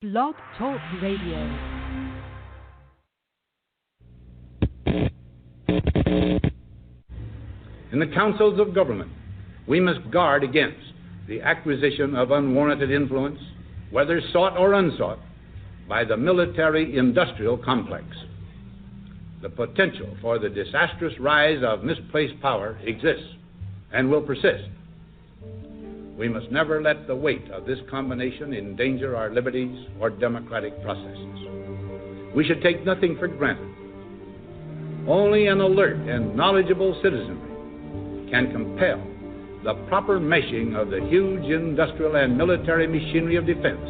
Blog Talk Radio. In the councils of government, we must guard against the acquisition of unwarranted influence, whether sought or unsought, by the military-industrial complex. The potential for the disastrous rise of misplaced power exists and will persist. We must never let the weight of this combination endanger our liberties or democratic processes. We should take nothing for granted. Only an alert and knowledgeable citizenry can compel the proper meshing of the huge industrial and military machinery of defense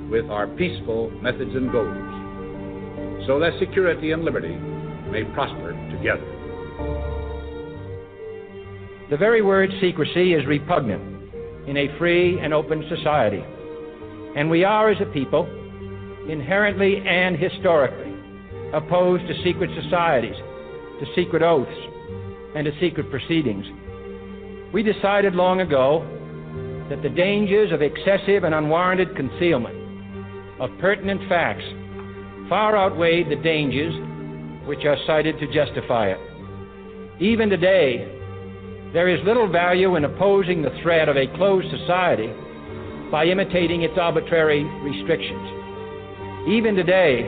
with our peaceful methods and goals, so that security and liberty may prosper together. The very word secrecy is repugnant in a free and open society, and we are, as a people, inherently and historically opposed to secret societies, to secret oaths, and to secret proceedings. We decided long ago that the dangers of excessive and unwarranted concealment of pertinent facts far outweighed the dangers which are cited to justify it. Even today, there is little value in opposing the threat of a closed society by imitating its arbitrary restrictions. Even today,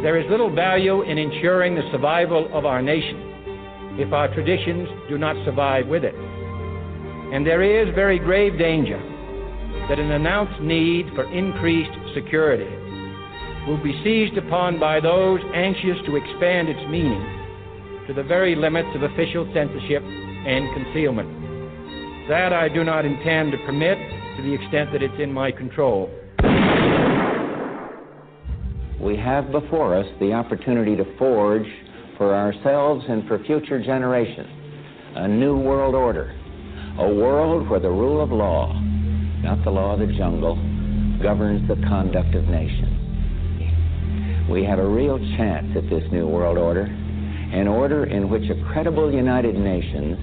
there is little value in ensuring the survival of our nation if our traditions do not survive with it. And there is very grave danger that an announced need for increased security will be seized upon by those anxious to expand its meaning to the very limits of official censorship and concealment. That I do not intend to permit to the extent that it's in my control. We have before us the opportunity to forge for ourselves and for future generations a new world order, a world where the rule of law, not the law of the jungle, governs the conduct of nations. We have a real chance at this new world order, an order in which a credible United Nations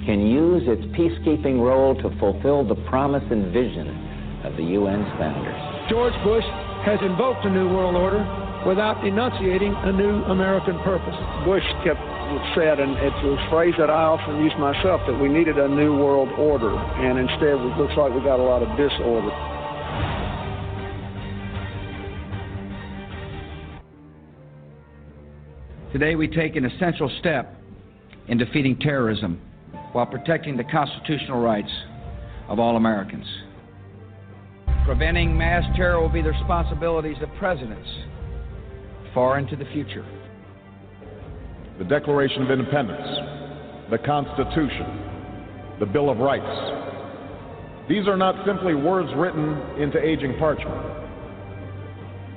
can use its peacekeeping role to fulfill the promise and vision of the UN's founders. George Bush has invoked a new world order without enunciating a new American purpose. Bush said, and it's a phrase that I often use myself, that we needed a new world order, and instead it looks like we got a lot of disorder. Today we take an essential step in defeating terrorism while protecting the constitutional rights of all Americans. Preventing mass terror will be the responsibilities of presidents far into the future. The Declaration of Independence, the Constitution, the Bill of Rights. These are not simply words written into aging parchment.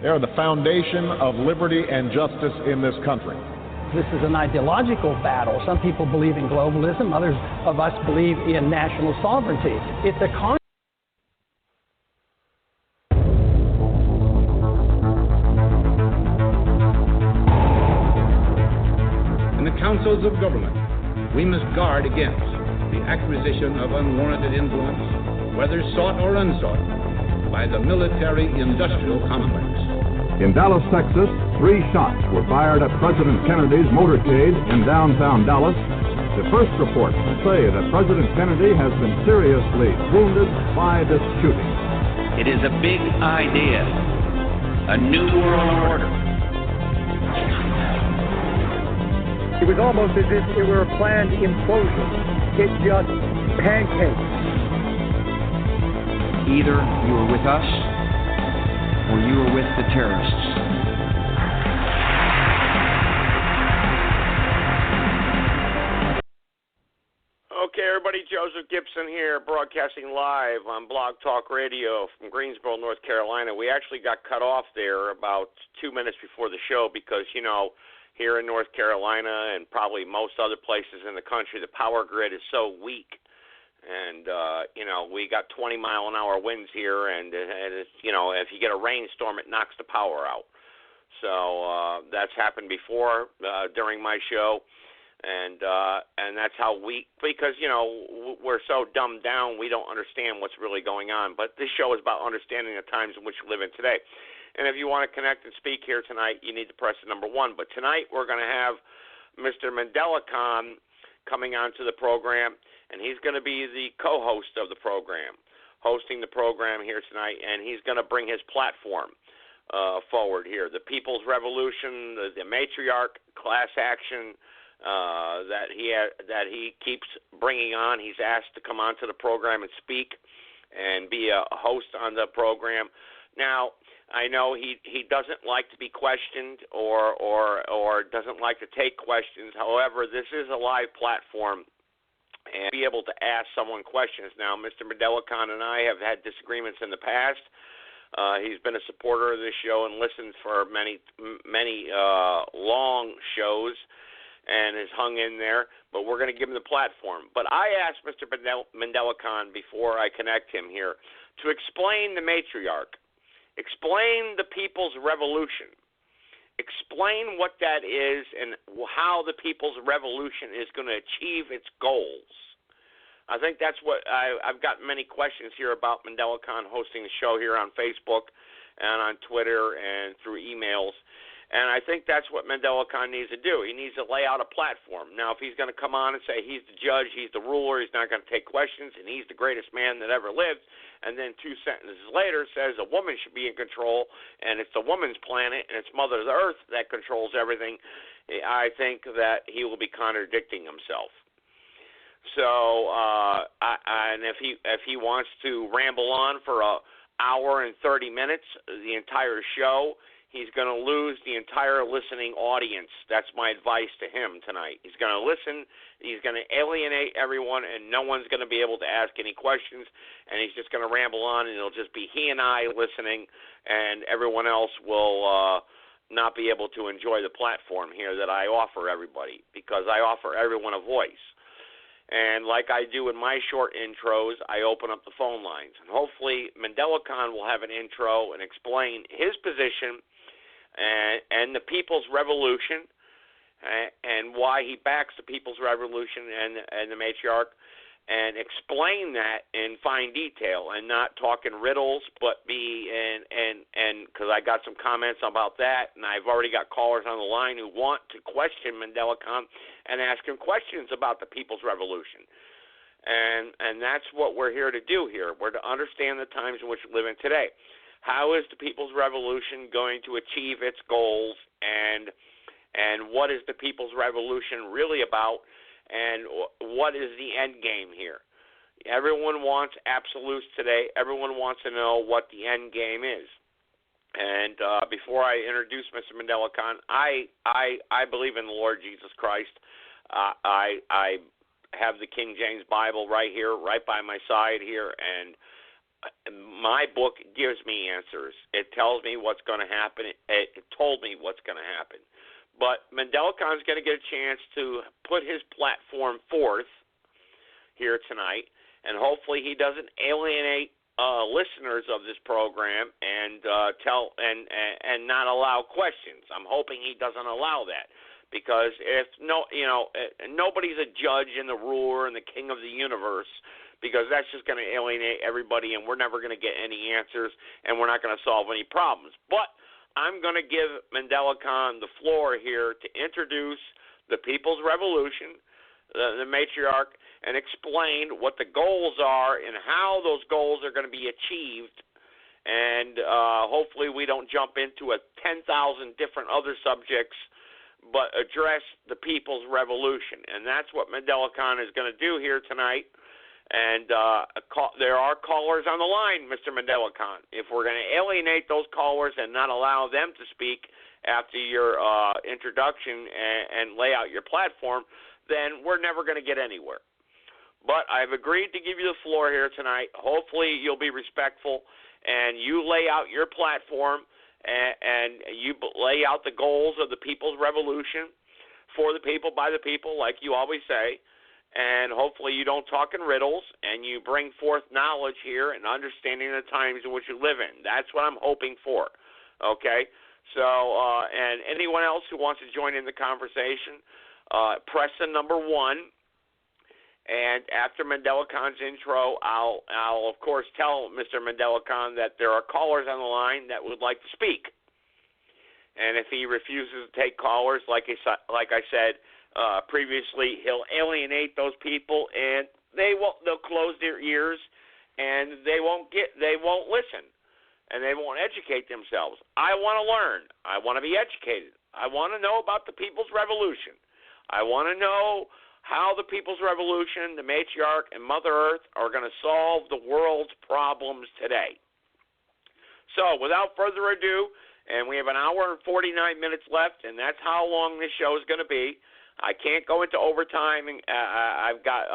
They are the foundation of liberty and justice in this country. This is an ideological battle. Some people believe in globalism. Others of us believe in national sovereignty. It's a In the councils of government, we must guard against the acquisition of unwarranted influence, whether sought or unsought, by the military-industrial complex. In Dallas, Texas, 3 shots were fired at President Kennedy's motorcade in downtown Dallas. The first reports say that President Kennedy has been seriously wounded by this shooting. It is a big idea, a new world order. It was almost as if it were a planned implosion. It just pancaked. Either you are with us or you are with the terrorists. Okay, everybody, Joseph Gibson here, broadcasting live on Blog Talk Radio from Greensboro, North Carolina. We actually got cut off there about 2 minutes before the show because, you know, here in North Carolina and probably most other places in the country, the power grid is so weak. And, you know, we got 20-mile-an-hour winds here, and it's, you know, if you get a rainstorm, it knocks the power out. So that's happened before during my show. And that's how because, we're so dumbed down, we don't understand what's really going on. But this show is about understanding the times in which we live in today. And if you want to connect and speak here tonight, you need to press the number 1. But tonight we're going to have Mr. Mandelakhan coming onto the program, and he's going to be the co-host of the program, hosting the program here tonight, and he's going to bring his platform forward here. The People's Revolution, the matriarch, class action, that he keeps bringing on. He's asked to come onto the program and speak and be a host on the program. Now, I know he doesn't like to be questioned or doesn't like to take questions. However, this is a live platform and be able to ask someone questions. Now, Mr. Mandelakhan and I have had disagreements in the past. He's been a supporter of this show and listened for many long shows and has hung in there, but we're going to give him the platform. But I asked Mr. Mandelakhan before I connect him here to explain the matriarch, explain the People's Revolution, explain what that is and how the People's Revolution is going to achieve its goals. I think that's what I've got many questions here about Mandelakhan hosting the show here on Facebook and on Twitter and through emails. And I think that's what Mandelakhan needs to do. He needs to lay out a platform. Now, if he's going to come on and say he's the judge, he's the ruler, he's not going to take questions, and he's the greatest man that ever lived, and then 2 sentences later says a woman should be in control, and it's the woman's planet, and it's Mother Earth that controls everything, I think that he will be contradicting himself. So, and if he wants to ramble on for an hour and 30 minutes, the entire show, he's going to lose the entire listening audience. That's my advice to him tonight. He's going to listen. He's going to alienate everyone, and no one's going to be able to ask any questions, and he's just going to ramble on, and it'll just be he and I listening, and everyone else will not be able to enjoy the platform here that I offer everybody, because I offer everyone a voice. And like I do in my short intros, I open up the phone lines. And hopefully Mandelakhan will have an intro and explain his position and the People's Revolution and why he backs the People's Revolution and the matriarch, and explain that in fine detail and not talk in riddles, but be and because I got some comments about that, and I've already got callers on the line who want to question Mandelakhan and ask him questions about the People's Revolution. And that's what we're here to do here. We're to understand the times in which we live in today. How is the People's Revolution going to achieve its goals, and what is the People's Revolution really about, and what is the end game here? Everyone wants absolutes today. Everyone wants to know what the end game is. And before I introduce Mr. Mandelakhan, I believe in the Lord Jesus Christ. I have the King James Bible right here, right by my side here, and my book gives me answers. It tells me what's going to happen. It told me what's going to happen. But Mandelakhan's going to get a chance to put his platform forth here tonight, and hopefully he doesn't alienate listeners of this program and and not allow questions. I'm hoping he doesn't allow that, because nobody's a judge and the ruler and the king of the universe, because that's just going to alienate everybody, and we're never going to get any answers, and we're not going to solve any problems. But I'm going to give Mandelakhan the floor here to introduce the People's Revolution, the matriarch, and explain what the goals are and how those goals are going to be achieved. And hopefully we don't jump into 10,000 different other subjects, but address the People's Revolution. And that's what Mandelakhan is going to do here tonight. And there are callers on the line, Mr. Mandelakhan. If we're going to alienate those callers and not allow them to speak after your introduction and lay out your platform, then we're never going to get anywhere. But I've agreed to give you the floor here tonight. Hopefully you'll be respectful and you lay out your platform and you lay out the goals of the People's Revolution for the people, by the people, like you always say. And hopefully you don't talk in riddles, and you bring forth knowledge here and understanding the times in which you live in. That's what I'm hoping for, okay? So, and anyone else who wants to join in the conversation, press the number 1. And after Mandelakhan's intro, I'll of course tell Mr. Mandelakhan that there are callers on the line that would like to speak. And if he refuses to take callers, like I said previously, he'll alienate those people, and they'll close their ears, and they won't listen, and they won't educate themselves. I want to learn. I want to be educated. I want to know about the People's Revolution. I want to know how the People's Revolution, the matriarch, and Mother Earth are going to solve the world's problems today. So, without further ado, and we have an hour and 49 minutes left, and that's how long this show is going to be. I can't go into overtime. I've got,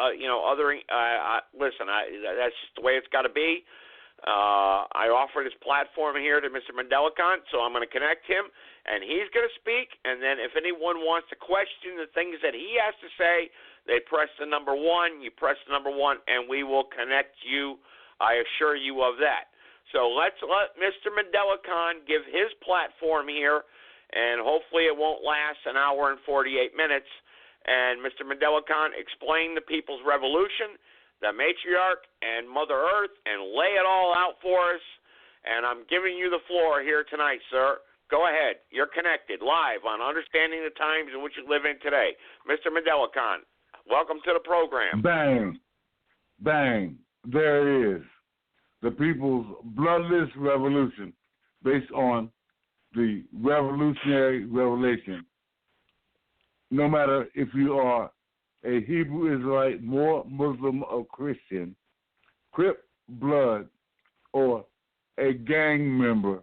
listen, that's just the way it's got to be. I offered this platform here to Mr. Mandelakhan, so I'm going to connect him, and he's going to speak. And then if anyone wants to question the things that he has to say, they press the number 1. You press the number 1, and we will connect you. I assure you of that. So let's let Mr. Mandelakhan give his platform here, and hopefully it won't last an hour and 48 minutes. And Mr. Mandelakhan, explain the People's Revolution, the matriarch, and Mother Earth, and lay it all out for us. And I'm giving you the floor here tonight, sir. Go ahead. You're connected live on Understanding the Times in which you live in today. Mr. Mandelakhan, welcome to the program. Bang. Bang. There it is. The people's bloodless revolution based on the revolutionary revelation. No matter if you are a Hebrew Israelite, Moor, Muslim, or Christian, Crip, Blood, or a gang member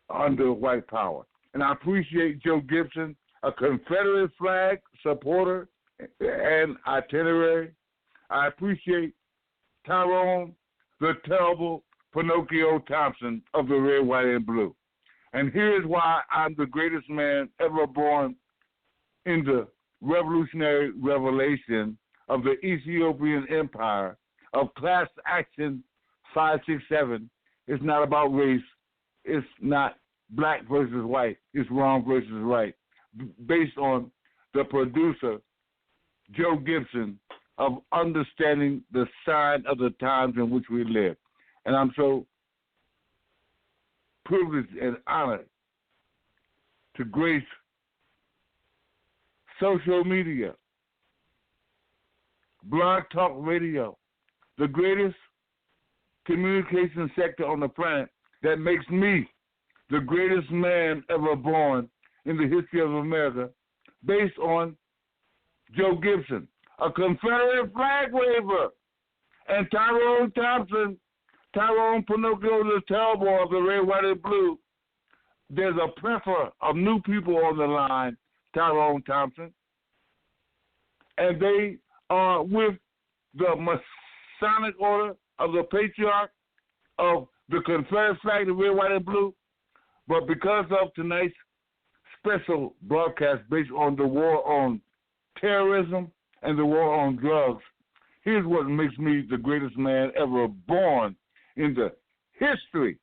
under white power. And I appreciate Joe Gibson, a Confederate flag supporter and itinerary. I appreciate Tyrone, the terrible Pinocchio Thompson of the red, white, and blue. And here's why I'm the greatest man ever born in the revolutionary revelation of the Ethiopian Empire of Class Action 567. It's not about race. It's not black versus white. It's wrong versus right. Based on the producer, Joe Gibson, of understanding the sign of the times in which we live. And I'm so privileged and honored to grace social media, Blog Talk Radio, the greatest communication sector on the planet that makes me the greatest man ever born in the history of America, based on Joe Gibson, a Confederate flag waver, and Tyrone Thompson, Tyrone Pinocchio the terrible of the red, white, and blue. There's a plethora of new people on the line, Tyrone Thompson, and they are with the Masonic Order of the Patriarch of the Confederate flag, the red, white, and blue. But because of tonight's special broadcast based on the war on terrorism and the war on drugs, here's what makes me the greatest man ever born in the history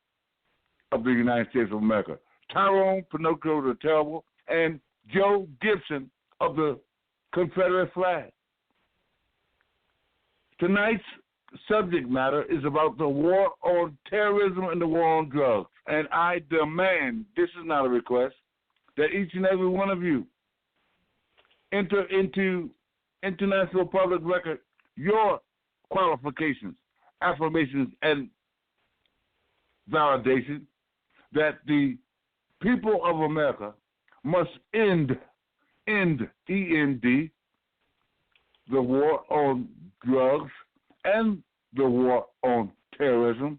of the United States of America. Tyrone Pinocchio the Terrible and Joe Gibson of the Confederate flag. Tonight's subject matter is about the war on terrorism and the war on drugs. And I demand, this is not a request, that each and every one of you enter into international public record your qualifications, affirmations, and validation that the people of America must end, E-N-D, the war on drugs and the war on terrorism.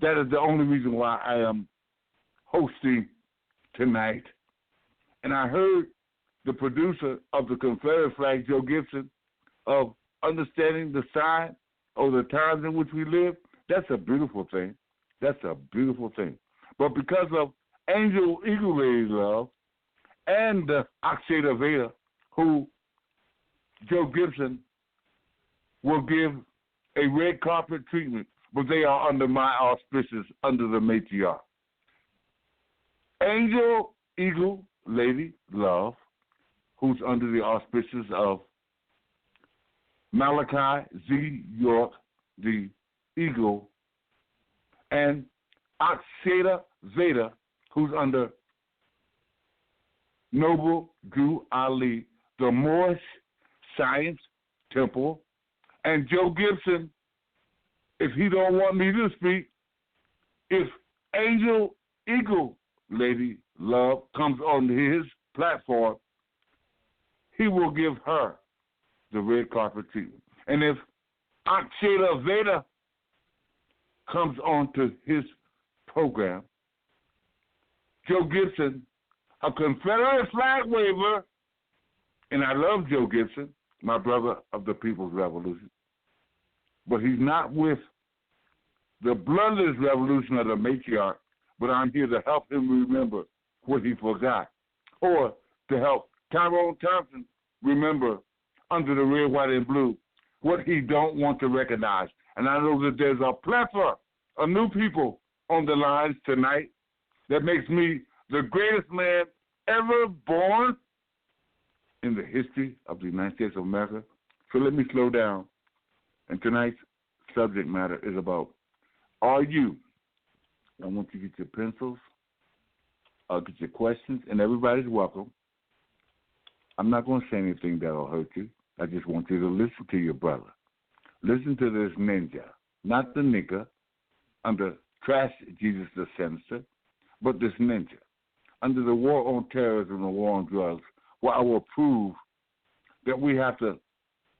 That is the only reason why I am hosting tonight. And I heard the producer of the Confederate flag, Joe Gibson, of understanding the sign or the times in which we live. That's a beautiful thing. That's a beautiful thing. But because of Angel Eagle Lady Love and Oxada Veda, who Joe Gibson will give a red carpet treatment, but they are under my auspices, under the matriarch. Angel Eagle Lady Love, who's under the auspices of Mandelakhan Z. York, the Eagle, and Akshay Veda, who's under Noble Drew Ali, the Moorish Science Temple, and Joe Gibson, if he don't want me to speak, if Angel Eagle Lady Love comes on his platform, he will give her the red carpet treatment. And if Akshay Veda comes on to his program, Joe Gibson, a Confederate flag waver, and I love Joe Gibson, my brother of the People's Revolution, but he's not with the bloodless revolution of the matriarch, but I'm here to help him remember what he forgot, or to help Tyrone Thompson remember under the red, white, and blue what he don't want to recognize. And I know that there's a plethora of new people on the lines tonight that makes me the greatest man ever born in the history of the United States of America. So let me slow down. And tonight's subject matter is about, are you? I want you to get your pencils, get your questions, and everybody's welcome. I'm not going to say anything that will hurt you. I just want you to listen to your brother. Listen to this ninja, not the nigger under Trash Jesus the Sinister, but this ninja. Under the war on terrorism and the war on drugs, where I will prove that we have to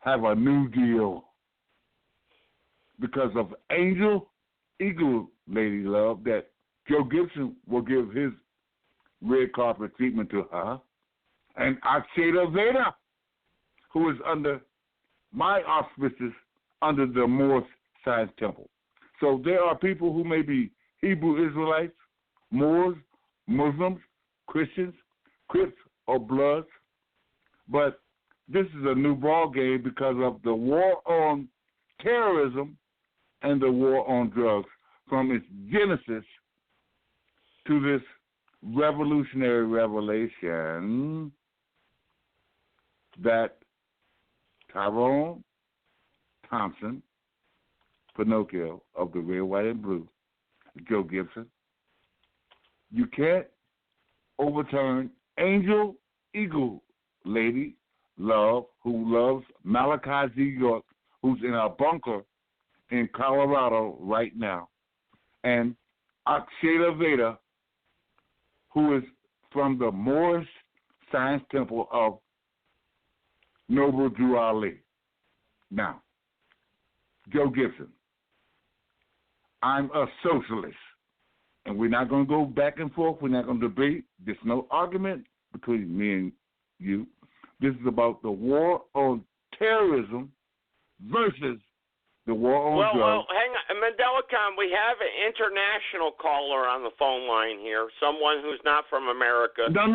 have a new deal because of Angel Eagle Lady Love, that Joe Gibson will give his red carpet treatment to her, and Akshay Veda, who is under my auspices under the Moorish Science Temple. So there are people who may be Hebrew Israelites, Moors, Muslims, Christians, Crips, or Bloods, but this is a new ball game because of the war on terrorism and the war on drugs, from its genesis to this revolutionary revelation that Tyrone Thompson, Pinocchio of the red, white, and blue, Joe Gibson, you can't overturn Angel Eagle Lady Love, who loves Mandelakhan Z. York, who's in a bunker in Colorado right now, and Akshay Veda, who is from the Moorish Science Temple of Noble Drew Ali. Now, Joe Gibson, I'm a socialist, and we're not going to go back and forth. We're not going to debate. There's no argument between me and you. This is about the war on terrorism versus the war on drugs. Well, hang on. Mandelakhan, we have an international caller on the phone line here, someone who's not from America. No,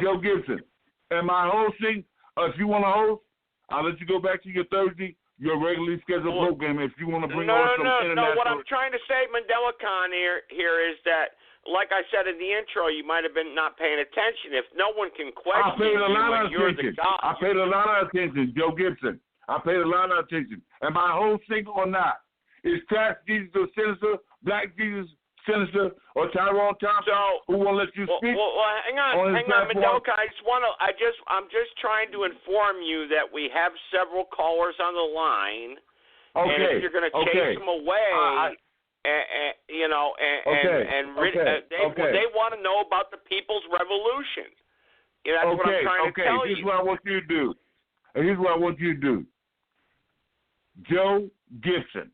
Joe Gibson. Am I hosting? If you want to host, I'll let you go back to your Thursday, your regularly scheduled program. If you want to bring on some international... No, what I'm trying to say, Mandelakhan, here is that, like I said in the intro, you might have been not paying attention. If no one can question you when you're the God. I paid a lot of attention, Joe Gibson. I paid a lot of attention. Am I hosting or not? Is Trash Jesus the Sinister, Black Jesus Sinister, or Tyrone Thompson who won't let you speak? Well, hang on, Mandelakhan. I'm just trying to inform you that we have several callers on the line, and if you're going to chase them away, they want to know about the People's Revolution. That's what I'm trying to tell you. Here's what I want you to do. Here's what I want you to do. Joe Gibson,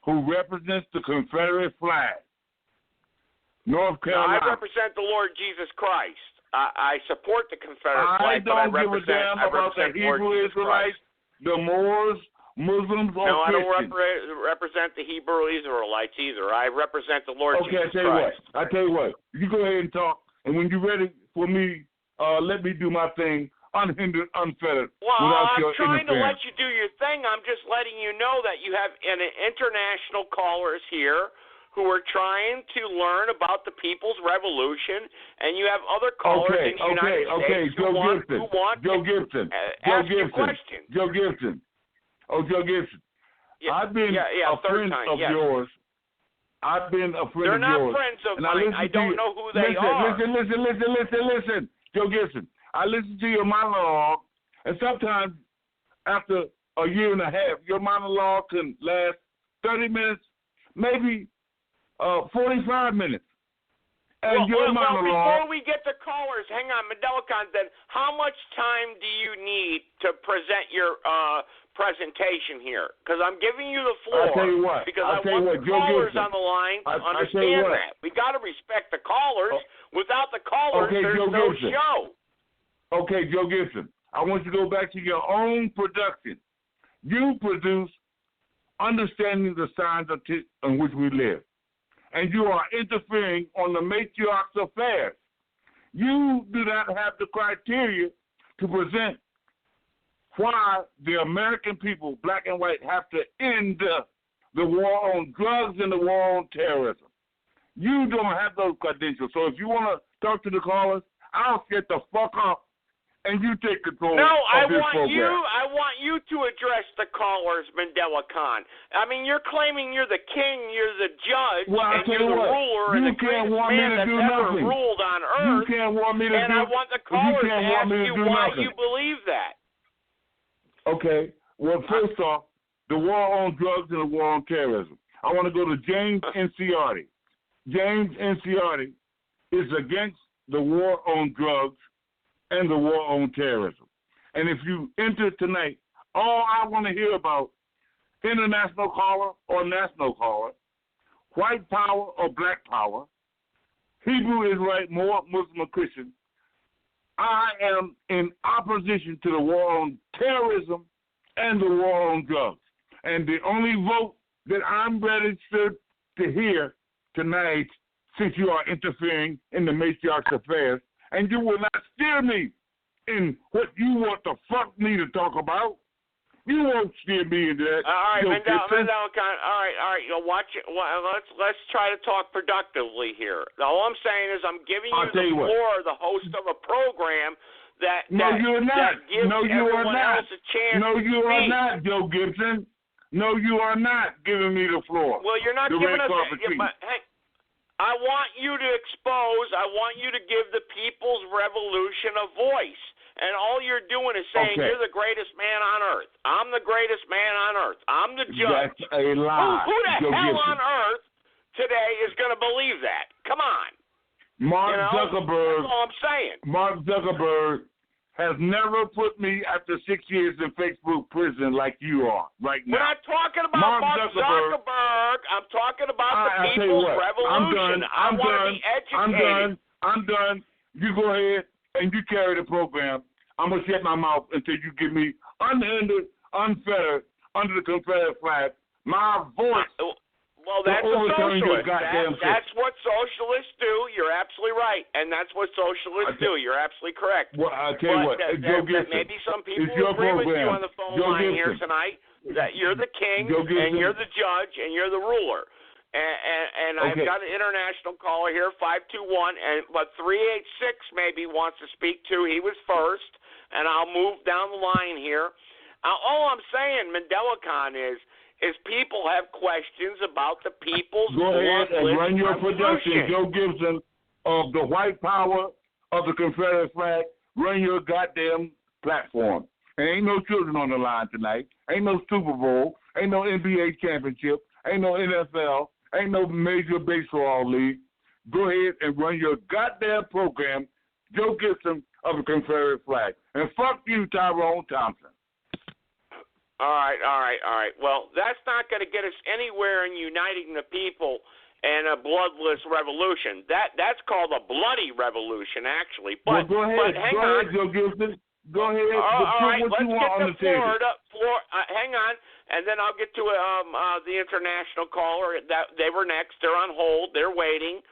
who represents the Confederate flag, North Carolina. I represent the Lord Jesus Christ. I support the Confederate flag, but I don't give a damn about the Hebrew Israelites, the Moors, Muslims, or Christians. I don't represent the Hebrew Israelites either. I represent the Lord Jesus Christ. I tell you what. You go ahead and talk, and when you're ready for me, let me do my thing, unhindered, unfettered. Well, I'm trying to let you do your thing. I'm just letting you know that you have international callers here who are trying to learn about the People's Revolution, and you have other callers in the United States who want to ask you questions. Joe Gibson. Yeah, I've been a friend of yours. I've been a friend They're of not yours. friends of and mine. I don't know who they are. Listen. Joe Gibson, I listen to your monologue, and sometimes after a year and a half, your monologue can last 30 minutes, maybe 45 minutes. And well, before we get to callers, hang on, Mandelakhan, then how much time do you need to present your presentation here? Because I'm giving you the floor. I'll tell you what. Because I want the callers on the line to understand that. We got to respect the callers. Without the callers, there's no show. Okay, Joe Gibson, I want you to go back to your own production. You produce Understanding the Signs in Which We Live. And you are interfering on the matriarch's affairs. You do not have the criteria to present why the American people, black and white, have to end the war on drugs and the war on terrorism. You don't have those credentials. So if you want to talk to the callers, I'll get the fuck up and you take control of this program. I want you to address the callers, Mandelakhan. I mean, you're claiming you're the king, you're the judge, and you're the ruler, and the greatest man that's ever ruled on earth. You can't want me to and I want the callers to ask you why you believe that. Okay. Well, first off, the war on drugs and the war on terrorism. I want to go to James Enciardi. James Enciardi is against the war on drugs and the war on terrorism. And if you enter tonight, all I want to hear about, international caller or national caller, white power or black power, Hebrew, Israelite, Moor, Muslim, or Christian, I am in opposition to the war on terrorism and the war on drugs. And the only vote that I'm registered to hear tonight, since you are interfering in the matriarch's affairs, and you will not steer me in what you want to fuck me to talk about. You won't steer me in that. All right, Mandelakhan. All right. You'll watch it. Let's try to talk productively here. All I'm saying is I'm giving you the floor, the host of a program that gives everyone else a chance. No, you are not, Joe Gibson. No, you are not giving me the floor. Well, you're not giving us. I want you to expose, I want you to give the People's Revolution a voice. And all you're doing is saying you're the greatest man on earth. I'm the greatest man on earth. I'm the judge. That's a lie. Who the hell on earth today is going to believe that? Come on. Mark Zuckerberg. That's all I'm saying. Mark Zuckerberg has never put me after 6 years in Facebook prison like you are right now. We're not talking about Mark Zuckerberg. I'm talking about the People's Revolution. I want to be educated. I'm done. You go ahead and you carry the program. I'm going to shut my mouth until you give me unhindered, unfettered, under the Confederate flag, my voice. Well, that's a socialist. That's what socialists do. You're absolutely right. And that's what socialists do. You're absolutely correct. Well, I'll tell you what. Maybe some people will agree with you on the phone line here tonight that you're the king and you're the judge and you're the ruler. And I've got an international caller here, 521, but 386 maybe wants to speak to. He was first, and I'll move down the line here. All I'm saying, Mandelakhan, is people have questions about the People's Go ahead and run your production, Joe Gibson, of the white power of the Confederate flag. Run your goddamn platform. And ain't no children on the line tonight. Ain't no Super Bowl. Ain't no NBA championship. Ain't no NFL. Ain't no major baseball league. Go ahead and run your goddamn program, Joe Gibson of the Confederate flag. And fuck you, Tyrone Thompson. All right. Well, that's not going to get us anywhere in uniting the people and a bloodless revolution. That's called a bloody revolution, actually. But, well, go ahead, hang on, Joe Gibson. Go ahead. All right, let's get to Florida. Hang on, and then I'll get to the international caller. They were next. They're on hold. They're waiting.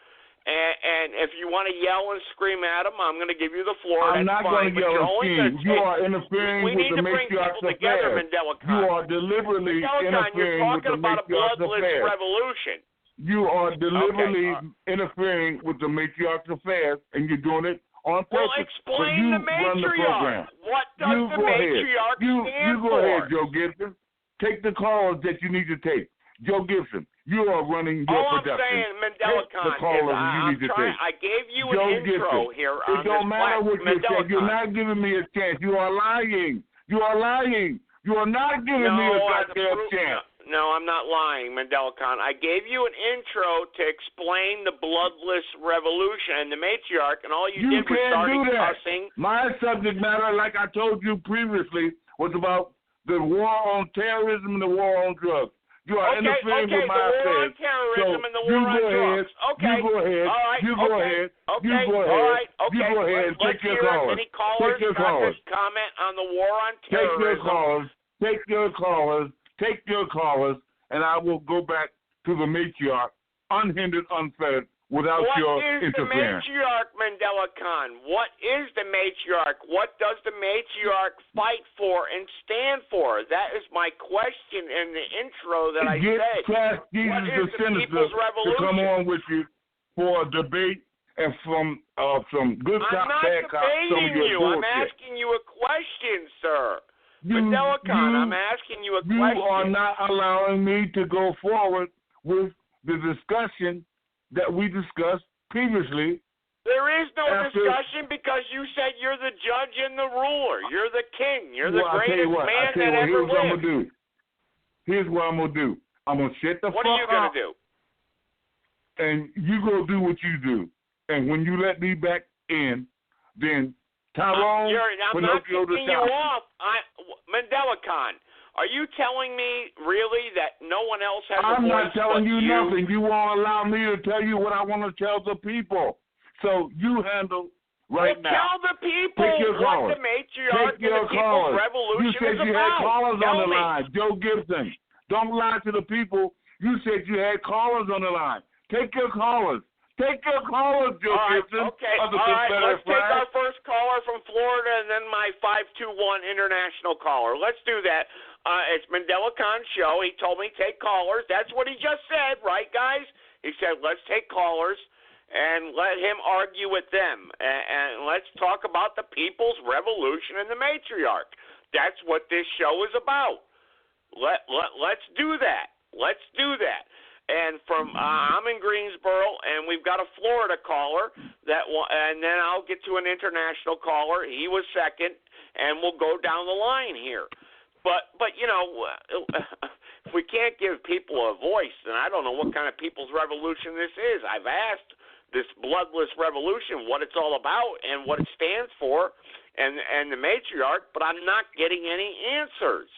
And if you want to yell and scream at them, I'm going to give you the floor. I'm not going to yell and scream. You are interfering with the matriarch's affairs. You are deliberately interfering with the matriarch's affairs. You're talking about a bloodless revolution. You are deliberately interfering with the matriarch's affairs, and you're doing it on purpose. Well, explain the run the matriarch. program. What does the matriarch stand You go ahead, Joe Gibson. Take the calls that you need to take. Joe Gibson, you are running your production. All I'm saying, Mandelakhan, the callers you need to take. I gave you Joe an intro Gibson, here it don't matter what you say. You're not giving me a chance. You are lying. You are lying. You are not giving me a goddamn chance. No, I'm not lying, Mandelakhan. I gave you an intro to explain the bloodless revolution and the matriarch, and all you did was start cussing. My subject matter, like I told you previously, was about the war on terrorism and the war on drugs. You are interfering with my affairs. The war on terrorism and the war on drugs. You go ahead. All right. You go ahead. Okay. You go ahead. All right. Okay. You go ahead and take your callers. Any callers Take your callers. comment on the war on terrorism? Take your callers. Take your callers. Take your callers, and I will go back to the matriarch, unhindered, unfettered, without your interference. What is the matriarch, Mandelakhan? What is the matriarch? What does the matriarch fight for and stand for? That is my question in the intro that I said. Get Jesus the Sinister to come on with you for a debate and from some good cop, bad cop, some of your bullshit. I'm asking you a question, sir. Mandelakhan, I'm asking you a question. You are not allowing me to go forward with the discussion that we discussed previously. There is no discussion because you said you're the judge and the ruler. You're the king. You're the greatest man that ever lived. Here's what I'm going to do. I'm going to shut the fuck up. What are you going to do? And you go do what you do. And when you let me back in, then Tyrone, I'm not kicking you off. Mandelakhan, are you telling me really that no one else has a voice? I'm not telling you nothing. You won't allow me to tell you what I want to tell the people. So you handle now. Tell the people what the matriarch and the people's revolution is about. You said you had callers on the line. Joe Gibson, don't lie to the people. You said you had callers on the line. Take your callers. Take your callers, Joe Gibson. Okay, all right, let's take our first caller from Florida and then my 521 international caller. Let's do that. It's Mandelakhan's show. He told me take callers. That's what he just said, right, guys? He said, let's take callers and let him argue with them. And let's talk about the people's revolution and the matriarch. That's what this show is about. Let's do that. Let's do that. And I'm in Greensboro, and we've got a Florida caller and then I'll get to an international caller. He was second, and we'll go down the line here. But you know, if we can't give people a voice, then I don't know what kind of people's revolution this is. I've asked this bloodless revolution what it's all about and what it stands for, and the matriarch, but I'm not getting any answers.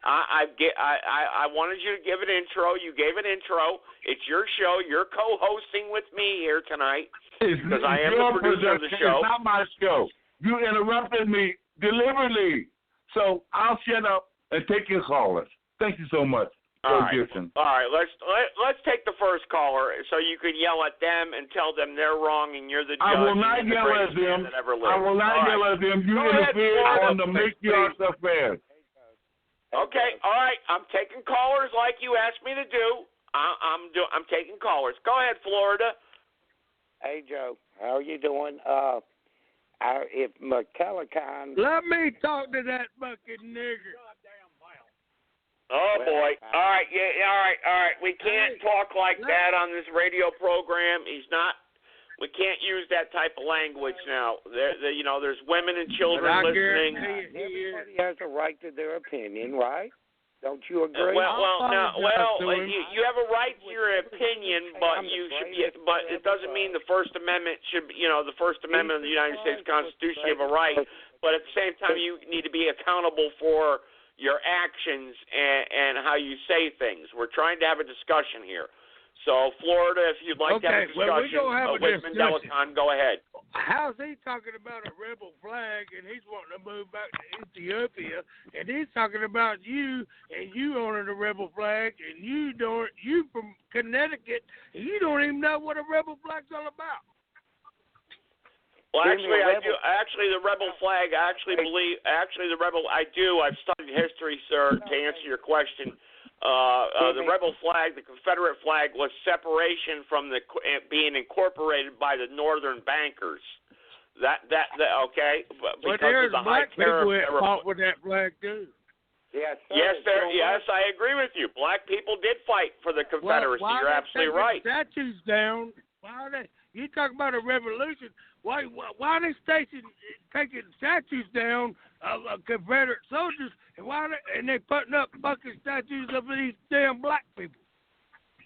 I wanted you to give an intro. You gave an intro. It's your show. You're co-hosting with me here tonight because I am the producer of the show. It's not my show. You interrupted me deliberately. So I'll shut up and take your callers. Thank you so much. All right. Let's take the first caller so you can yell at them and tell them they're wrong and you're the judge. I will not yell at them. I will not yell at them. You interfere on the matriarch's affairs. Okay, all right. I'm taking callers like you asked me to do. I'm taking callers. Go ahead, Florida. Hey, Joe. How are you doing? If Mandelakhan... Let me talk to that fucking nigger. Oh, boy. All right, all right. We can't talk like that on this radio program. We can't use that type of language now. There's women and children listening. Everybody has a right to their opinion, right? Don't you agree? You have a right to your opinion, but but it doesn't mean the First Amendment should be, the First Amendment of the United States Constitution, you have a right, but at the same time you need to be accountable for your actions and how you say things. We're trying to have a discussion here. So, Florida, if you'd like to have a discussion with Mandelakhan, go ahead. How's he talking about a rebel flag and he's wanting to move back to Ethiopia, and he's talking about you and you owning a rebel flag, and you from Connecticut, and you don't even know what a rebel flag's all about. Well, actually, I do. Actually, the rebel flag. I do. I've studied history, sir. To answer your question, The rebel flag, the Confederate flag, was separation from being incorporated by the Northern bankers. That okay, because there's of the black high tariff. people that fought with that flag too. Yes, sir. Yes, I agree with you. Black people did fight for the Confederacy. You're absolutely right. Statues down. Why are they? You talk about a revolution. Why are they taking statues down of Confederate soldiers, and they putting up fucking statues of these damn black people?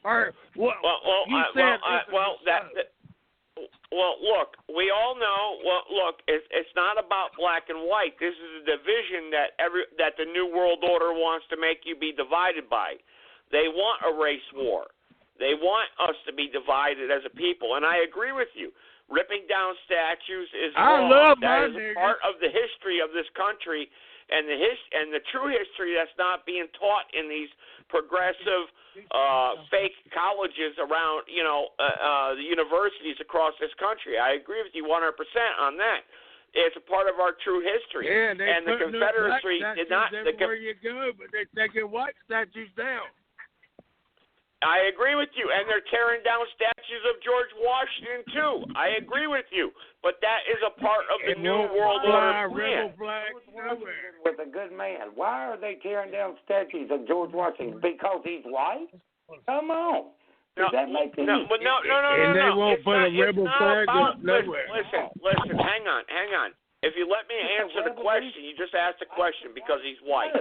Or what? Look, we all know. Well, look, it's not about black and white. This is a division that the New World Order wants to make you be divided by. They want a race war. They want us to be divided as a people, and I agree with you. Ripping down statues is wrong. That is part of the history of this country, and the true history that's not being taught in these progressive fake colleges around, the universities across this country. I agree with you 100% on that. It's a part of our true history. Yeah, and the Confederacy did not. Everywhere you go, but they're taking white statues down. I agree with you, and they're tearing down statues of George Washington too. I agree with you, but that is a part of the New World Order plan. Was a good man. Why are they tearing down statues of George Washington? Because he's white? Come on. Does that make sense? No. And they won't put a rebel flag up nowhere. Listen. Hang on. If you let me answer the question, you just asked a question because he's white.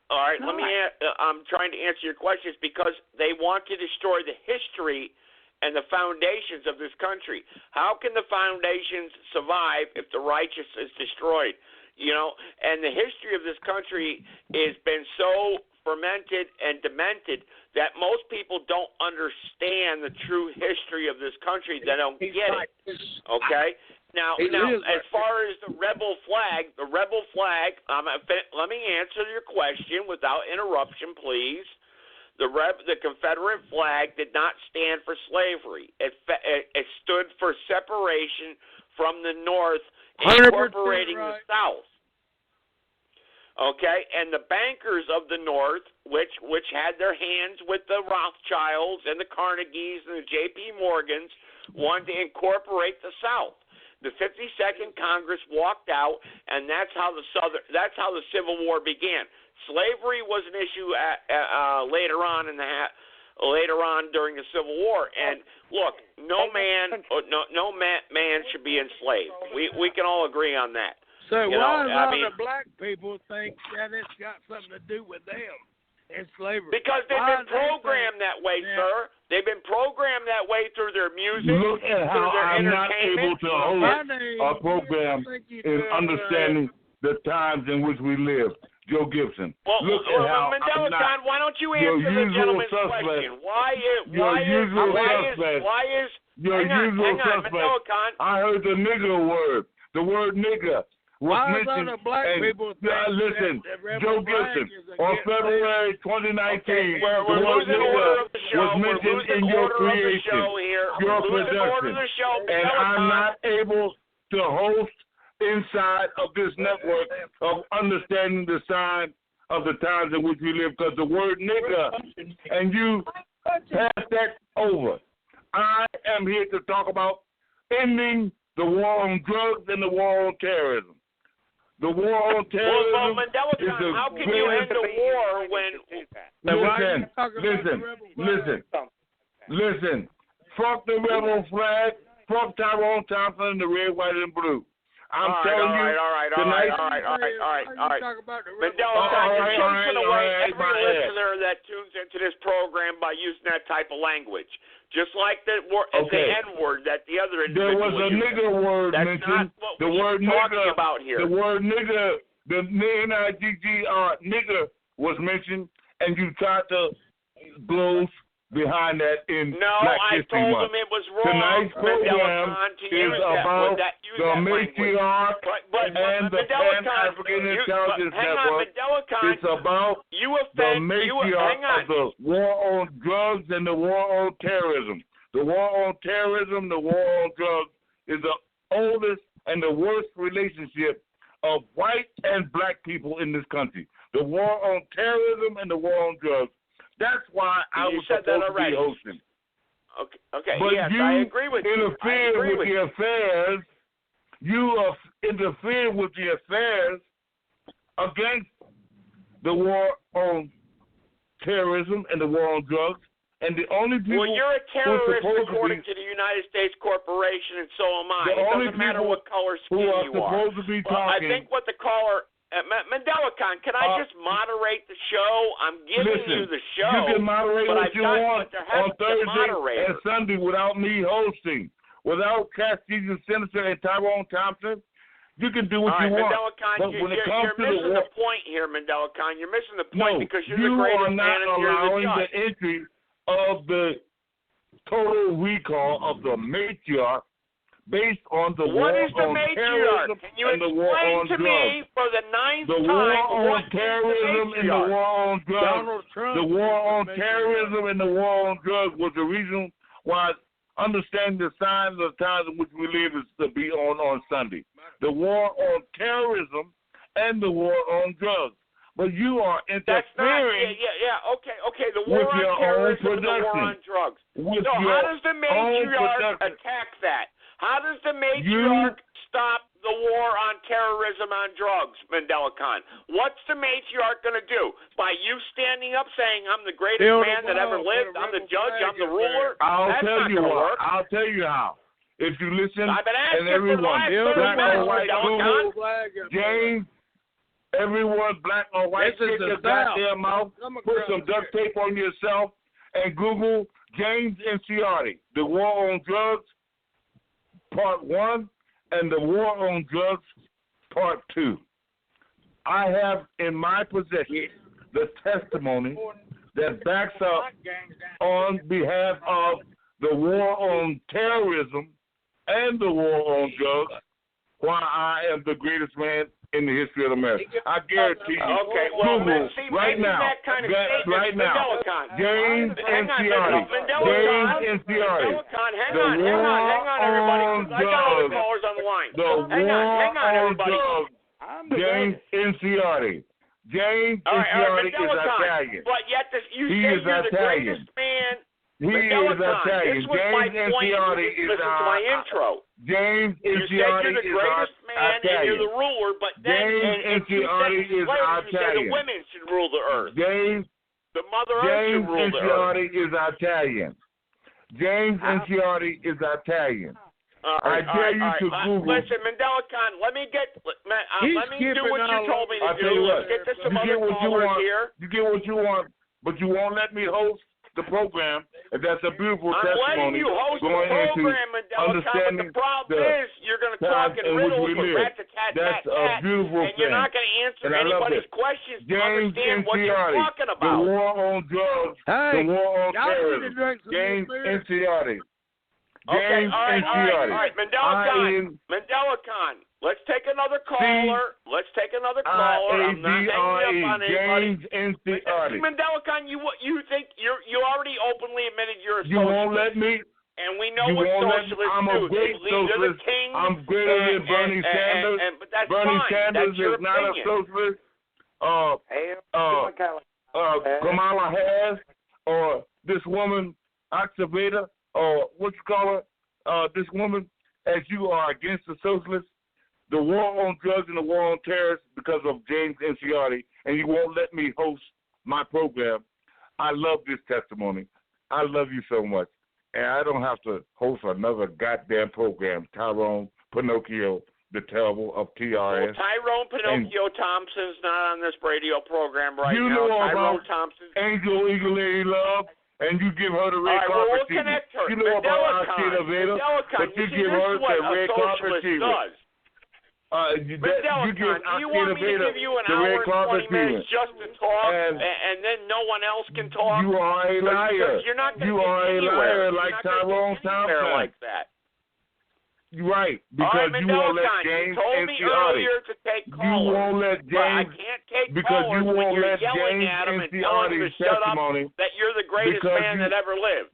All right, I'm trying to answer your questions because they want to destroy the history and the foundations of this country. How can the foundations survive if the righteous is destroyed? And the history of this country has been so fermented and demented that most people don't understand the true history of this country. They don't get it. Okay? Now, as far as the rebel flag, let me answer your question without interruption, please. The Confederate flag did not stand for slavery. It stood for separation from the North, incorporating the South. Okay, and the bankers of the North, which had their hands with the Rothschilds and the Carnegies and the J.P. Morgans, wanted to incorporate the South. The 52nd Congress walked out, and that's how the Civil War began. Slavery was an issue later on during the Civil War. And look, no man should be enslaved. We can all agree on that. So why do the black people think that it's got something to do with them and slavery? Because they've been programmed that way, sir. They've been programmed that way through their music, Look at how I'm not able to host a program in understanding the times in which we live. Joe Gibson. Look at how Mandelakhan, why don't you answer the gentleman's question? Why is I heard the nigger word. The word nigger was mentioned. Listen, Joe Gibson, on February 2019, the word nigger was mentioned in your creation, your production, and I'm not able to host inside of this network of understanding the sign of the times in which we live, because the word nigger, and you pass that over. I am here to talk about ending the war on drugs and the war on terrorism. The war on terrorism is a how can you end the war when... Listen. Fuck the rebel flag. Fuck Tyrone Thompson and the red, white, and blue. I'm telling you tonight. All right. Mandelakhan, you're chasing away every listener that tunes into this program by using that type of language. Just like the N-word that the other individual There was a nigger word mentioned. The word nigger about here. The word nigger, the N-I-G-G-R, nigger was mentioned, and you tried to gloss behind that in Black History Month. I told him it was wrong. Tonight's program is about the matriarch and the Pan-African Intelligence Network. It's about the matriarch of the war on drugs and the war on terrorism. The war on terrorism, the war on drugs is the oldest and the worst relationship of white and black people in this country. The war on terrorism and the war on drugs That's why I was supposed to be hosting. Okay. But yes, you I agree with you. interfered with the affairs. You interfered with the affairs against the war on terrorism and the war on drugs. And the only people well, you're a terrorist according to the United States Corporation, and so am I. It doesn't matter what color skin you are. Supposed to be well, I talking, think what the caller Mandelakhan, can I just moderate the show? I'm giving you the show. You can moderate but what you want on Thursday and a Sunday without me hosting, without Cassidy Senator and Tyrone Thompson. You can do what you want. Mandelakhan, but when it comes you're missing to the point here, Mandelakhan. You're missing the point because you're you the greatest are not man and you're allowing the judge. the entry of the total recall of the matriarch based on the war on terrorism and the war on drugs. Can you explain to me for the ninth time war on terrorism and the war on drugs. The war on terrorism and the war on drugs was the reason why understanding the signs of the times in which we live is to be on Sunday. The war on terrorism and the war on drugs. But you are interfering. Okay. The war on terrorism and the war on drugs. So how does the matriarch attack that? How does the matriarch stop the war on terrorism on drugs, Mandelakhan? What's the matriarch going to do? By you standing up saying, I'm the greatest man that ever lived, I'm the judge, I'm the ruler? That's not going to work. I'll tell you how. If you listen, I've been asking and everyone, black or white, James, everyone, black or white, shut your goddamn mouth, put some duct tape on yourself, and Google James Enciardi, The War on Drugs, Part 1, and The War on Drugs, Part 2. I have in my possession the testimony that backs up on behalf of the war on terrorism and the war on drugs why I am the greatest man in the history of America. I guarantee you. Okay, well, Google right now. That kind of right now. James Enciardi. James Enciardi. Hang on, everybody. I got other callers on the line. Hang on, everybody. James Enciardi. James Enciardi is Italian. But yet you say you're the greatest man. He is Italian. James Enciardi is my intro. James Enciardi is you're the greatest man Italian. And you're the ruler, but then James Enciardi is Italian. You said the women should rule the earth. The Mother Earth should rule the earth. James Enciardi is Italian. James Enciardi is Italian. I dare you to Google. Listen, Mandelakhan, let me do what you told me to do. Let's get to some other callers here. You get what you want, but you won't let me host the program, and that's a beautiful testimony. I'm letting you host going the program, Mandelakhan, but the problem is you're going to talk in riddles with rat-a-tat-tat-tat, and you're not going to answer anybody's questions to understand what you're talking about. The war on drugs, the war on terrorism. James Enciardi. Okay, all right. Mandelakhan, let's take another caller. I'm not hanging up on anybody. James Enciardi. Mandelakhan, you think you already openly admitted you're a socialist. You won't let me. And we know what socialists I'm a great socialist. I'm greater than Bernie Sanders. But that's Bernie fine. Sanders is not a socialist. Kamala Harris or this woman, Oxaveta, or what you call her, this woman, as you are against the socialists, the war on drugs and the war on terrorists because of James Enciardi, and you won't let me host my program. I love this testimony. I love you so much. And I don't have to host another goddamn program. Tyrone Pinocchio, the terrible of TRS. Well, Tyrone Pinocchio Thompson's not on this radio program right now. You know Tyrone Thompson. Angel Eagle Lady Love. And you give her the red carpet treatment. You know about Arcade but you give her the red carpet treatment. You give do you want me to give you an hour and 20 minutes just to talk, and then no one else can talk? You are a liar. You're not you are a liar like Tyrone Thompson. Like that. Right, because you won't let James Enciardi. You won't let James, because you won't let James Enciardi's testimony. That you're the greatest man that ever lived.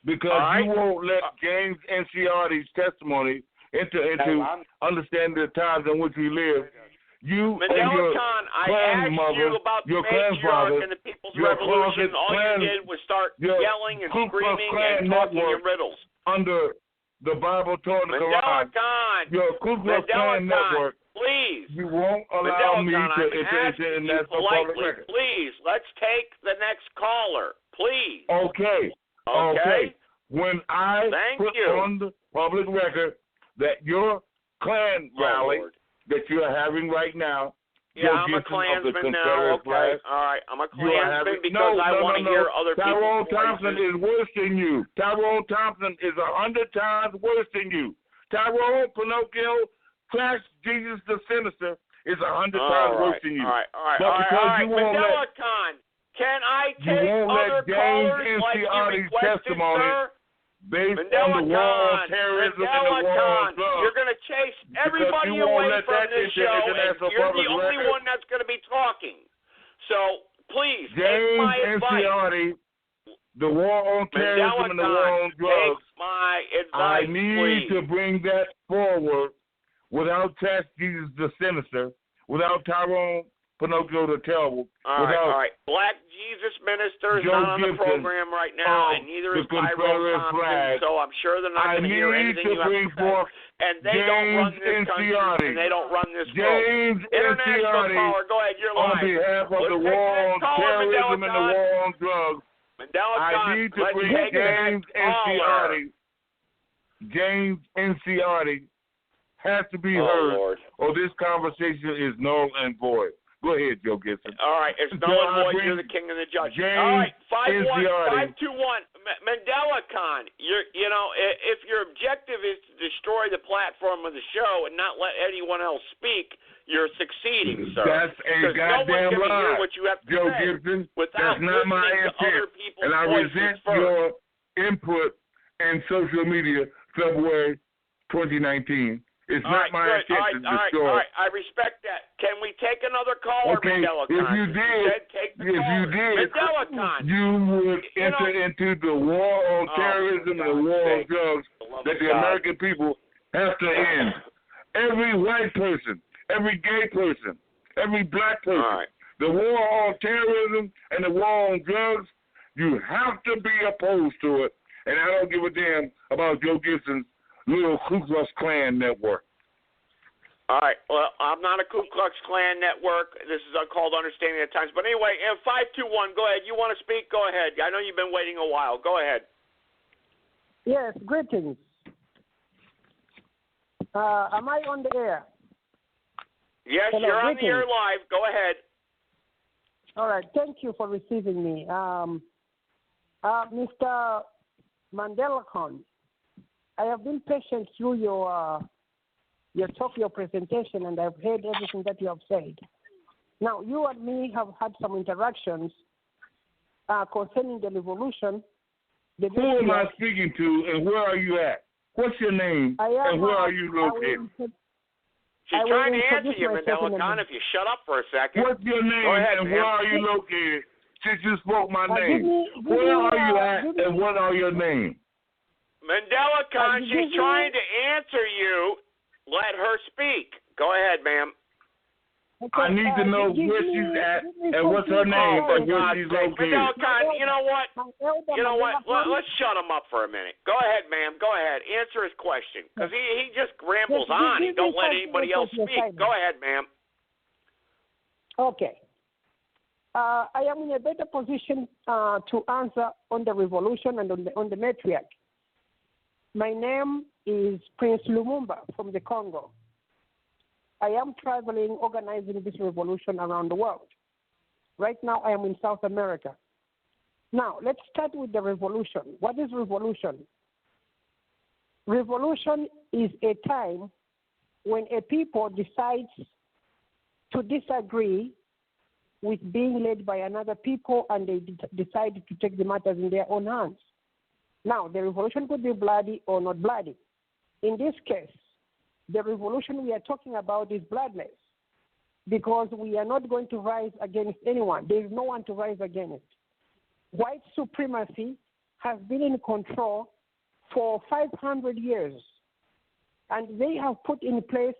Because you won't let James Enciardi's testimony into understanding the times in which we live. You and Mandela your Khan, I asked grandmother, you about the your matriarch grandfather, and the People's your Revolution. All clan, you did was start your yelling and Ku Klux screaming Klan and talking network in riddles. Under the Bible, Torah, and the Mandela Quran. Khan, Your Ku Klux Klan network. Please. You won't allow Mandela me Khan, to I'm asking and you that's no public politely, record. please, let's take the next caller, please. Okay. When I put on the public record that your Klan rally that you are having right now, yeah, I'm a Klansman now. Okay, all right, I'm a Klansman because I want to hear other people's Tyrone voices. Thompson is worse than you. Tyrone Thompson is 100 times worse than you. Tyrone Pinocchio / Jesus the Sinister is 100 times worse than you. All right. Mandela Khan, can I take other callers like you requested, sir? Based Mandela on the war on terrorism and the war on drugs. You're going to chase everybody away from this show, and you're the only one that's going to be talking. So, please, take my advice. The war on terrorism and the war on drugs. Take my advice, I need to bring that forward without Jesus the Sinister, without Tyrone Pinocchio the Terrible. All right. Black Jesus Minister is not on the program right now, and neither is Tyrone Thompson, so I'm sure they're not going to hear anything you have to say. And they don't run this country, and they don't run this world. International caller, go ahead, you're live. On behalf of the war on terrorism and the war on drugs, I need to bring James Enciardi. James Enciardi has to be heard, or this conversation is null and void. Go ahead, Joe Gibson. All right, it's null and void. You're the king and the judge. All right, 521. Mandela Khan, if your objective is to destroy the platform of the show and not let anyone else speak, you're succeeding, sir. That's a goddamn lie, what you have to Joe say Gibson. That's not my intent, and I resent your input in social media February 2019. It's not my intention to destroy. All right, I respect that. Can we take another caller, Mandela Khan? If you did, Mandela Khan, you would enter into the war on terrorism and the war on drugs that the American people have to end. Every white person, every gay person, every black person, the war on terrorism and the war on drugs, you have to be opposed to it. And I don't give a damn about Joe Gibson's little Ku Klux Klan network. All right. Well, I'm not a Ku Klux Klan network. This is called Understanding the Times. But anyway, 521, go ahead. You want to speak? Go ahead. I know you've been waiting a while. Go ahead. Yes, greetings. Am I on the air? Yes, Hello, you're on the air greetings. live. Go ahead. All right. Thank you for receiving me. Mr. Mandelakhan, I have been patient through your talk, your presentation, and I've heard everything that you have said. Now, you and me have had some interactions concerning the revolution. Who am I speaking to, and where are you at? What's your name, and where are you located? She's trying to answer you, Mandela Khan, if you shut up for a second. What's your name, Go ahead, and where are you located? Since you spoke my name, where are you at, and what are your name? Mandela Khan, she's trying to answer you. Let her speak. Go ahead, ma'am. I need to know where she's at and what's her name and where she's located. Mandela Khan, you know what? Let's shut him up for a minute. Go ahead, ma'am. Go ahead. Answer his question. Because he just rambles on. He don't let anybody else speak. Go ahead, ma'am. Okay. I am in a better position to answer on the revolution and on the matriarch. My name is Prince Lumumba from the Congo. I am traveling, organizing this revolution around the world. Right now, I am in South America. Now, let's start with the revolution. What is revolution? Revolution is a time when a people decides to disagree with being led by another people, and they decide to take the matters in their own hands. Now, the revolution could be bloody or not bloody. In this case, the revolution we are talking about is bloodless because we are not going to rise against anyone. There is no one to rise against. White supremacy has been in control for 500 years, and they have put in place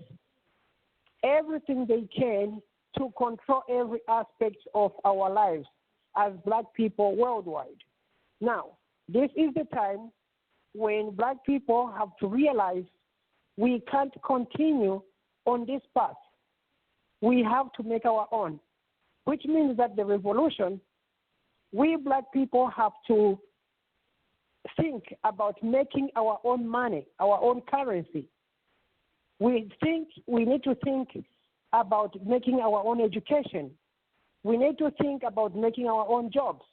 everything they can to control every aspect of our lives as black people worldwide. Now, this is the time when black people have to realize we can't continue on this path. We have to make our own, which means that the revolution, we black people have to think about making our own money, our own currency. We need to think about making our own education. We need to think about making our own jobs.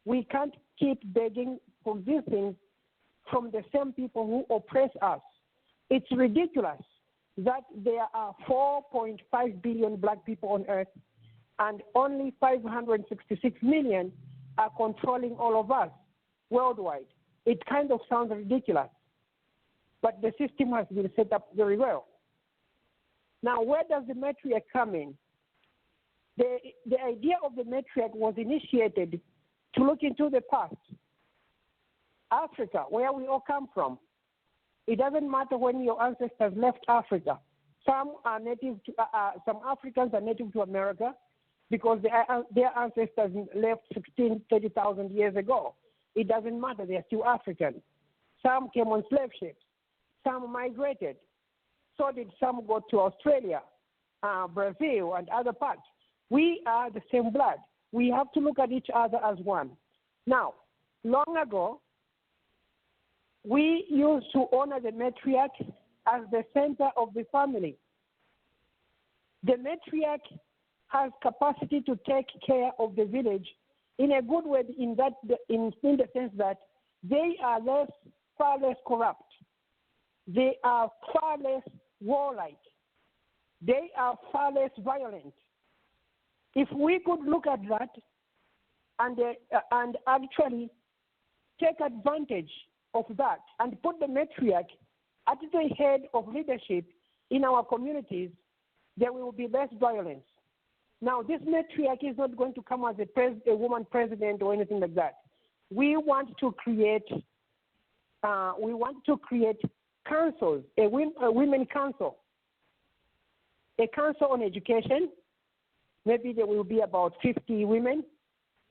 We can't keep begging for these things from the same people who oppress us. It's ridiculous that there are 4.5 billion black people on earth and only 566 million are controlling all of us worldwide. It kind of sounds ridiculous, but the system has been set up very well. Now, where does the matriarch come in? The idea of the matriarch was initiated to look into the past. Africa, where we all come from. It doesn't matter when your ancestors left Africa. Some Africans are native to America because their ancestors left 30,000 years ago. It doesn't matter, they're still African. Some came on slave ships. Some migrated. So did some go to Australia, Brazil, and other parts. We are the same blood. We have to look at each other as one. Now, long ago, we used to honor the matriarch as the center of the family. The matriarch has capacity to take care of the village in a good way, in the sense that they are far less corrupt. They are far less warlike. They are far less violent. If we could look at that and actually take advantage of that and put the matriarch at the head of leadership in our communities, there will be less violence. Now, this matriarch is not going to come as a woman president or anything like that. We want to create councils, a women council, a council on education. Maybe there will be about 50 women,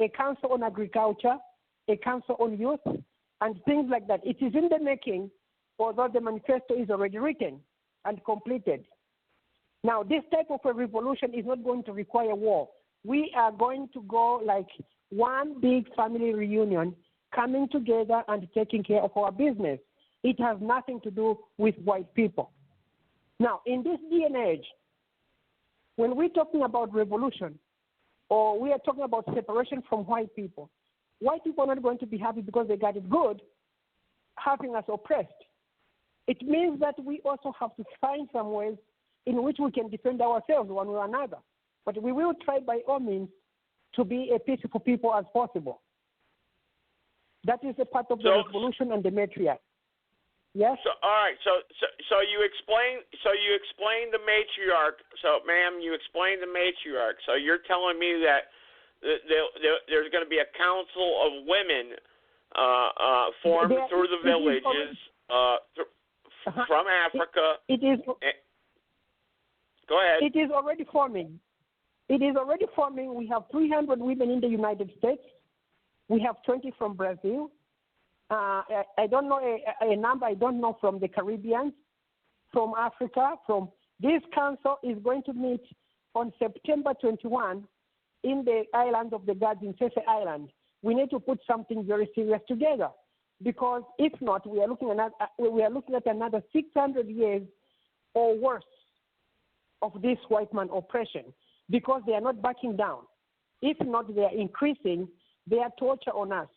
a council on agriculture, a council on youth, and things like that. It is in the making, although the manifesto is already written and completed. Now, this type of a revolution is not going to require war. We are going to go like one big family reunion, coming together and taking care of our business. It has nothing to do with white people. Now, in this day and age, when we're talking about revolution, or we are talking about separation from white people are not going to be happy because they got it good, having us oppressed. It means that we also have to find some ways in which we can defend ourselves one way or another. But we will try by all means to be a peaceful people as possible. That is a part of the revolution and the matriarch. Yes. So, all right. So you explain the matriarch. So, ma'am, you explained the matriarch. So you're telling me that there's going to be a council of women formed through the villages from Africa. It is. Go ahead. It is already forming. It is already forming. We have 300 women in the United States. We have 20 from Brazil. I don't know a number. I don't know from the Caribbean, from Africa. From this council is going to meet on September 21 in the island of the gods in Cefe Island. We need to put something very serious together, because if not, we are looking at another 600 years or worse of this white man oppression, because they are not backing down. If not, they are increasing their torture on us.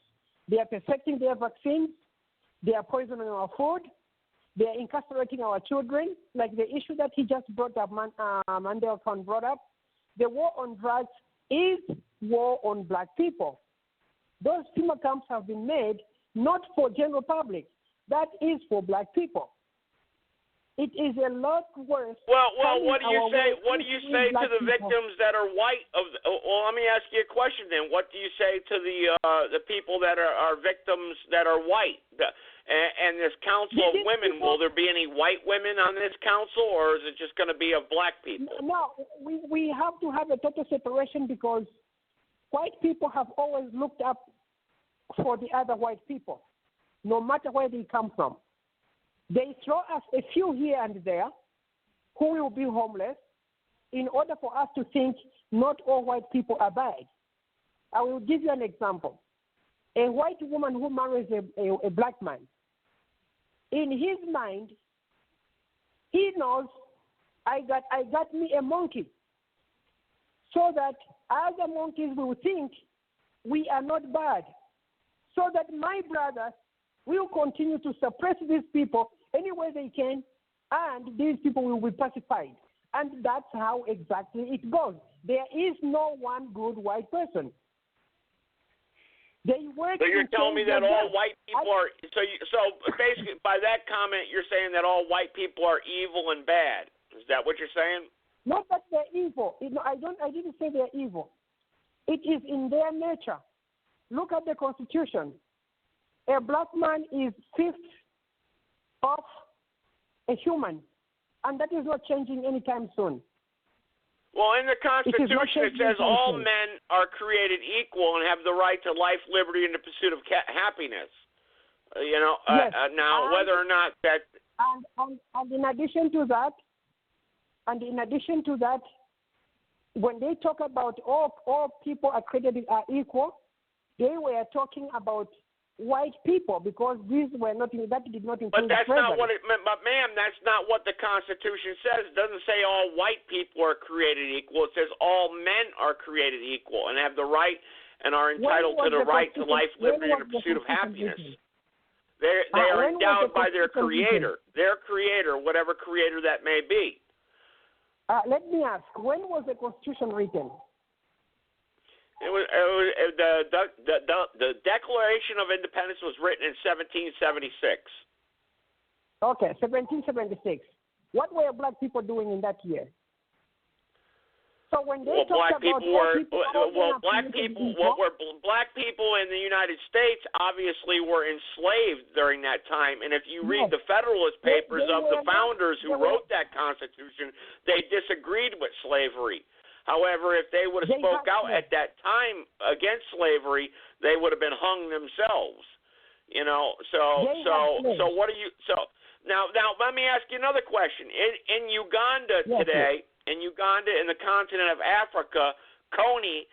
They are perfecting their vaccines. They are poisoning our food. They are incarcerating our children, like the issue that he just brought up, Mandelakhan brought up. The war on drugs is war on black people. Those FEMA camps have been made not for general public. That is for black people. It is a lot worse. Well, what do you say? What do you say to the victims that are white? Well, let me ask you a question then. What do you say to the people that are victims that are white? And this council of women, will there be any white women on this council, or is it just going to be of black people? No, we have to have a total separation because white people have always looked up for the other white people, no matter where they come from. They throw us a few here and there who will be homeless in order for us to think not all white people are bad. I will give you an example. A white woman who marries a black man, in his mind, he knows I got me a monkey, so that other monkeys will think we are not bad, so that my brothers will continue to suppress these people any way they can, and these people will be pacified. And that's how exactly it goes. There is no one good white person. They work. So you're telling me that all white people are. So basically, by that comment, you're saying that all white people are evil and bad. Is that what you're saying? Not that they're evil. I didn't say they're evil. It is in their nature. Look at the Constitution. A black man is fifth of a human, and that is not changing anytime soon. Well, in the Constitution, it says all men are created equal and have the right to life, liberty, and the pursuit of happiness. Yes. Now, whether or not that. And in addition to that, when they talk about all people are created are equal, they were talking about white people, because these were not, that did not include. But that's not what it meant. But ma'am, that's not what the Constitution says. It doesn't say all white people are created equal. It says all men are created equal and have the right and are entitled to the right to life, liberty, and the pursuit of happiness. They are endowed by their creator, whatever creator that may be. Let me ask, when was the Constitution written? It was the Declaration of Independence was written in 1776. Okay, 1776. What were black people doing in that year? So when they black people black people in the United States obviously were enslaved during that time. And if you read the Federalist Papers of the founders who wrote that Constitution, they disagreed with slavery. However, if they would have spoke out at that time against slavery, they would have been hung themselves. So what are you? So now let me ask you another question. In Uganda today, in the continent of Africa, Kony,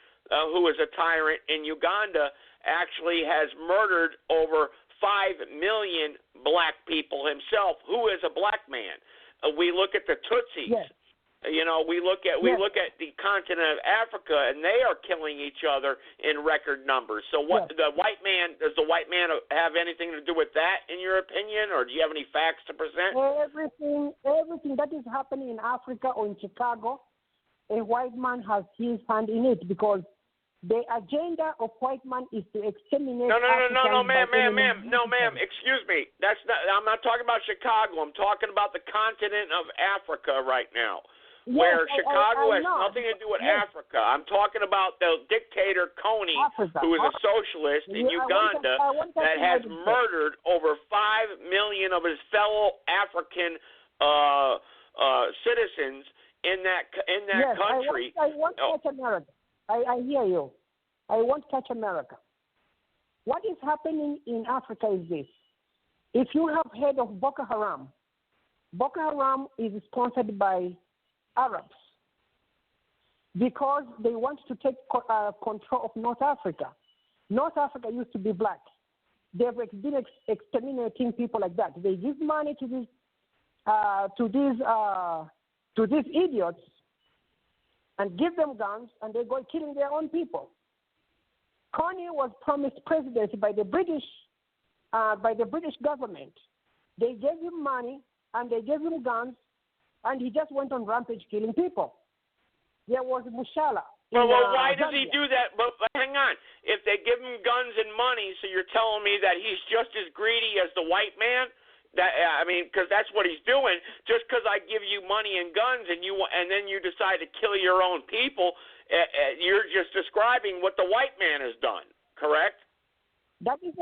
who is a tyrant in Uganda, actually has murdered over 5 million black people himself. Who is a black man? We look at the Tutsis. Yes. We look at the continent of Africa, and they are killing each other in record numbers. So, does the white man have anything to do with that, in your opinion, or do you have any facts to present? Everything that is happening in Africa or in Chicago, a white man has his hand in it, because the agenda of white man is to exterminate. No, ma'am. Excuse me. I'm not talking about Chicago. I'm talking about the continent of Africa right now. Where Chicago has nothing to do with Africa. I'm talking about the dictator Kony, who is a socialist in Uganda, that has murdered over 5 million of his fellow African citizens in that country. I won't touch America. I hear you. I won't touch America. What is happening in Africa is this. If you have heard of Boko Haram is sponsored by Arabs, because they want to take control of North Africa. North Africa used to be black. They've been exterminating people like that. They give money to these idiots and give them guns, and they go killing their own people. Kony was promised presidency by the British government. They gave him money and they gave him guns, and he just went on rampage killing people. There was Mushala. Well, why does he do that? But hang on. If they give him guns and money, so you're telling me that he's just as greedy as the white man? Because that's what he's doing. Just because I give you money and guns and then you decide to kill your own people, you're just describing what the white man has done. Correct? That is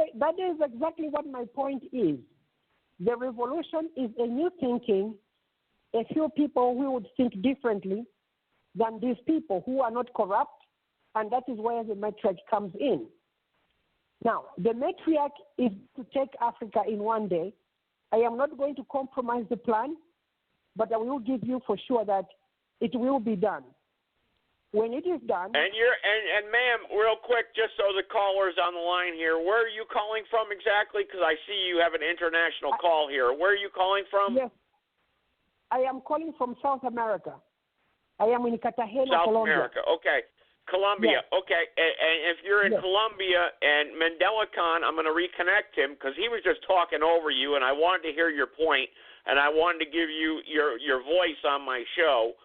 exactly what my point is. The revolution is a new thinking, a few people who would think differently than these people who are not corrupt, and that is where the matriarch comes in. Now, the matriarch is to take Africa in one day. I am not going to compromise the plan, but I will give you for sure that it will be done. When it is done. And ma'am, real quick, just so the caller's on the line here, where are you calling from exactly? Because I see you have an international call here. Where are you calling from? Yes, I am calling from South America. I am in Cartagena, South Colombia. America. Okay. Colombia. Yes. Okay. And if you're in Colombia and Mandelakhan, I'm going to reconnect him because he was just talking over you, and I wanted to hear your point, and I wanted to give you your voice on my show.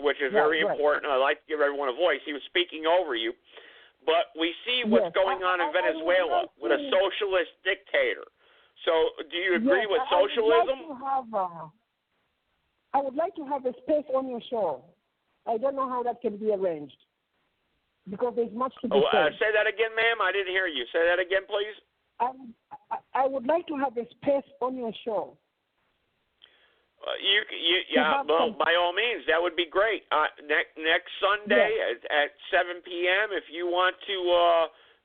Which is very important. I like to give everyone a voice. He was speaking over you. But we see what's going on in Venezuela with a socialist dictator. So do you agree with socialism? I would like to have a space on your show. I don't know how that can be arranged because there's much to be said. Say that again, ma'am. I didn't hear you. Say that again, please. I would like to have a space on your show. Well, by all means, that would be great. Next Sunday at 7 p.m., if you want to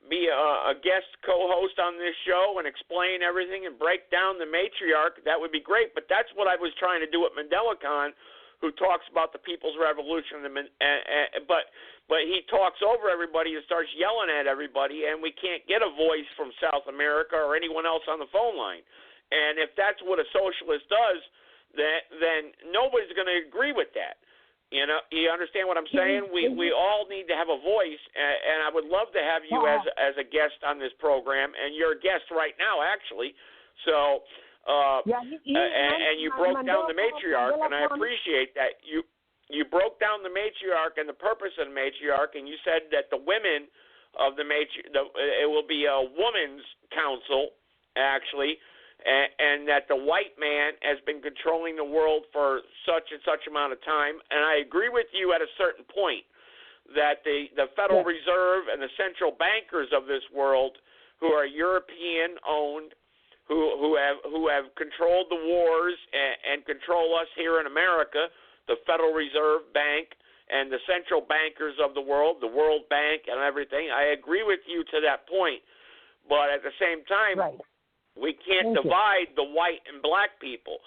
be a guest co-host on this show and explain everything and break down the matriarch, that would be great. But that's what I was trying to do with Mandelakhan, who talks about the People's Revolution, but he talks over everybody and starts yelling at everybody, and we can't get a voice from South America or anyone else on the phone line. And if that's what a socialist does, then nobody's going to agree with that. You know, you understand what I'm saying? We all need to have a voice, and I would love to have you as a guest on this program, and you're a guest right now, actually. So, and you broke down the matriarch, and I appreciate that. You broke down the matriarch and the purpose of the matriarch, and you said that the women of the it will be a woman's council, actually. And that the white man has been controlling the world for such and such amount of time. And I agree with you at a certain point that the Federal Reserve and the central bankers of this world, who are European-owned, who have controlled the wars and control us here in America, the Federal Reserve Bank and the central bankers of the world, the World Bank and everything, I agree with you to that point. But at the same time, we can't divide the white and black people.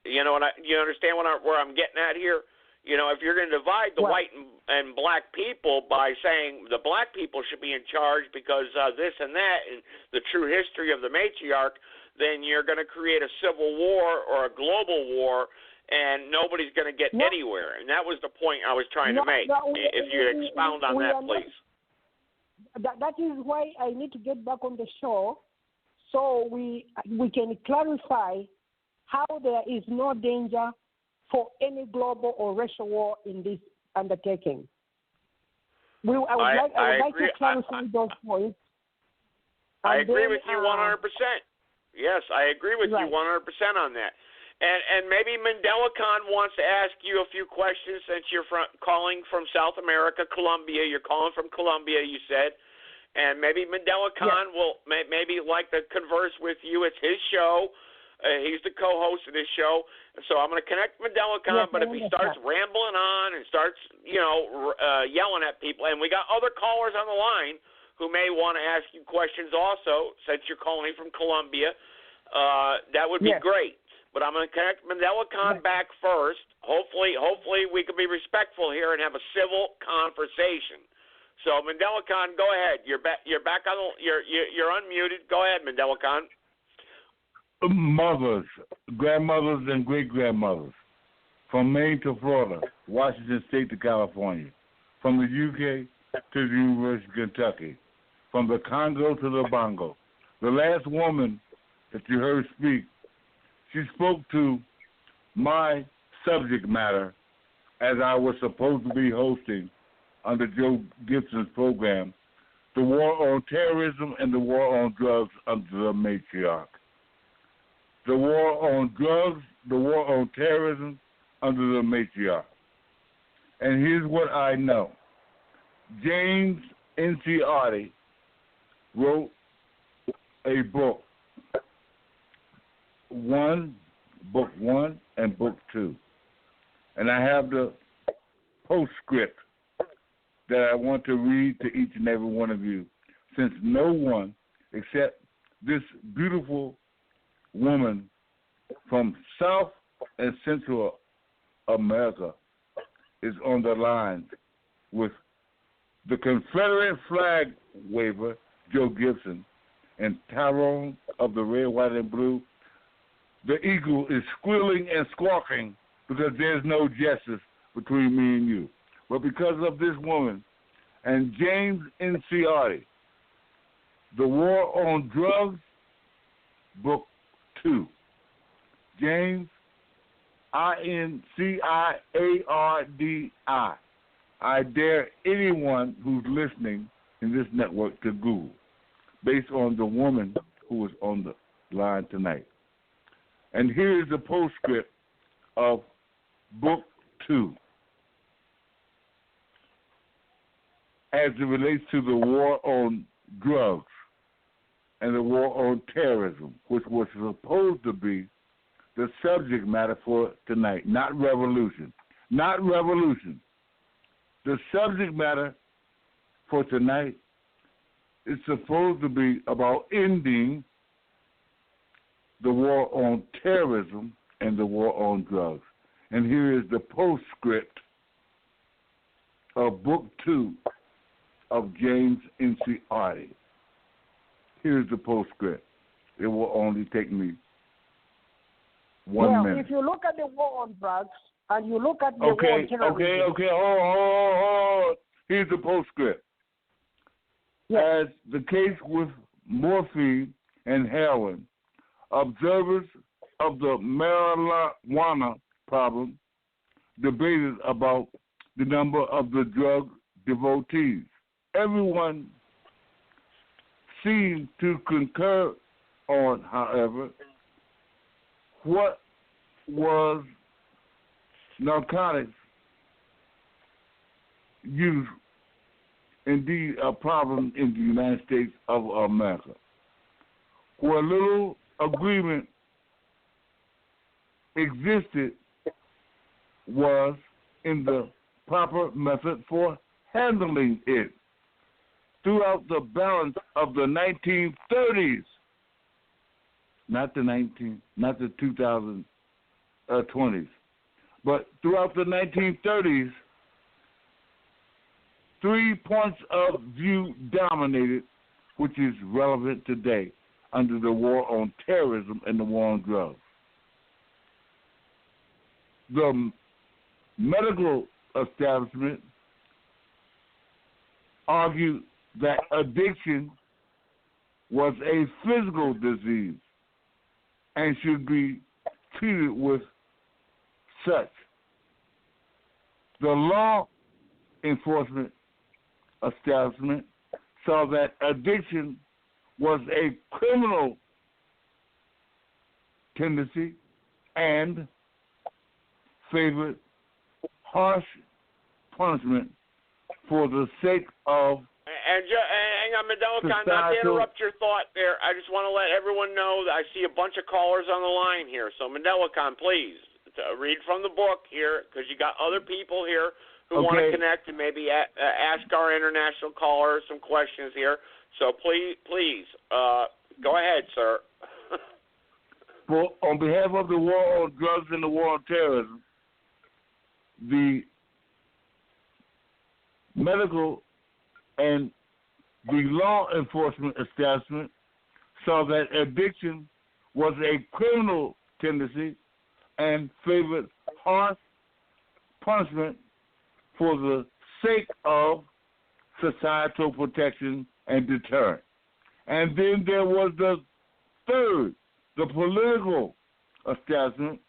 You know, you understand where I'm getting at here? You know, if you're going to divide the white and black people by saying the black people should be in charge because this and that and the true history of the matriarch, then you're going to create a civil war or a global war, and nobody's going to get anywhere. And that was the point I was trying to make. If you expound on that, please. That is why I need to get back on the show, so we can clarify how there is no danger for any global or racial war in this undertaking. I would like to clarify those points. I agree with you 100%. Yes, I agree with you 100% on that. And maybe Mandelakhan wants to ask you a few questions since you're calling from South America, Colombia. You're calling from Colombia, you said. And maybe Mandelakhan will maybe like to converse with you. It's his show. He's the co-host of this show. So I'm going to connect Mandelakhan, but if he starts rambling on and starts, yelling at people, and we got other callers on the line who may want to ask you questions also, since you're calling from Colombia, that would be great. But I'm going to connect Mandelakhan back first. Hopefully we can be respectful here and have a civil conversation. So Mandelakhan, go ahead. You're back on. You're unmuted. Go ahead, Mandelakhan. Mothers, grandmothers, and great-grandmothers, from Maine to Florida, Washington State to California, from the UK to the University of Kentucky, from the Congo to the Bongo. The last woman that you heard speak, she spoke to my subject matter as I was supposed to be hosting under Joe Gibson's program, the war on terrorism and the war on drugs under the matriarch. the war on drugs, the war on terrorism under the matriarch. And here's what I know. James N.C. wrote a book, book 1 and book 2. And I have the postscript that I want to read to each and every one of you, since no one except this beautiful woman from South and Central America is on the line with the Confederate flag waver, Joe Gibson, and Tyrone of the red, white, and blue. The eagle is squealing and squawking because there's no justice between me and you. But because of this woman and James N.C. The War on Drugs, Book 2. James, Inciardi. I dare anyone who's listening in this network to Google, based on the woman who is on the line tonight. And here is the postscript of Book 2 as it relates to the war on drugs and the war on terrorism, which was supposed to be the subject matter for tonight, not revolution. Not revolution. The subject matter for tonight is supposed to be about ending the war on terrorism and the war on drugs. And here is the postscript of Book 2 of James N.C. Here's the postscript. It will only take me 1 minute. If you look at the war on drugs and you look at the war on terrorism. Hold on. Here's the postscript. Yes. As the case with morphine and heroin, observers of the marijuana problem debated about the number of the drug devotees. Everyone seemed to concur on, however, what was narcotics use indeed a problem in the United States of America. Where little agreement existed was in the proper method for handling it. Throughout the balance of the 1930s, not the 2020s, but throughout the 1930s, 3 points of view dominated, which is relevant today under the war on terrorism and the war on drugs. The medical establishment argued that addiction was a physical disease and should be treated with such. The law enforcement establishment saw that addiction was a criminal tendency and favored harsh punishment for the sake of hang on, Mandelakhan, not to interrupt your thought there. I just want to let everyone know that I see a bunch of callers on the line here. So, Mandelakhan, please, read from the book here, because you got other people here who want to connect and maybe ask our international callers some questions here. So, please, go ahead, sir. Well, on behalf of the war on drugs and the war on terrorism, the medical and the law enforcement establishment saw that addiction was a criminal tendency and favored harsh punishment for the sake of societal protection and deterrent. And then there was the third, the political establishment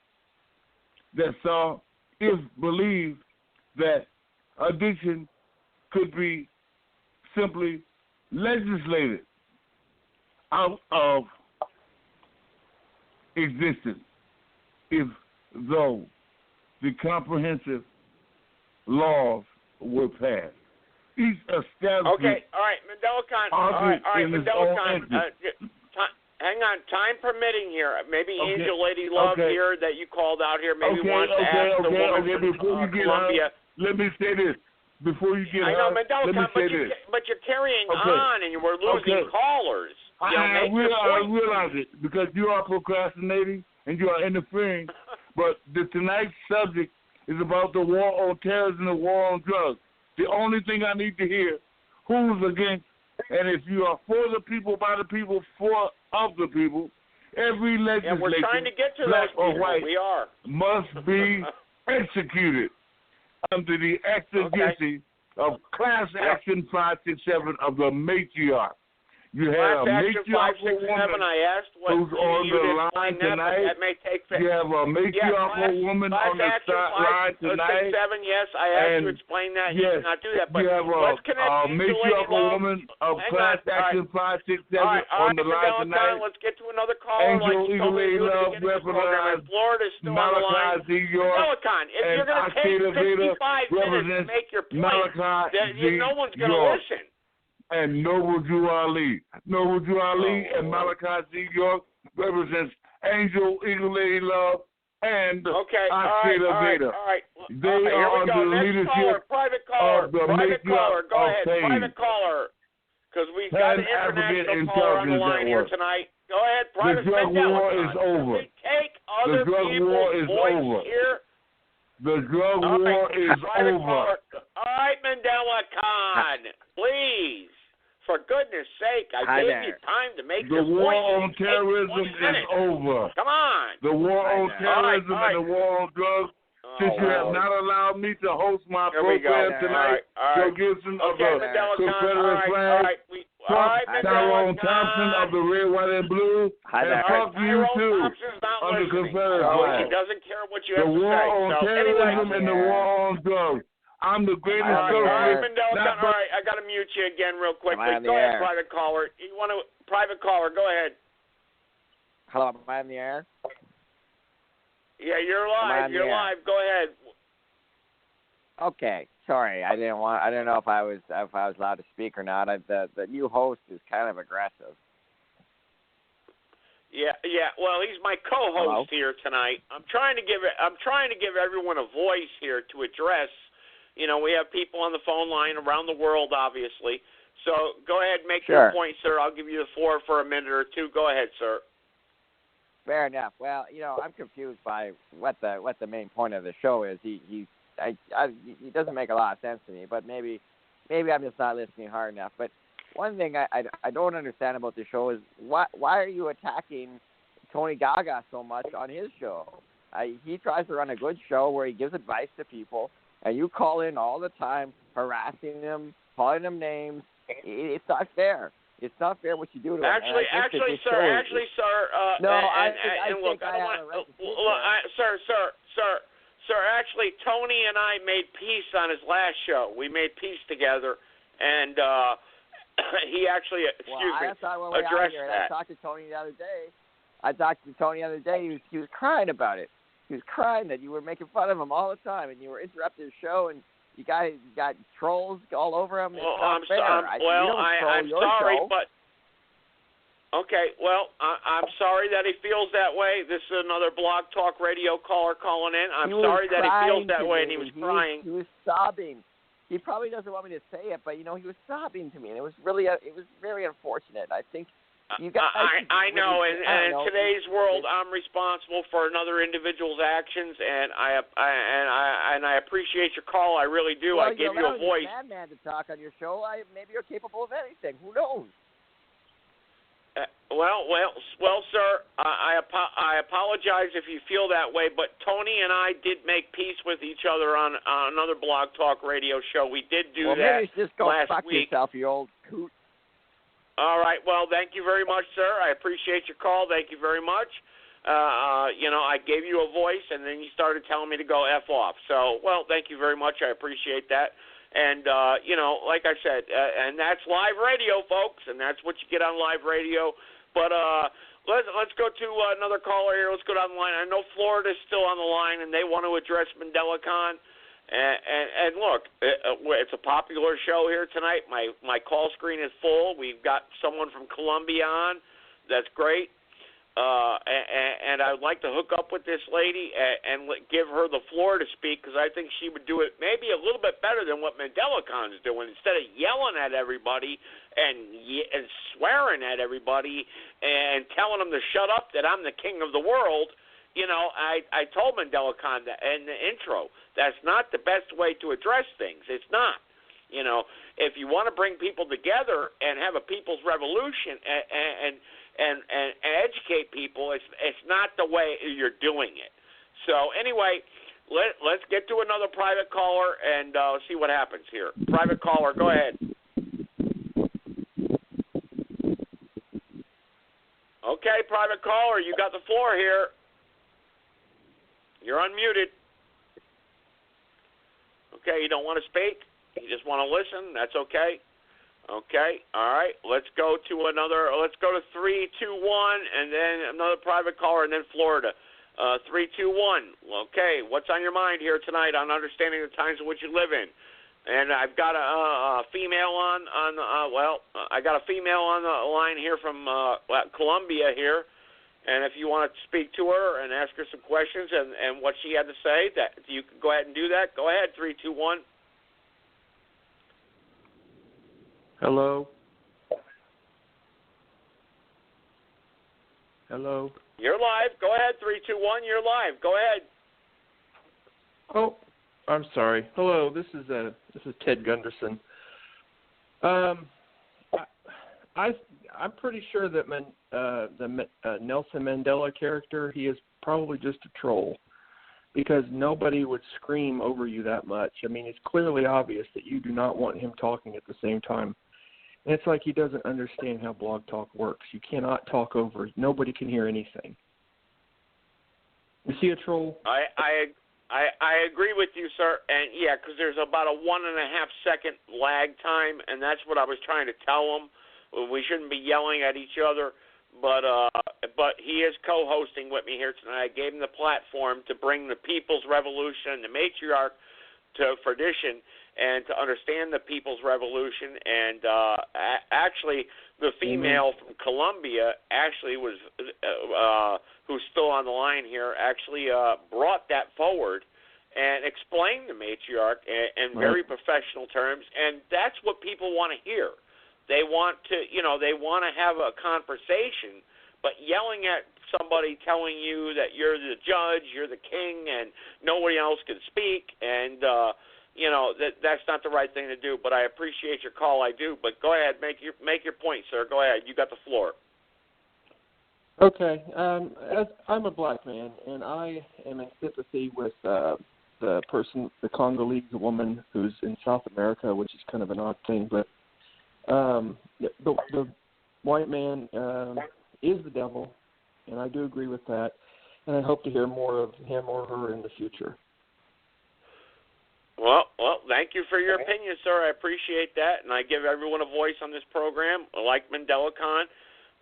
that saw, if believed, that addiction could be simply legislated out of existed if though the comprehensive laws were passed. Each establishment. Okay, all right, Mandelakhan. All right, Mandelakhan. Hang on, time permitting here. Maybe Angel Lady Love here that you called out here. Maybe wants to ask the woman from Columbia. Let me say this. Before you get I know, Mandelakhan, but you're carrying on and we're losing callers. I realize it because you are procrastinating and you are interfering. But tonight's subject is about the war on terrorism and the war on drugs. The only thing I need to hear, who's against, and if you are for the people, by the people, for of the people, every legislation, we're trying to get to black those or people. white, We are. must be executed under the exigency of Class Action 567 of the matriarch. You have a matriarch woman I asked what who's on the line tonight. That may take you have a matriarch woman on the line tonight. 567, yes, I asked you to explain that. You did not do that. But you have let's connect a matriarch woman of Class Action 567 on the line tonight. Let's get to another caller. Angel Eagle Love, Weaponized, Florida's still on the line. Malachi Z. York, Mandelakhan, if you're going to take 55 minutes to make your point, no one's going to listen. And Noble Drew Ali. Noble Drew Ali and Malachi Z. York represents Angel Eagle Lady Love and Akita Veda. They are under the leadership of the matriarch Go of ahead, pain. private caller, because we've got an international caller on the line here tonight. Go ahead, private. The drug war is over. Take other people's voice here. The drug war is over. All right, Mandelakhan, please. For goodness sake, I gave you time to make your point. The war on terrorism is over. Come on. The war on terrorism and the war on drugs. Since you have not allowed me to host my program tonight, Joe Gibson of the Confederate flag, Tyrone Thompson of the red, white, and blue, and fuck you too on the Confederate flag. He doesn't care what you have to say. The war on terrorism and the war on drugs. I'm the greatest socialist. All right, I got to mute you again real quickly. Go ahead, private caller. You want to private caller? Go ahead. Hello, am I on the air? Yeah, you're live. You're live. Go ahead. Okay, sorry. I didn't know if I was allowed to speak or not. The new host is kind of aggressive. Yeah. Well, he's my co-host here tonight. I'm trying to give everyone a voice here to address. You know, we have people on the phone line around the world, obviously. So go ahead, make your point, sir. I'll give you the floor for a minute or two. Go ahead, sir. Fair enough. Well, you know, I'm confused by what the main point of the show is. He doesn't make a lot of sense to me, but maybe I'm just not listening hard enough. But one thing I don't understand about the show is why are you attacking Tony Gaga so much on his show? He tries to run a good show where he gives advice to people. And you call in all the time, harassing them, calling them names. It's not fair. It's not fair what you do to them. Actually, sir. No, I look, I don't want. Sir. Actually, Tony and I made peace on his last show. We made peace together, and he actually addressed that. I talked to Tony the other day. He was crying about it. He was crying that you were making fun of him all the time, and you were interrupting his show, and you guys got trolls all over him. I'm sorry, but okay. Well, I'm sorry that he feels that way. This is another Blog Talk Radio caller calling in. I'm sorry that he feels that way, and he was crying. He was sobbing. He probably doesn't want me to say it, but you know, he was sobbing to me, and it was very unfortunate. I think. I know, and in today's world, I'm responsible for another individual's actions, and I appreciate your call. I really do. Well, I give you a voice. Madman to talk on your show. Maybe you're capable of anything. Who knows? Well, sir. I apologize if you feel that way, but Tony and I did make peace with each other on another Blog Talk Radio show. We did do that maybe just go last fuck week. yourself, you old coot. All right. Well, thank you very much, sir. I appreciate your call. Thank you very much. I gave you a voice, and then you started telling me to go F off. So, well, thank you very much. I appreciate that. And, like I said, and that's live radio, folks, and that's what you get on live radio. But let's go to another caller here. Let's go down the line. I know Florida's still on the line, and they want to address Mandelakhan. And look, it's a popular show here tonight. My call screen is full. We've got someone from Colombia on. That's great. And I'd like to hook up with this lady and give her the floor to speak, because I think she would do it maybe a little bit better than what Mandelakhan's doing. Instead of yelling at everybody and swearing at everybody and telling them to shut up, that I'm the king of the world, I told Mandelakhan that in the intro, that's not the best way to address things. It's not. If you want to bring people together and have a people's revolution and educate people, it's not the way you're doing it. So anyway, let's get to another private caller and see what happens here. Private caller, go ahead. Okay, private caller, you got the floor here. You're unmuted. Okay, you don't want to speak? You just want to listen? That's okay. Okay, all right. Let's go to 321, and then another private caller, and then Florida. 321. Okay, what's on your mind here tonight on understanding the times in which you live in? And I've got a female I got a female on the line here from Colombia here, and if you want to speak to her and ask her some questions and what she had to say, that you can go ahead and do that. Go ahead, 321. Hello. Hello. You're live. Go ahead, 321. You're live. Go ahead. Oh, I'm sorry. Hello. This is Ted Gunderson. I'm pretty sure that the Nelson Mandela character, he is probably just a troll, because nobody would scream over you that much. I mean, it's clearly obvious that you do not want him talking at the same time. And it's like he doesn't understand how Blog Talk works. You cannot talk over. Nobody can hear anything. Is he a troll? I agree with you, sir. And, yeah, because there's about a 1.5 second lag time, and that's what I was trying to tell him. We shouldn't be yelling at each other. But he is co-hosting with me here tonight. I gave him the platform to bring the People's Revolution, the matriarch, to fruition, and to understand the People's Revolution. And actually, the female from Colombia actually was, who's still on the line here, actually brought that forward and explained the matriarch in very professional terms. And that's what people want to hear. They want to, they want to have a conversation, but yelling at somebody telling you that you're the judge, you're the king, and nobody else can speak, and that's not the right thing to do. But I appreciate your call, I do. But go ahead, make your point, sir. Go ahead, you got the floor. Okay, I'm a black man, and I am in sympathy with the Congolese woman who's in South America, which is kind of an odd thing, but the white man is the devil, and I do agree with that, and I hope to hear more of him or her in the future. Well, thank you for your opinion, sir. I appreciate that, and I give everyone a voice on this program, like Mandelakhan.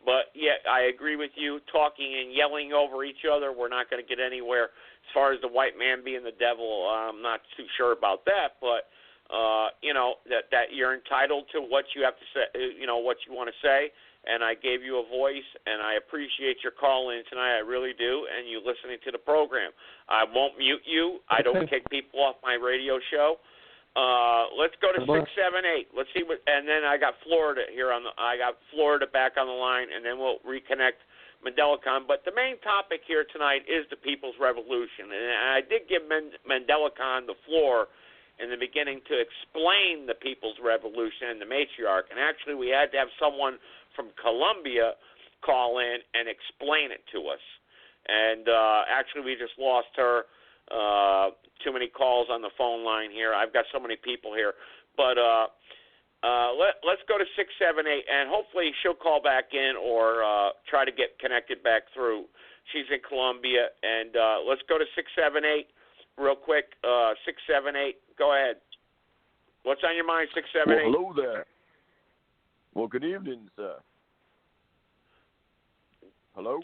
But, yeah, I agree with you. Talking and yelling over each other, we're not going to get anywhere. As far as the white man being the devil, I'm not too sure about that, but that you're entitled to what you have to say, what you want to say, and I gave you a voice, and I appreciate your call in tonight. I really do, and you listening to the program. I won't mute you. I don't kick people off my radio show. Let's go to 678. Let's see what, and then I got Florida here I got Florida back on the line, and then we'll reconnect Mandelakhan. But the main topic here tonight is the People's Revolution, and I did give Mandelakhan the floor in the beginning to explain the People's Revolution and the matriarch. And actually we had to have someone from Colombia call in and explain it to us. And actually we just lost her. Too many calls on the phone line here. I've got so many people here. But let's go to 678, and hopefully she'll call back in or try to get connected back through. She's in Colombia. And let's go to 678 real quick. 678. Go ahead. What's on your mind, 678? Well, hello there. Well, good evening, sir. Hello?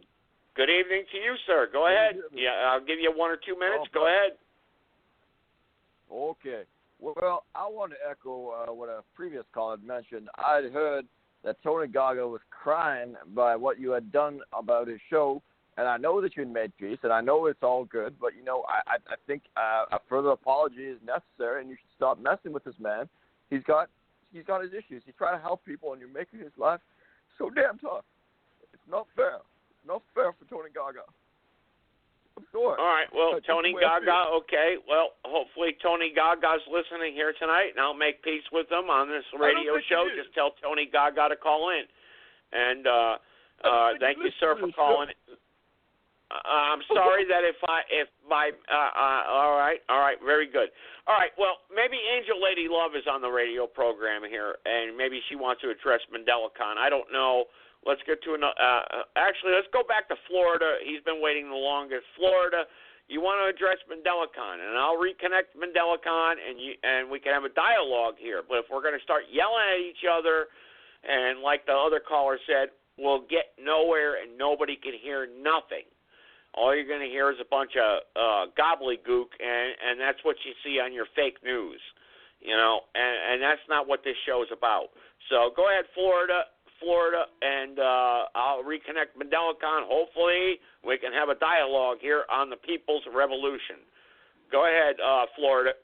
Good evening to you, sir. Go ahead. Yeah, I'll give you 1 or 2 minutes. Go ahead. Okay. Well, I want to echo what a previous caller had mentioned. I'd heard that Tony Gaga was crying by what you had done about his show, and I know that you made peace, and I know it's all good, but, I think a further apology is necessary, and you should stop messing with this man. He's got his issues. He's trying to help people, and you're making his life so damn tough. It's not fair. It's not fair for Tony Gaga. I'm sorry. All right. Well, Tony Gaga, okay. Well, hopefully Tony Gaga's listening here tonight, and I'll make peace with him on this radio show. Just tell Tony Gaga to call in. And thank you, sir, for calling. I'm sorry that all right, very good. All right, well, maybe Angel Lady Love is on the radio program here, and maybe she wants to address Mandelakhan. I don't know. Let's get to another. Actually, let's go back to Florida. He's been waiting the longest. Florida, you want to address Mandelakhan, and I'll reconnect Mandelakhan, and we can have a dialogue here. But if we're going to start yelling at each other, and like the other caller said, we'll get nowhere, and nobody can hear nothing. All you're going to hear is a bunch of gobbledygook, and that's what you see on your fake news, and that's not what this show is about. So go ahead, Florida, and I'll reconnect Mandelakhan. Hopefully we can have a dialogue here on the People's Revolution. Go ahead, Florida.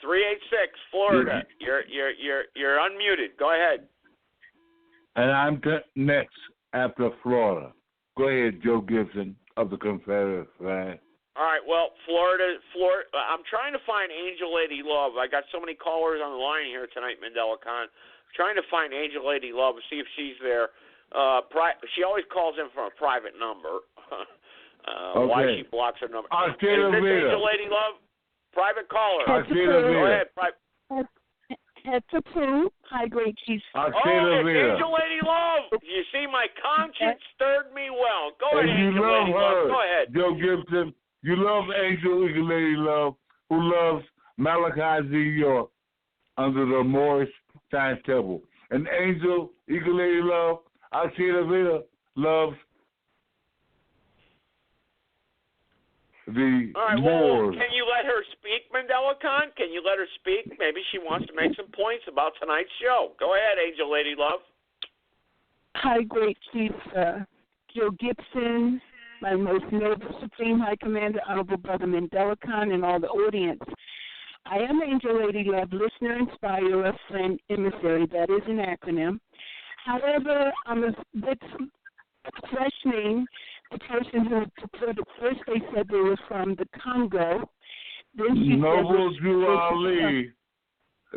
.386, Florida. You're unmuted. Go ahead. And I'm next after Florida. Go ahead, Joe Gibson of the Confederate flag. All right, well, Florida. I'm trying to find Angel Lady Love. I got so many callers on the line here tonight, Mandelakhan. Trying to find Angel Lady Love, see if she's there. She always calls in from a private number. Okay. Why she blocks her number? Is this Angel Lady Love? Private caller. Go ahead. Chatroom. Hi, great chief. It's Angel Lady Love. You see, my conscience stirred me well. Go ahead, Angel Lady Love. Go ahead. Joe Gibson, you love Angel Lady Love, who loves Mandelakhan, New York, under the Moorish Science Temple. And Angel Lady Love, Alcida loves the all right, Moors. Well, can you let her speak, Mandelakhan? Can you let her speak? Maybe she wants to make some points about tonight's show. Go ahead, Angel Lady Love. Hi, great chief Joe Gibson, my most noble Supreme High Commander, Honorable Brother Mandelakhan, and all the audience. I am Angel Lady Love, listener, inspirer, friend, emissary. That is an acronym. However, I'm a bit questioning the person who purported. First they said they were from the Congo. Then she Noble Jew Ali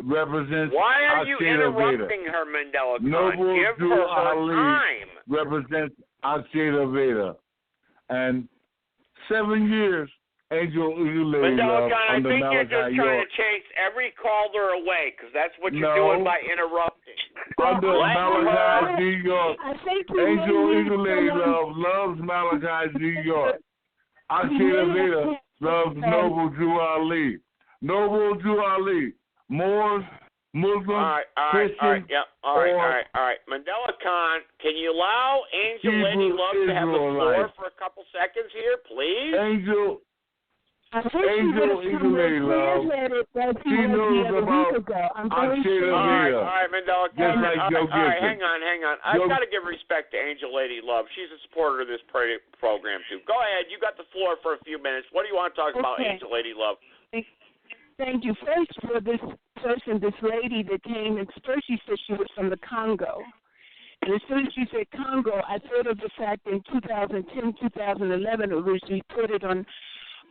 represents Why are you Al-Qaeda interrupting her, Mandelakhan? Noble Give Jew her Ali time. represents Al-Qaeda Veda. And 7 years, Angel Lady Love Mandelakhan, I under think you're just Malachi trying York. to chase every caller away, because that's what you're doing by interrupting. Under Malachi, New York, Angel Lady someone... Love loves Malachi, New York. Al-Qaeda Veda loves Noble Jew Ali. Noble Jew Ali. Moors, Muslims, Christians, all right. Mandelakhan, can you allow Angel Lady Love to have the floor for a couple seconds here, please? Angel Lady Love. She knows about Al-Qaeda Veda. All right, Mandelakhan. Just like Joe Gibson. All right, hang on. I've got to give respect to Angel Lady Love. She's a supporter of this program, too. Go ahead. You got the floor for a few minutes. What do you want to talk about, Angel Lady Love? Thank you. First, for this person, this lady that came, and first she said she was from the Congo. And as soon as she said Congo, I thought of the fact in 2010, 2011, it was reported on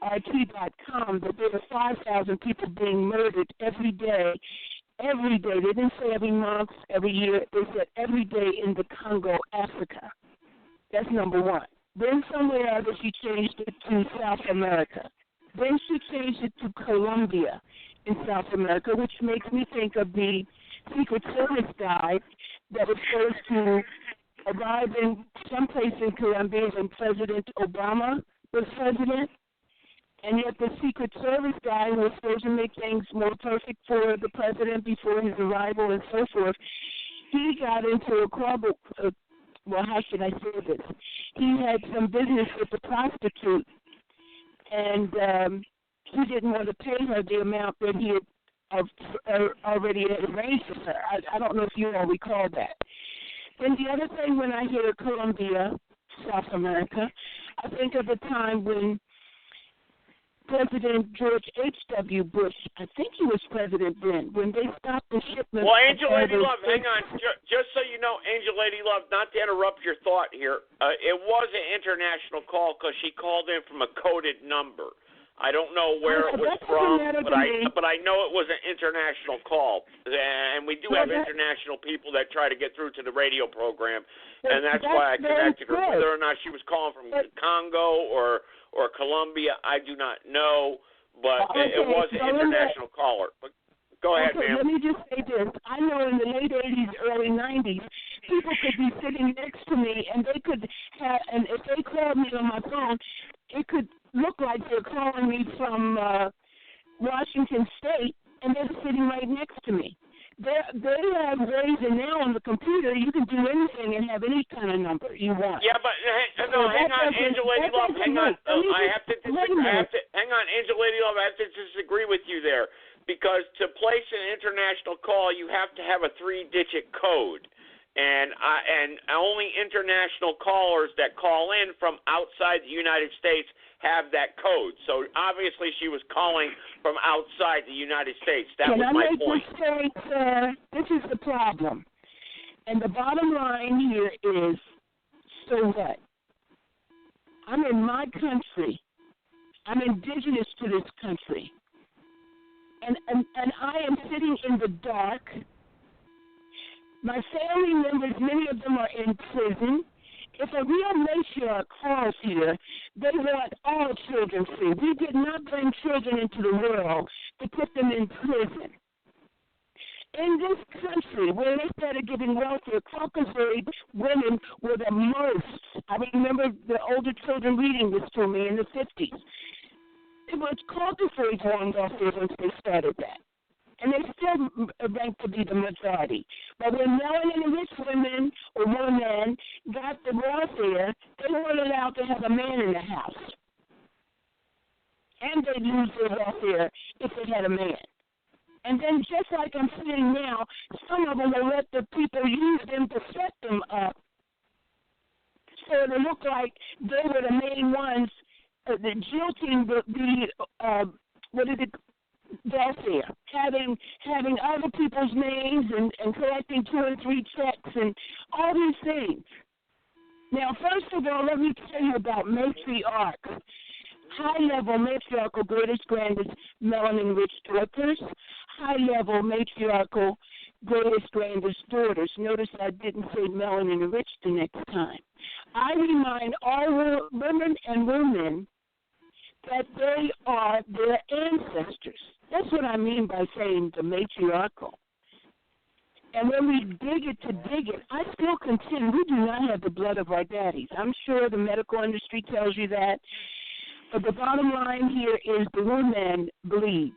RT.com that there were 5,000 people being murdered every day. Every day. They didn't say every month, every year. They said every day in the Congo, Africa. That's number one. Then somewhere else she changed it to South America. Then she changed it to Colombia in South America, which makes me think of the Secret Service guy that was supposed to arrive in someplace in Colombia when President Obama was president. And yet the Secret Service guy who was supposed to make things more perfect for the president before his arrival and so forth, he got into a quarrel. Well, how should I say this? He had some business with a prostitute, and he didn't want to pay her the amount that he had already arranged with her. I don't know if you all recall that. Then the other thing, when I hear Colombia, South America, I think of a time when President George H.W. Bush, I think he was president then, when they stopped the shipment. Well, Angel Lady Love, hang on. Just so you know, Angel Lady Love, not to interrupt your thought here, it was an international call because she called in from a coded number. I don't know where it was from, but I know it was an international call. And we do have international people that try to get through to the radio program, and that's why I connected her. Whether or not she was calling from Congo or Colombia, I do not know, but it was an international caller. But go ahead, ma'am. Let me just say this. I know in the late 80s, early 90s, people could be sitting next to me, and they could have, and if they called me on my phone, it could look like they're calling me from Washington State, and they're sitting right next to me. They have ways, and now on the computer, you can do anything and have any kind of number you want. Yeah, but hang on, Angel Lady Love, hang on. I have to hang on, Angel Lady Love. I have to disagree with you there, because to place an international call, you have to have a 3-digit code. And only international callers that call in from outside the United States have that code. So obviously she was calling from outside the United States. That was my point. This is the problem. And the bottom line here is, so what? I'm in my country. I'm indigenous to this country. And I am sitting in the dark. My family members, many of them are in prison. If a real matriarch calls here, they want all children free. We did not bring children into the world to put them in prison. In this country, where they started giving welfare, Caucasoid women were the most. I remember the older children reading this to me in the 50s. It was Caucasoids on welfare once they started that. And they still rank to be the majority. But when melanin-rich women or one man got the welfare, they weren't allowed to have a man in the house. And they'd lose their welfare if they had a man. And then just like I'm saying now, some of them will let the people use them to set them up. So it looked like they were the main ones, the jilting welfare, having other people's names and collecting 2 and 3 checks and all these things. Now, first of all, let me tell you about matriarchs. High-level matriarchal greatest, grandest, melanin-rich daughters. High-level matriarchal greatest, grandest daughters. Notice I didn't say melanin-rich the next time. I remind all women and women that they are their ancestors. That's what I mean by saying the matriarchal. And when we dig it, I still contend we do not have the blood of our daddies. I'm sure the medical industry tells you that. But the bottom line here is the woman bleeds.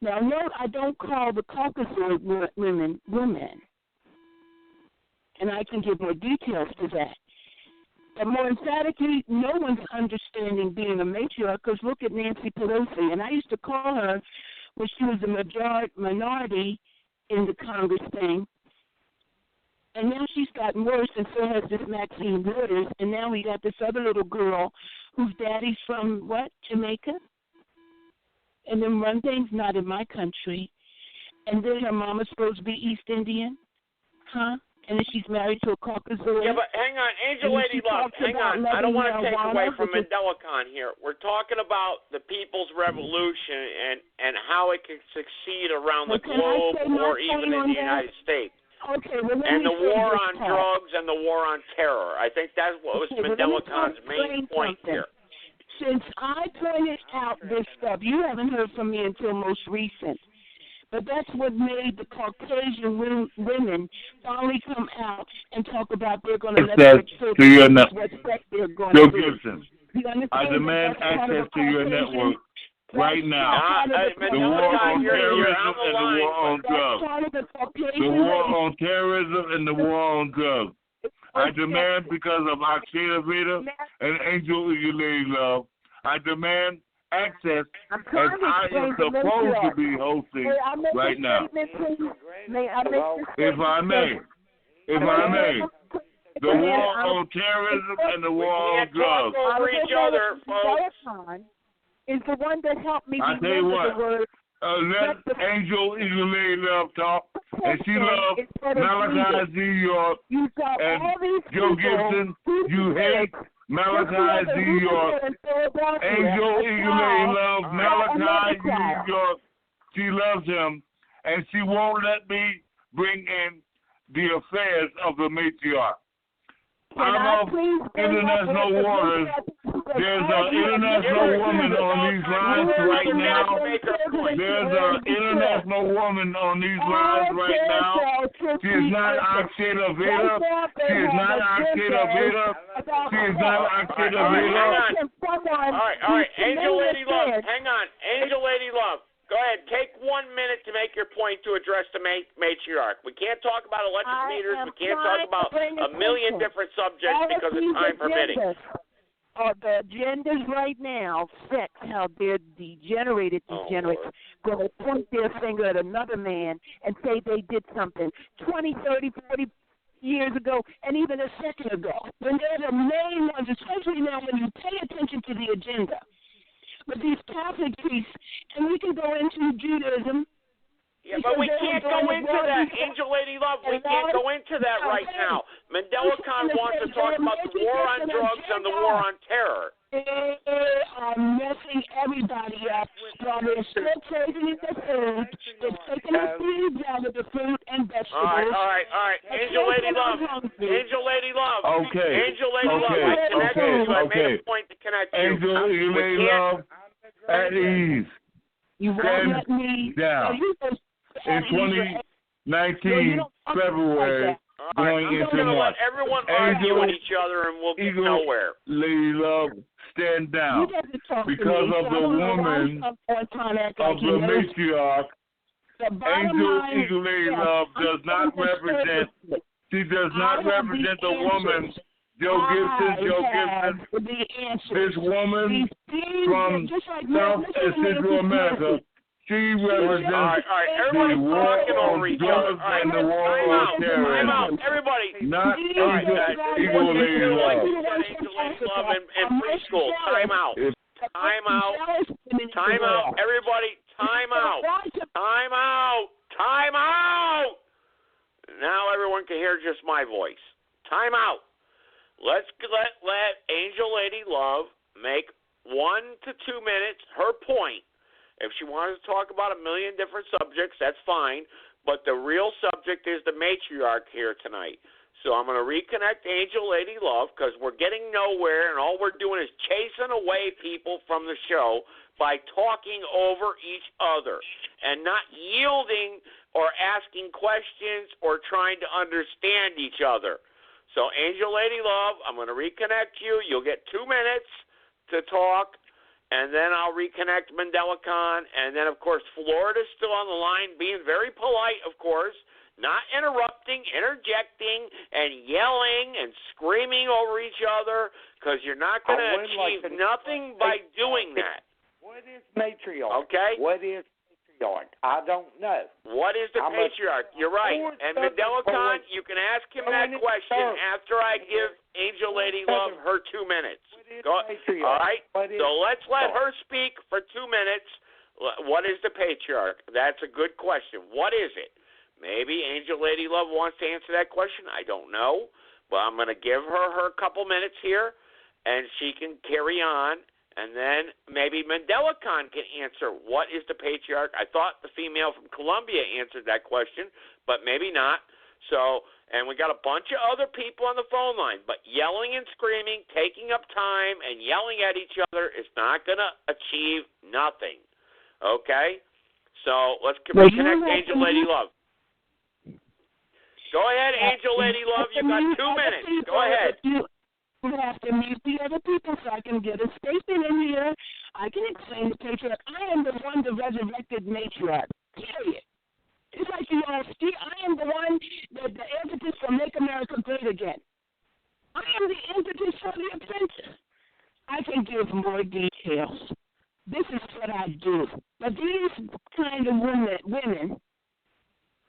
Now, note I don't call the Caucasoid women women. And I can give more details to that. But more emphatically, no one's understanding being a matriarch, because look at Nancy Pelosi. And I used to call her when she was a minority in the Congress thing. And now she's gotten worse, and so has this Maxine Waters. And now we got this other little girl whose daddy's from, Jamaica? And then one thing's not in my country. And then her mama's supposed to be East Indian? Huh? And then she's married to a Caucasoid. Yeah, but hang on, Angel Lady Love, hang on. I don't want to take away from Mandelakhan here. We're talking about the People's Revolution and how it can succeed around the globe or even in the United States. Okay, well, and the war on drugs and the war on terror. I think that's what was Mandelakhan's main point here. Since I pointed out this stuff, you haven't heard from me until most recent. But that's what made the Caucasian women finally come out and talk about they're going to let their children what sex they're going to do. Gibson, I demand access to your network right now. The war on terrorism and the war on drugs. The war on terrorism and the war on drugs. I demand, because of Akshay Veda and Angel Lady Love, I demand access as I am supposed to be hosting right now. If I may, the war on terrorism and the war on drugs. Over each other, folks. Is the one that helped me I tell you remember what, the word. let Angel Lady Love talk, and she loves Malachi Z. York and Joe Gibson. You hate Malachi Z. York. Angel Lady Love Malachi Z. York. She loves him, and she won't let me bring in the affairs of the matriarch. I'm off international waters. There's an international woman on these lines right now. There's an international woman on these lines right now. She is not Akshay Veda. She is not Akshay Veda. She is not Akshay Veda. All right. Angel Lady Love, hang on. Angel Lady Love. Go ahead. Take 1 minute to make your point to address the matriarch. We can't talk about electric meters. We can't talk about a million different subjects because of time permitting. The agendas right now set how they're degenerated degenerates going to point their finger at another man and say they did something 20, 30, 40 years ago and even a second ago. When they're the main ones, especially now when you pay attention to the agenda. But these Catholic priests, and we can go into Judaism. Yeah, but we can't go into that, Angel Lady Love. We can't go into that right now. Mandelakhan wants to talk about the war on drugs and the war on terror. They are messing everybody up while they're still poisoning the food. They're taking the seeds out of the fruit and vegetables. All right. Angel Lady Love. Okay. Angel Lady Love. I connected you. I made a point to connect you. Angel Lady Love, at ease. You won't let me down. In 2019, February, going into March. Let everyone argue with each other and we'll get nowhere. Lady Love, stand down. Because of the woman of the matriarch, Angel Lady Love does not represent, she does not represent the woman. Joe Gibson, this woman from South and Central America, she represents the war on drugs and the war on terrorism. Time out, everybody. Not Angel Lady Love. Angel Lady Love and preschool. Time out. Everybody, time out. Now everyone can hear just my voice. Time out. Let's let Angel Lady Love make 1 to 2 minutes her point. If she wants to talk about a million different subjects, that's fine. But the real subject is the matriarch here tonight. So I'm going to reconnect Angel Lady Love because we're getting nowhere, and all we're doing is chasing away people from the show by talking over each other and not yielding or asking questions or trying to understand each other. So, Angel Lady Love, I'm going to reconnect you. You'll get 2 minutes to talk, and then I'll reconnect Mandelakhan. And then, of course, Florida's still on the line, being very polite, of course, not interrupting, interjecting, and yelling and screaming over each other because you're not going to achieve nothing by doing that. What is matriarch? Okay? What is patriarch? I don't know. What is the patriarch? You're right. And Mandelakhan, you can ask him that question after I give Angel Lady Love her 2 minutes. All right? So let's let her speak for 2 minutes. What is the patriarch? That's a good question. What is it? Maybe Angel Lady Love wants to answer that question. I don't know. But I'm going to give her couple minutes here, and she can carry on. And then maybe Mandelakhan can answer, what is the patriarch? I thought the female from Colombia answered that question, but maybe not. So, and we got a bunch of other people on the phone line, but yelling and screaming, taking up time, and yelling at each other is not going to achieve nothing. Okay? So let's reconnect Angel Lady Love. Go ahead, Angel Lady Love. You've got 2 minutes. Go ahead. We have to meet the other people so I can get a statement in here. I can explain the patriarch. I patriarch. Period. It's like you all steal. I am the one that the impetus for Make America Great Again. I am the impetus for the offensive. I can give more details. This is what I do. But these kind of women,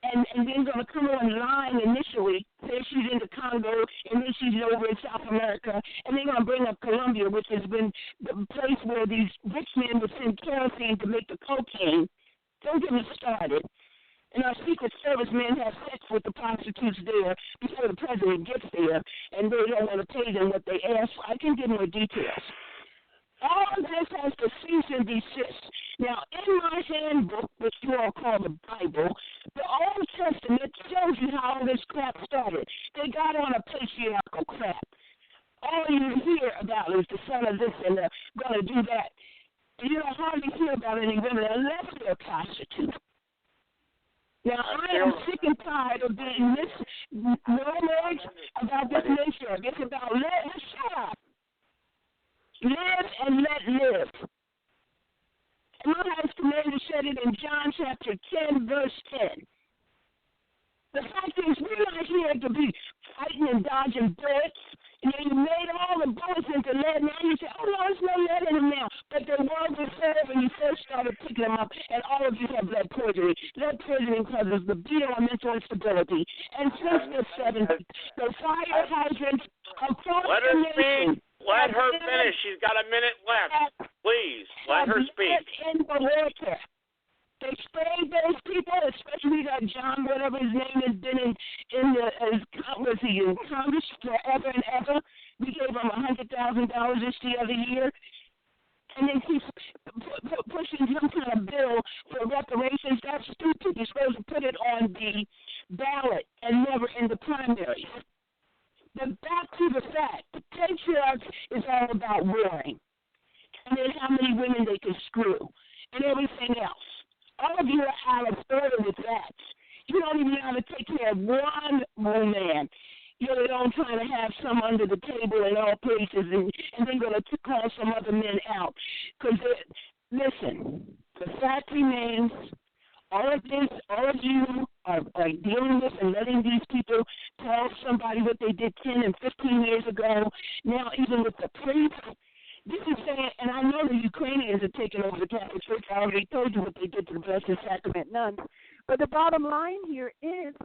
and then going to come on lying initially, say she's in the Congo, and then she's over in South America, and they're going to bring up Colombia, which has been the place where these rich men would send kerosene to make the cocaine. Don't get me started. And our Secret Service men have sex with the prostitutes there before the president gets there, and they don't want to pay them what they ask for. I can give more details. All of this has to cease and desist. Now, in my handbook, which you all call the Bible, the Old Testament shows you how all this crap started. They got on a patriarchal crap. All you hear about is the son of this and going to do that. You don't hardly hear about any women unless they're prostitutes. Now, I am sick and tired of being knowledge about this nature. It's about shut up. Live and let live. And God has commanded said it in John chapter 10, verse 10. The fact is, we're not here to be fighting and dodging bullets. You know, you made all the bullets into lead. Now you say, oh, no, there's no lead in them now. But there was before when you first started picking them up, and all of you have lead poisoning. Lead poisoning causes libido and mental instability. And since the 70s, the fire hydrants across the nation. Let her finish. She's got a minute left. Please, let her speak. In the water. They sprayed those people, especially that John, whatever his name has been in Congress forever and ever. We gave him $100,000 the other year. And then keeps pushing some kind of bill for reparations. That's stupid. You're supposed to put it on the ballot and never in the primaries. But back to the fact, the patriarch is all about warring. And then how many women they can screw and everything else. All of you are out of order with that. You don't even know how to take care of one woman. You're on trying to have some under the table in all places and then going to call some other men out. Because, listen, the fact remains, all of you are dealing with and letting these people tell somebody what they did 10 and 15 years ago. Now, even with the priests, this is saying, and I know the Ukrainians are taking over the Catholic Church. I already told you what they did to the Blessed Sacrament nuns. But the bottom line here is,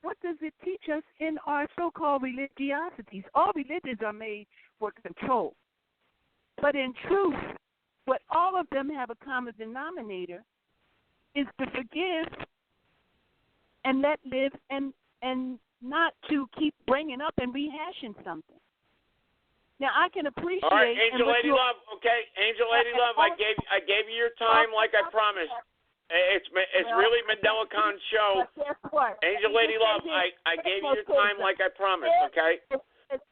what does it teach us in our so-called religiosities? All religions are made for control. But in truth, what all of them have a common denominator is to forgive and let live and not to keep bringing up and rehashing something. Now, I can appreciate... All right, Angel Lady Love, okay? Angel Lady Love, I gave you your time like I promised. It's really Mandelakhan's show. Guess what? Angel Lady Love, I gave you your time like I promised, okay? It's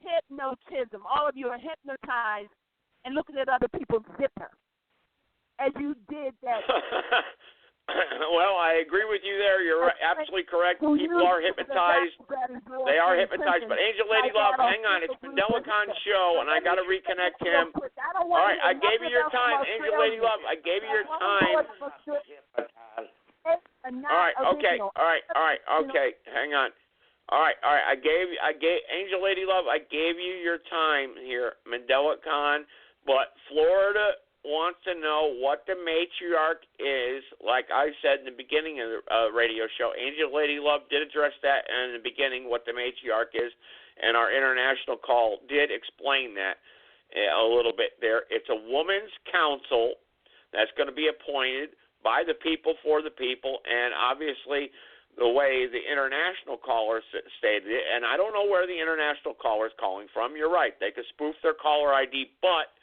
hypnotism. All of you are hypnotized and looking at other people's zipper as you did that. Well, I agree with you there. You're absolutely correct. People are hypnotized. They are hypnotized. But Angel Lady Love, hang on. It's Mandelakhan's show, and I got to reconnect him. All right, I gave you your time. Angel Lady Love, I gave you your time. All right, okay. All right, okay. Hang on. All right. I gave Angel Lady Love, I gave you your time here, Mandelakhan. But Florida wants to know what the matriarch is. Like I said in the beginning of the radio show, Angel Lady Love did address that in the beginning, what the matriarch is, and our international call did explain that a little bit there. It's a woman's council that's going to be appointed by the people for the people, and obviously the way the international caller stated it, and I don't know where the international caller is calling from. You're right. They could spoof their caller ID, but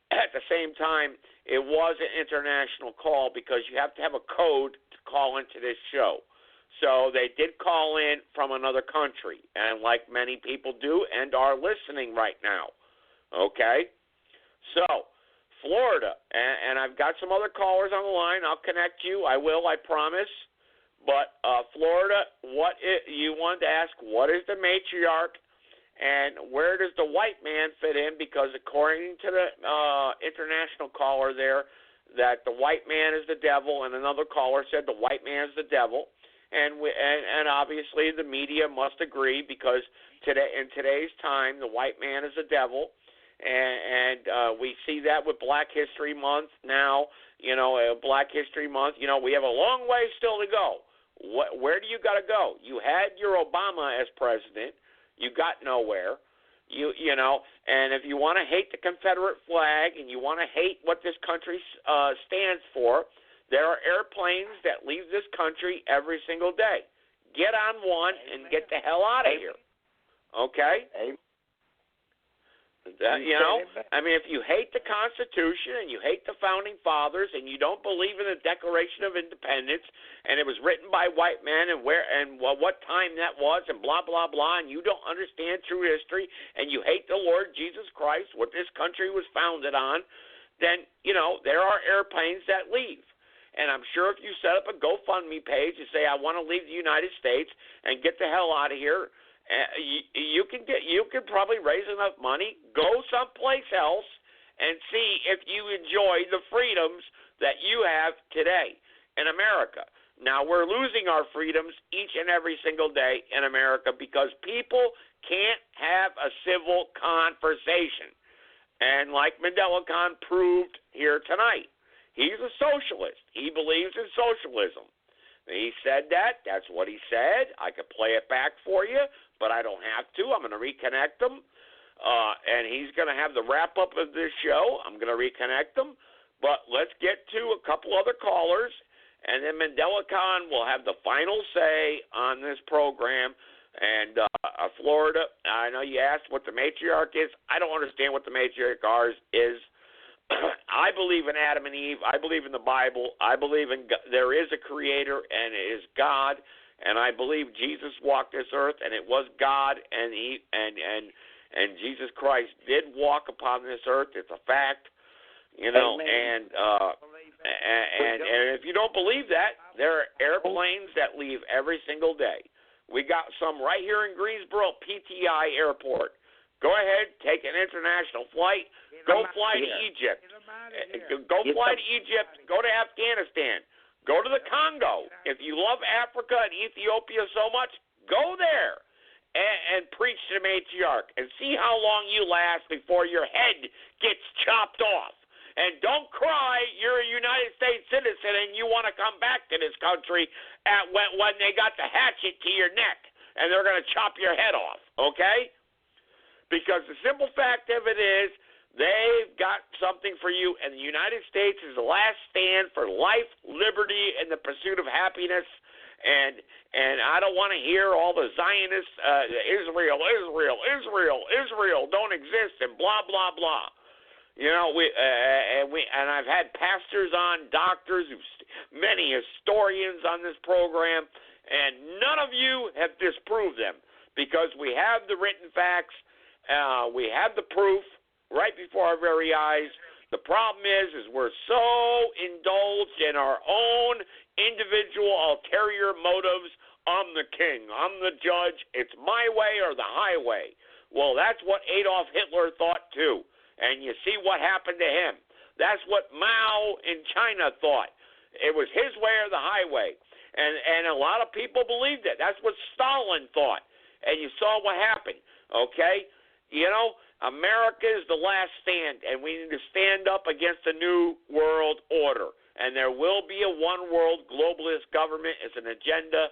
at the same time, it was an international call because you have to have a code to call into this show. So they did call in from another country, and like many people do and are listening right now. Okay? So, Florida, and I've got some other callers on the line. I'll connect you. I will, I promise. But Florida, you wanted to ask, what is the matriarch? And where does the white man fit in? Because according to the international caller there, that the white man is the devil, and another caller said the white man is the devil. And obviously the media must agree, because in today's time, the white man is the devil. And we see that with Black History Month now. Black History Month, we have a long way still to go. Where do you got to go? You had your Obama as president. You got nowhere. And if you want to hate the Confederate flag and you want to hate what this country stands for, there are airplanes that leave this country every single day. Get on one and get the hell out of here. Okay? If you hate the Constitution and you hate the Founding Fathers and you don't believe in the Declaration of Independence and it was written by white men and what time that was and blah, blah, blah, and you don't understand true history and you hate the Lord Jesus Christ, what this country was founded on, then, there are airplanes that leave. And I'm sure if you set up a GoFundMe page and say, I want to leave the United States and get the hell out of here, you can probably raise enough money, go someplace else, and see if you enjoy the freedoms that you have today in America. Now, we're losing our freedoms each and every single day in America because people can't have a civil conversation. And like Mandelakhan proved here tonight, he's a socialist. He believes in socialism. He said that. That's what he said. I could play it back for you, but I don't have to. I'm going to reconnect him. And he's going to have the wrap-up of this show. I'm going to reconnect him. But let's get to a couple other callers, and then Mandelakhan will have the final say on this program. And Florida, I know you asked what the matriarch is. I don't understand what the matriarch is. I believe in Adam and Eve. I believe in the Bible. I believe in God. There is a creator, and it is God. And I believe Jesus walked this earth, and it was God, and Jesus Christ did walk upon this earth. It's a fact, And if you don't believe that, there are airplanes that leave every single day. We got some right here in Greensboro PTI Airport. Go ahead, take an international flight. Go fly to Egypt. Go fly to Egypt. Go to Afghanistan. Go to the Congo. If you love Africa and Ethiopia so much, go there and preach to the matriarch and see how long you last before your head gets chopped off. And don't cry you're a United States citizen and you want to come back to this country when they got the hatchet to your neck and they're going to chop your head off, okay? Because the simple fact of it is they've got something for you, and the United States is the last stand for life, liberty, and the pursuit of happiness. And I don't want to hear all the Zionists, Israel don't exist, and blah, blah, blah. And I've had pastors on, doctors, many historians on this program, and none of you have disproved them because we have the written facts. We have the proof right before our very eyes. The problem is we're so indulged in our own individual ulterior motives. I'm the king. I'm the judge. It's my way or the highway. Well, that's what Adolf Hitler thought too. And you see what happened to him. That's what Mao in China thought. It was his way or the highway. And a lot of people believed it. That's what Stalin thought. And you saw what happened. Okay? America is the last stand, and we need to stand up against the new world order. And there will be a one-world globalist government. It's an agenda.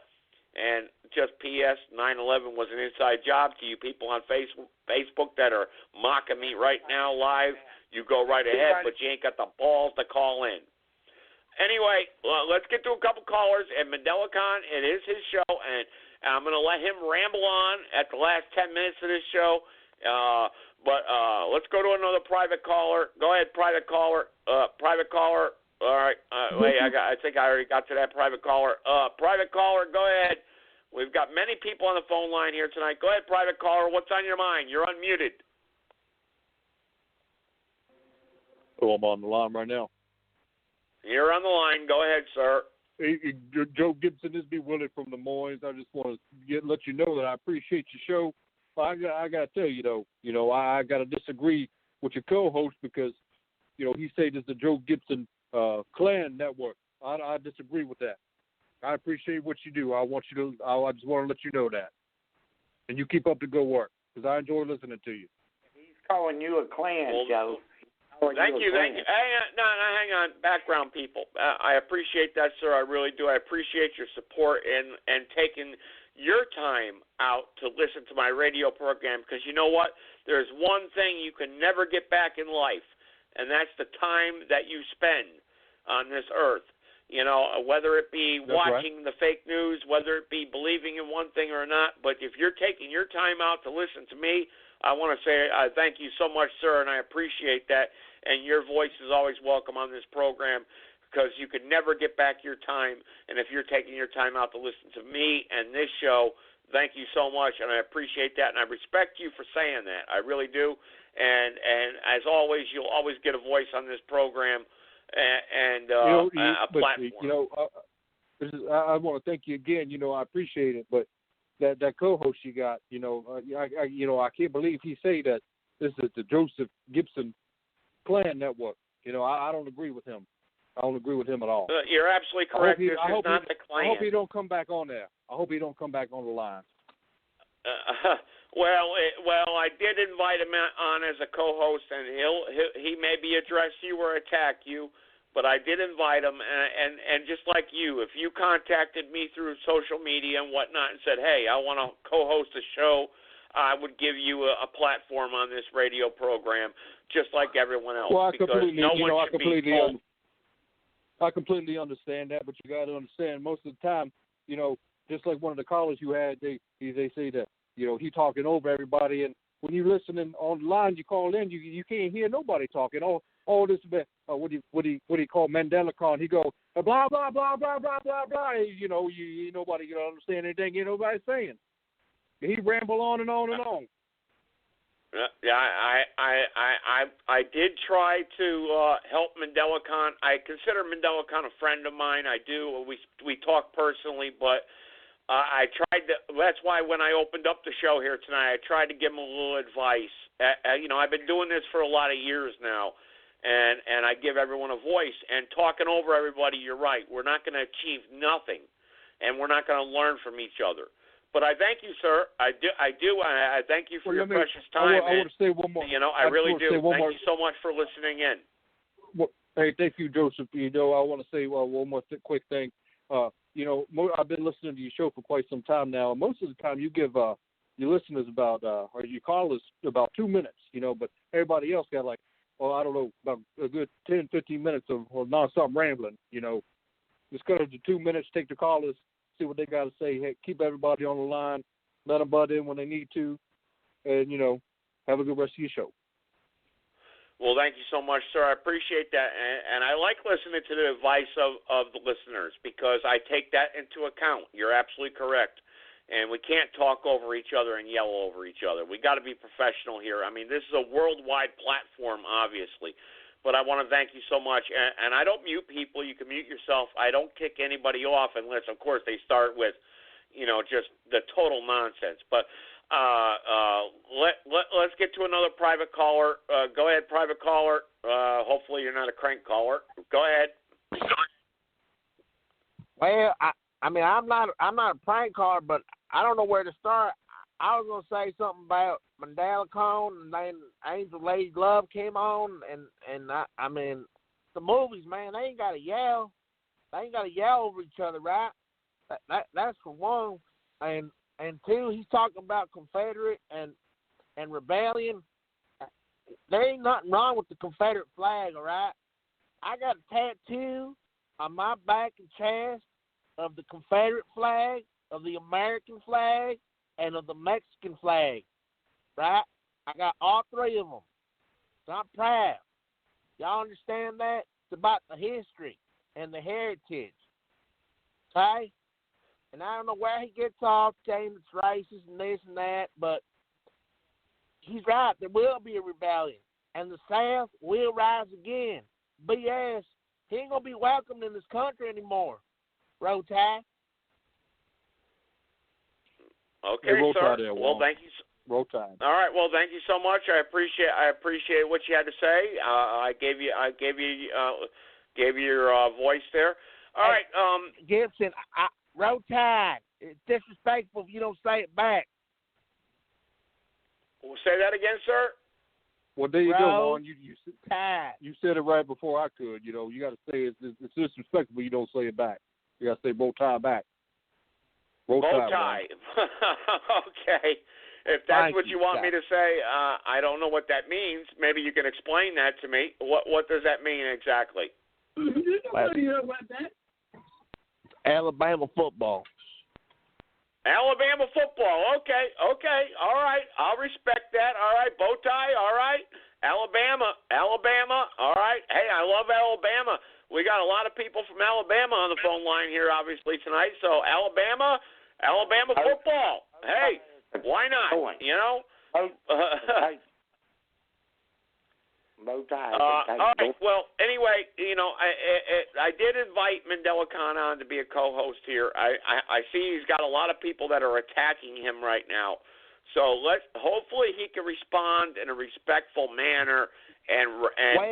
And just P.S., 9/11 was an inside job to you people on Facebook that are mocking me right now live. You go right ahead, but you ain't got the balls to call in. Anyway, let's get to a couple callers. And Mandelakhan, it is his show, and I'm going to let him ramble on at the last 10 minutes of this show. But let's go to another private caller. Go ahead, private caller. Private caller. All right. Wait, I think I already got to that private caller. Private caller, go ahead. We've got many people on the phone line here tonight. Go ahead, private caller. What's on your mind? You're unmuted. Oh, I'm on the line right now. You're on the line. Go ahead, sir. Hey, Joe Gibson, this be Willie from Des Moines. I just want to let you know that I appreciate your show. I got to tell you, though, I got to disagree with your co-host because, he said it's the Joe Gibson Klan network. I disagree with that. I appreciate what you do. I just want to let you know that. And you keep up the good work, because I enjoy listening to you. He's calling you a Klan, Joe. Thank you. Hang on. Background people. I appreciate that, sir. I really do. I appreciate your support and taking your time out to listen to my radio program, because you know what? There's one thing you can never get back in life, and that's the time that you spend on this earth. You know, whether it be watching the fake news, whether it be believing in one thing or not, but if you're taking your time out to listen to me, I want to say thank you so much, sir, and I appreciate that. And your voice is always welcome on this program, because you can never get back your time. And if you're taking your time out to listen to me and this show, thank you so much, and I appreciate that, and I respect you for saying that. I really do. And as always, you'll always get a voice on this program and a platform. I want to thank you again. I appreciate it, but that co-host you got, I can't believe he say that this is the Joseph Gibson Klan network. I don't agree with him. I don't agree with him at all. You're absolutely correct. This is not the Klan. I hope he don't come back on there. I hope he don't come back on the line. Well, I did invite him on as a co-host, and he maybe address you or attack you, but I did invite him. And just like you, if you contacted me through social media and whatnot and said, "Hey, I want to co-host a show," I would give you a platform on this radio program, just like everyone else. Well, I completely understand that, but you got to understand, most of the time, just like one of the callers you had, they say that he talking over everybody, and when you listening on the line, you call in, you can't hear nobody talking. All this what he call Mandelakhan, he go blah blah blah blah blah blah blah. Nobody understand anything nobody's saying. He ramble on and on and on. Yeah, I did try to help Mandelakhan. I consider Mandelakhan a friend of mine. I do. We talk personally, but I tried to. That's why when I opened up the show here tonight, I tried to give him a little advice. I've been doing this for a lot of years now, and I give everyone a voice. And talking over everybody, you're right. We're not going to achieve nothing, and we're not going to learn from each other. But I thank you, sir. I do. I thank you for your precious time. I want to say one more. I really do. Thank you so much for listening in. Well, hey, thank you, Joseph. I want to say one more quick thing. I've been listening to your show for quite some time now. And most of the time, you give your listeners about or your callers about 2 minutes. But everybody else got about a good 10, 15 minutes of nonstop rambling. Just cut it to 2 minutes. Take the callers. See what they got to say. Hey, keep everybody on the line. Let them butt in when they need to. And, have a good rest of your show. Well, thank you so much, sir. I appreciate that. And I like listening to the advice of the listeners, because I take that into account. You're absolutely correct. And we can't talk over each other and yell over each other. We got to be professional here. I mean, this is a worldwide platform, obviously. But I want to thank you so much. And I don't mute people. You can mute yourself. I don't kick anybody off unless, of course, they start with, just the total nonsense. But let's get to another private caller. Go ahead, private caller. Hopefully you're not a crank caller. Go ahead. Well, I'm not a prank caller, but I don't know where to start. I was gonna say something about Mandelakhan, and then Angel Lady Love came on, and I mean, the movies, man, they ain't gotta yell. They ain't gotta yell over each other, right? That's for one. And two, he's talking about Confederate and rebellion. There ain't nothing wrong with the Confederate flag, all right? I got a tattoo on my back and chest of the Confederate flag, of the American flag, and of the Mexican flag, right? I got all three of them. So I'm proud. Y'all understand that? It's about the history and the heritage, okay? And I don't know where he gets off saying it's racist and this and that, but he's right. There will be a rebellion, and the South will rise again. BS, he ain't going to be welcomed in this country anymore. Roll Tide. Okay, hey, sir. There, well, thank you. Roll Tide. All right. Well, thank you so much. I appreciate what you had to say. I gave you Gave you your voice there. All right. Gibson, Roll Tide. It's disrespectful if you don't say it back. We'll say that again, sir. Well, there you go, Lon. You said it right before I could. You know, you got to say it's disrespectful. You don't say it back. You got to say bow tie back. Bow tie. Okay. If that's what you want me to say, I don't know what that means. Maybe you can explain that to me. What does that mean exactly? Alabama football. Alabama football. Okay. All right. I'll respect that. All right. Bow tie. All right. Alabama. All right. Hey, I love Alabama. We got a lot of people from Alabama on the phone line here, obviously, tonight. So Alabama football. Hey, why not? You know? Bow tie. All right. Well, anyway, you know, I did invite Mandelakhan on to be a co-host here. I see he's got a lot of people that are attacking him right now. So hopefully he can respond in a respectful manner and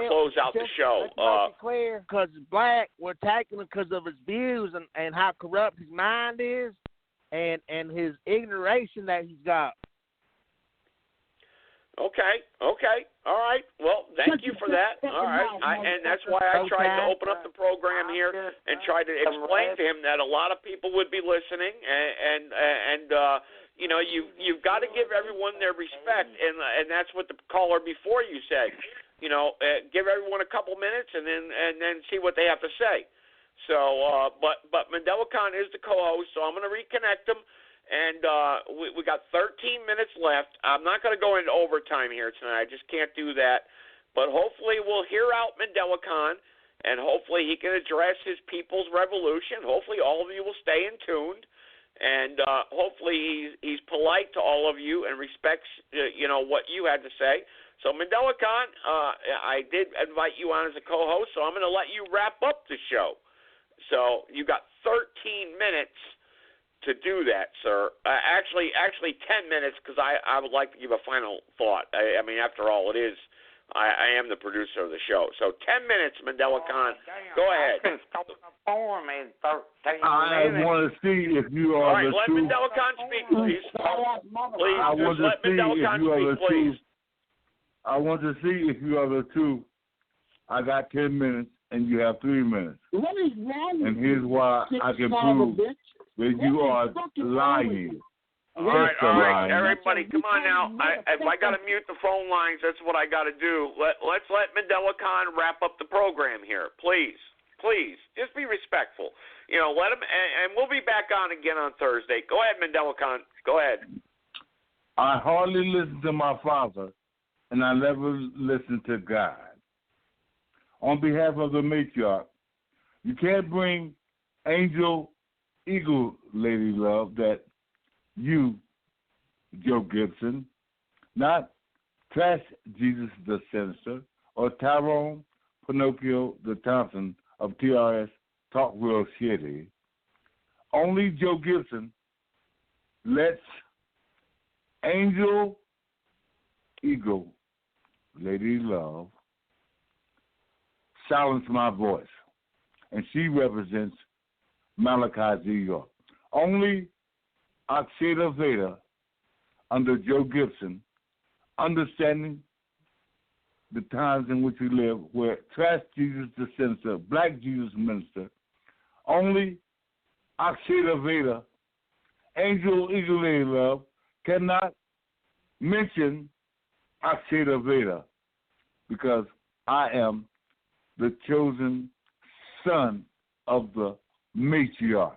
close out the show. Let's make it clear, because he's black, we're attacking him because of his views and how corrupt his mind is and his ignoration that he's got. Okay. All right. Well, thank you for that. All right. And that's why I tried to open up the program here and try to explain to him that a lot of people would be listening, and you know, you've got to give everyone their respect, and that's what the caller before you said. You know, give everyone a couple minutes and then see what they have to say. So, but Mandelakhan is the co-host, so I'm going to reconnect him. And we got 13 minutes left. I'm not going to go into overtime here tonight. I just can't do that. But hopefully we'll hear out Mandelakhan, and hopefully he can address his people's revolution. Hopefully all of you will stay in tuned, and hopefully he's polite to all of you and respects you know, what you had to say. So Mandelakhan, I did invite you on as a co-host, so I'm going to let you wrap up the show. So you got 13 minutes to do that, sir. Actually 10 minutes, because I would like to give a final thought. I mean, after all, it is. I am the producer of the show. So 10 minutes, Mandelakhan. Go ahead. I want to see if you are the let truth. Mandelakhan speak, please. Please, I want to let see Mandelakhan if you are speak, the please. truth. I want to see if you are the truth. I got 10 minutes, and you have 3 minutes. What is wrong with And here's why I can prove that you are lying. All right, everybody, come on now. If I got to mute the phone lines, that's what I got to do. Let's let Mandelakhan wrap up the program here, please. Just be respectful. You know, let him, and we'll be back on again on Thursday. Go ahead, Mandelakhan. Go ahead. I hardly listen to my father, and I never listen to God. On behalf of the matriarch, you can't bring Angel Eagle Lady Love that you, Joe Gibson, not Trash Jesus the Sinister, or Tyrone Pinocchio the Thompson of TRS Talk Real Shitty. Only Joe Gibson lets Angel Eagle Lady Love silence my voice, and she represents Mandelakhan, New York. Only Aksheda Veda, under Joe Gibson, understanding the times in which we live, where Trash Jesus the Sinister, Black Jesus Minister, only Aksheda Veda, Angel Eagle Lady Love, cannot mention Aksheda Veda, because I am the chosen son of the matriarch.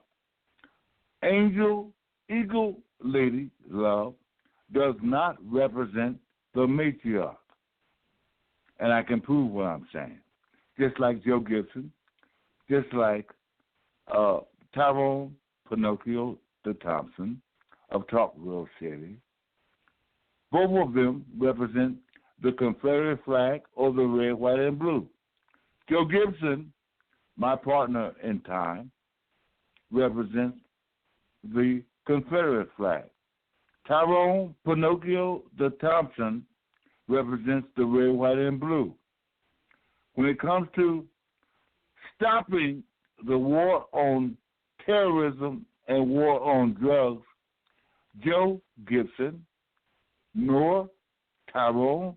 Angel Eagle Lady Love does not represent the matriarch. And I can prove what I'm saying. Just like Joe Gibson, just like Tyrone Pinocchio the Thompson of Talk Real City. Both of them represent the Confederate flag or the red, white, and blue. Joe Gibson, my partner in time, represents the Confederate flag. Tyrone Pinocchio the Thompson represents the red, white, and blue. When it comes to stopping the war on terrorism and war on drugs, Joe Gibson nor Tyrone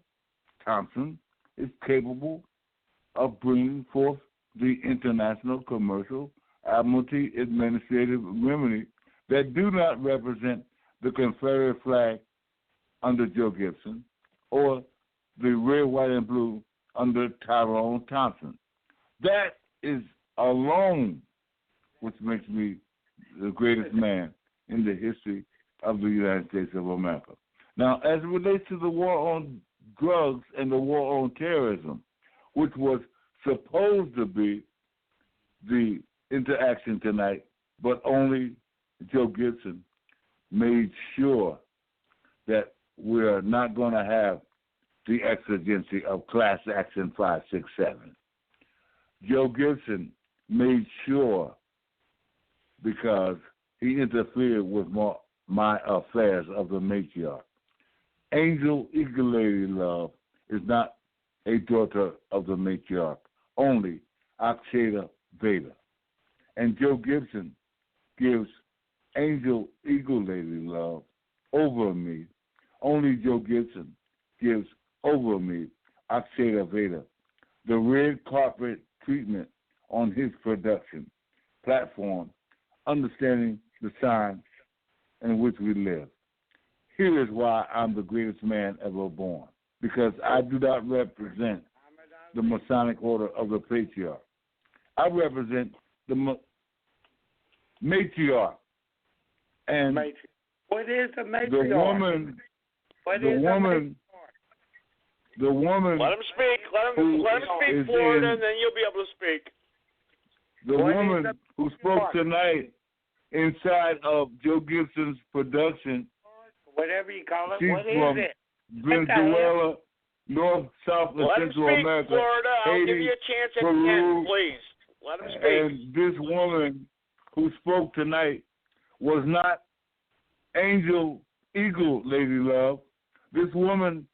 Thompson is capable of bringing forth the international commercial admiralty administrative remedy that do not represent the Confederate flag under Joe Gibson or the red, white, and blue under Tyrone Thompson. That is alone which makes me the greatest man in the history of the United States of America. Now, as it relates to the war on drugs and the war on terrorism, which was supposed to be the interaction tonight, but only Joe Gibson made sure that we are not going to have the exigency of Class Action 567. Joe Gibson made sure, because he interfered with my affairs of the matriarch. Angel Eagle Lady Love is not a daughter of the matriarch, only Aksheda Veda. And Joe Gibson gives Angel Eagle Lady Love over me. Only Joe Gibson gives over me Aksheda Veda, the red carpet treatment on his production platform, understanding the signs in which we live. Here is why I'm the greatest man ever born, because I do not represent the Masonic Order of the Patriarch. I represent the matriarch. And what is a matriarch? The woman. Let him speak. Let him speak, Florida, and then you'll be able to speak. The woman who spoke tonight inside of Joe Gibson's production, whatever you call it, she's what from is it? Venezuela, North, South, and Let him Central speak, America, Florida. I'll Haiti, give you a chance at Peru, the end, please. Let him speak. And this woman who spoke tonight was not Angel Eagle Lady Love. This woman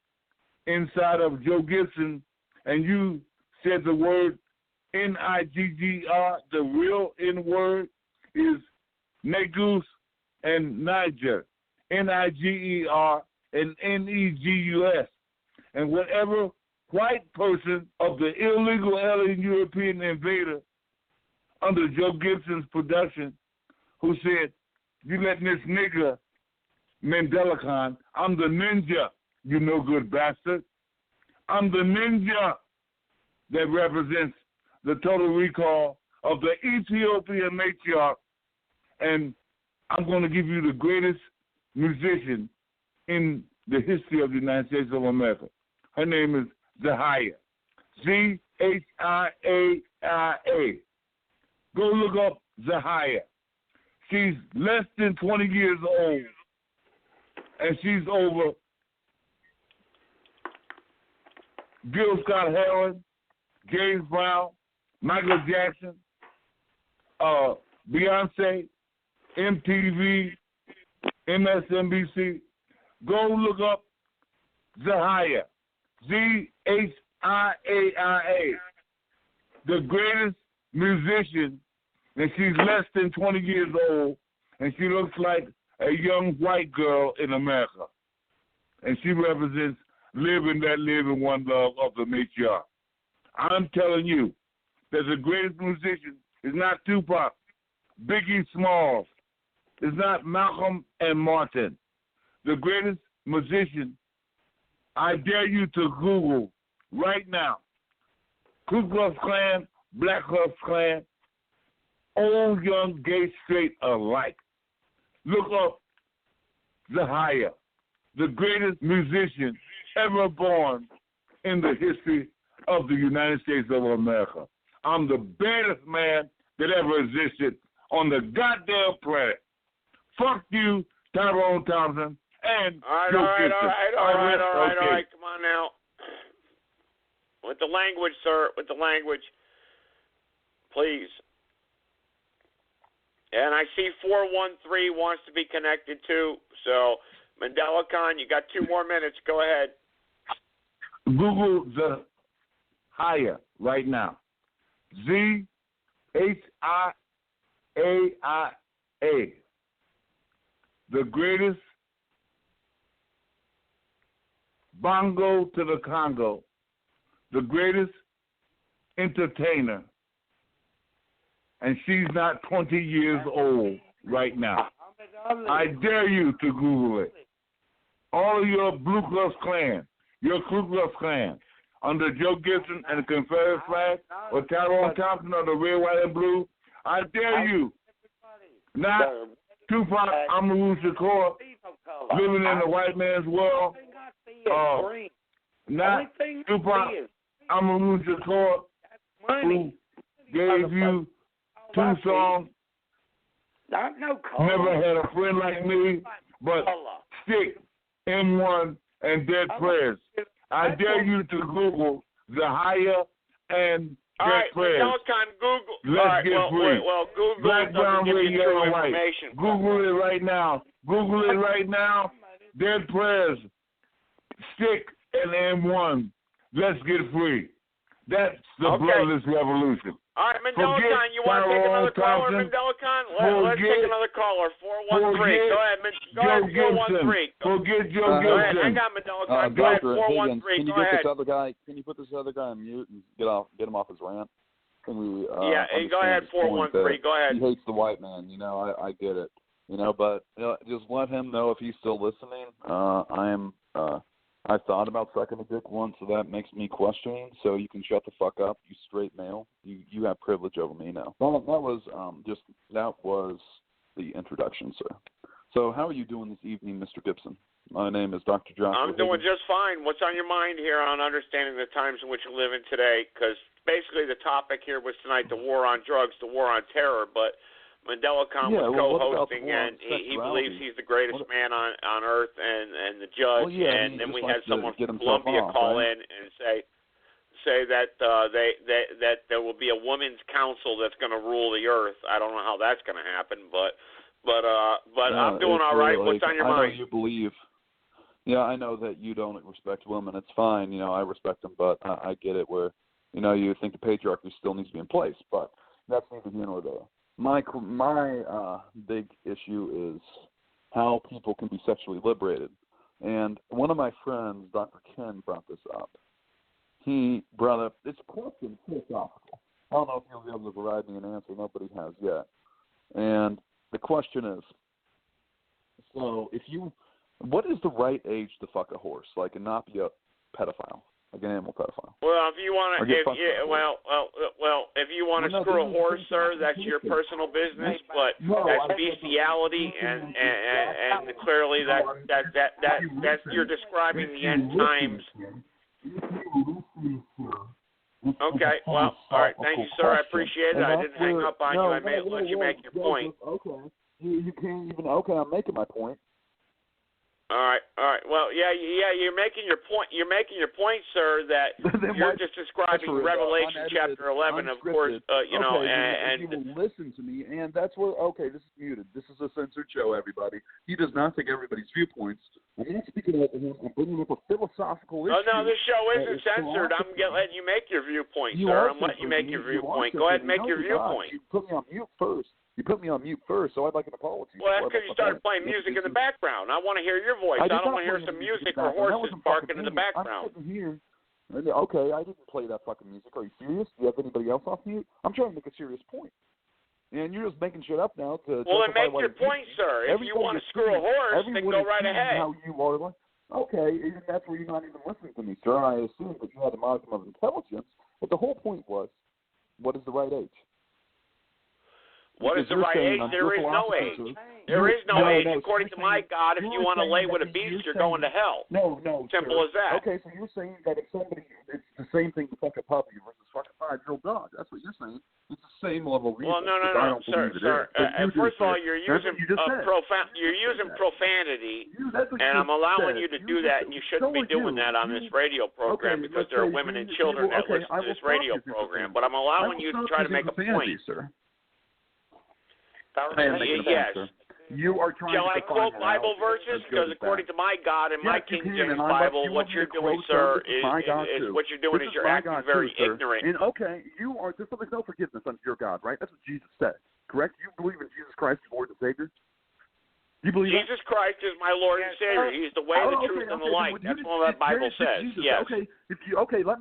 inside of Joe Gibson, and you said the word Niggr, the real N word is Negus and Niger, Niger and Negus. And whatever white person of the illegal alien European invader under Joe Gibson's production who said, you letting this nigger Mandelakhan, I'm the ninja, you no good bastard. I'm the ninja that represents the total recall of the Ethiopian matriarch, and I'm going to give you the greatest musician in the history of the United States of America. Her name is Zahia, Ziaia. Go look up Zahia. She's less than 20 years old, and she's over Gil Scott-Heron, James Brown, Michael Jackson, Beyonce, MTV, MSNBC. Go look up Zahia, Ziaia, the greatest musician, and she's less than 20 years old, and she looks like a young white girl in America. And she represents living that living one love of the matriarch. I'm telling you that the greatest musician is not Tupac, Biggie Smalls, is not Malcolm and Martin. The greatest musician, I dare you to Google right now, Ku Klux Klan, Black Klux Klan, old, young, gay, straight alike. Look up Zahia, the greatest musician ever born in the history of the United States of America. I'm the baddest man that ever existed on the goddamn planet. Fuck you, Tyrone Thompson, and Joe Gibson. All right. Come on now. With the language, sir. With the language. Please. And I see 413 wants to be connected too. So, Mandelakhan, you got 2 more minutes. Go ahead. Google Zahia right now. Zahia. HIAIA, the greatest bongo to the Congo, the greatest entertainer, and she's not 20 years old right now. I dare you to Google it. All of your Blue Klux Klan, your Ku Klux Klan, under Joe Gibson and the Confederate flag, or Tyrone Thompson or the red, white, and blue, I dare you, not Tupac Amaru Shakur, living in the white man's world, not Tupac Amaru Shakur, who gave you 2 songs, Never Had a Friend Like Me, but Stick, M1, and Dead Prayers. I dare you to Google the higher and Dead Prayers. Mandelakhan, Google. Let's get free. Well, Google Black, brown, red, yellow, and white. Google it right now. Google it right now. Dead Prayers, Stick, and M1. Let's get free. That's the bloodless revolution. All right, Mandelakhan, you want to take another caller, Mandelakhan? Let's take another caller, 413. Go ahead, 413. Forget Joe Gibson. Go ahead, hang on, Mandelakhan. Go ahead, 413. Can you Go ahead. Can you put this other guy on mute and get him off his rant? Can we? Go ahead, 413. Go ahead. He hates the white man. You know, I get it. You know, but just let him know if he's still listening. I thought about sucking a dick once, so that makes me questioning. So you can shut the fuck up, you straight male. You have privilege over me now. That was the introduction, sir. So how are you doing this evening, Mr. Gibson? My name is Dr. Joshua. I'm doing just fine. What's on your mind here on understanding the times in which we live in today? Because basically the topic here was tonight the war on drugs, the war on terror, but Mandelakhan was co-hosting, and he believes he's the greatest man on earth, and the judge. And then we had someone from Columbia call in and say that that there will be a women's council that's going to rule the earth. I don't know how that's going to happen, but I'm doing all right. What's on your mind? I know you believe. Yeah, I know that you don't respect women. It's fine. You know, I respect them, but I get it where, you know, you think the patriarchy still needs to be in place, but that's neither here nor there. My big issue is how people can be sexually liberated. And one of my friends, Dr. Ken, brought this up. He brought up, it's a question philosophical. I don't know if you'll be able to provide me an answer. Nobody has yet. And the question is, so what is the right age to fuck a horse, like, and not be a pedophile? Like an animal pedophile. Well, if you want to, if you want to screw a horse, sir, that's your personal business. But that's bestiality, and clearly that's you're describing the end times. Okay. Well, all right. Thank you, sir. I appreciate it. I didn't hang up on you. I may let you make your point. Okay. You can't even. Okay, I'm making my point. All right. Well, yeah. You're making your point. You're making your point, sir. That you're just describing Revelation chapter 11, of course. You know, and you will listen to me, and that's where. Okay, this is muted. This is a censored show, everybody. He does not take everybody's viewpoints. I'm not speaking up to him. I'm bringing up a philosophical issue. Oh no, this show isn't censored. I'm letting you make your viewpoint, sir. I'm letting you make your viewpoint. Go ahead and make your viewpoint. You put me on mute first. So I'd like an apology. Well, that's because you started playing music in the background. I want to hear your voice. I don't want to hear some music or horses barking in the background. I'm sitting here. Okay, I didn't play that fucking music. Are you serious? Do you have anybody else off mute? I'm trying to make a serious point. And you're just making shit up now to. Well, then make your point, sir. If you want to screw a horse, then go right ahead. How you are like, okay, and that's where you're not even listening to me, sir. I assume that you had a modicum of intelligence, but the whole point was, what is the right age? What is the right age? There is no age. There is no age. According to my God, if you want to lay with a beast, you're going to hell. No. Simple as that. Okay, so you're saying that if somebody, it's the same thing to fuck a puppy versus fuck a 5-year-old dog. That's what you're saying. It's the same level of evil. Well, no, sir. First of all, you're using profanity, and I'm allowing you to do that, and you shouldn't be doing that on this radio program because there are women and children that listen to this radio program. But I'm allowing you to try to make a point. Sir. Yes. You are trying Shall to I quote Bible verses? Because according to my God and my King James Bible, what you're doing, sir, is what you're doing is you're acting very ignorant. And okay, you are. There's no forgiveness unto your God, right? That's what Jesus said. Correct? You believe in Jesus Christ as Lord and Savior? You believe Jesus Christ is my Lord and Savior. He's the way, the truth, and the light. That's what the Bible says. Yes. Okay.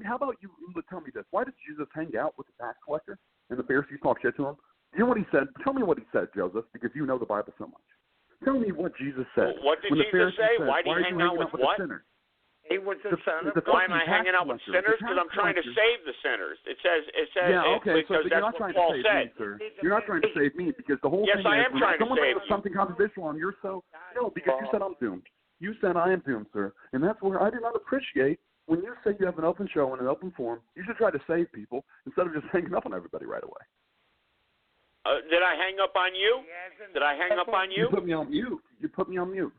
How about you tell me this? Why did Jesus hang out with the tax collector and the Pharisees talk shit to him? You know what he said? Tell me what he said, Joseph, because you know the Bible so much. Tell me what Jesus said. What did Jesus say? Why did he hang out with what? He was the son of God. Why am I hanging out with sinners? Because I'm trying to save the sinners. It says. Yeah, okay. Because you're that's not what trying Paul to save said. me, sir. You're not trying to save me because the whole yes, thing I is am trying to save you. Something controversial on your show. No, because you said I'm doomed. You said I am doomed, sir, and that's where I do not appreciate when you say you have an open show and an open forum. You should try to save people instead of just hanging up on everybody right away. Did I hang up on you? Did I hang up on you? You put me on mute. You put me on mute.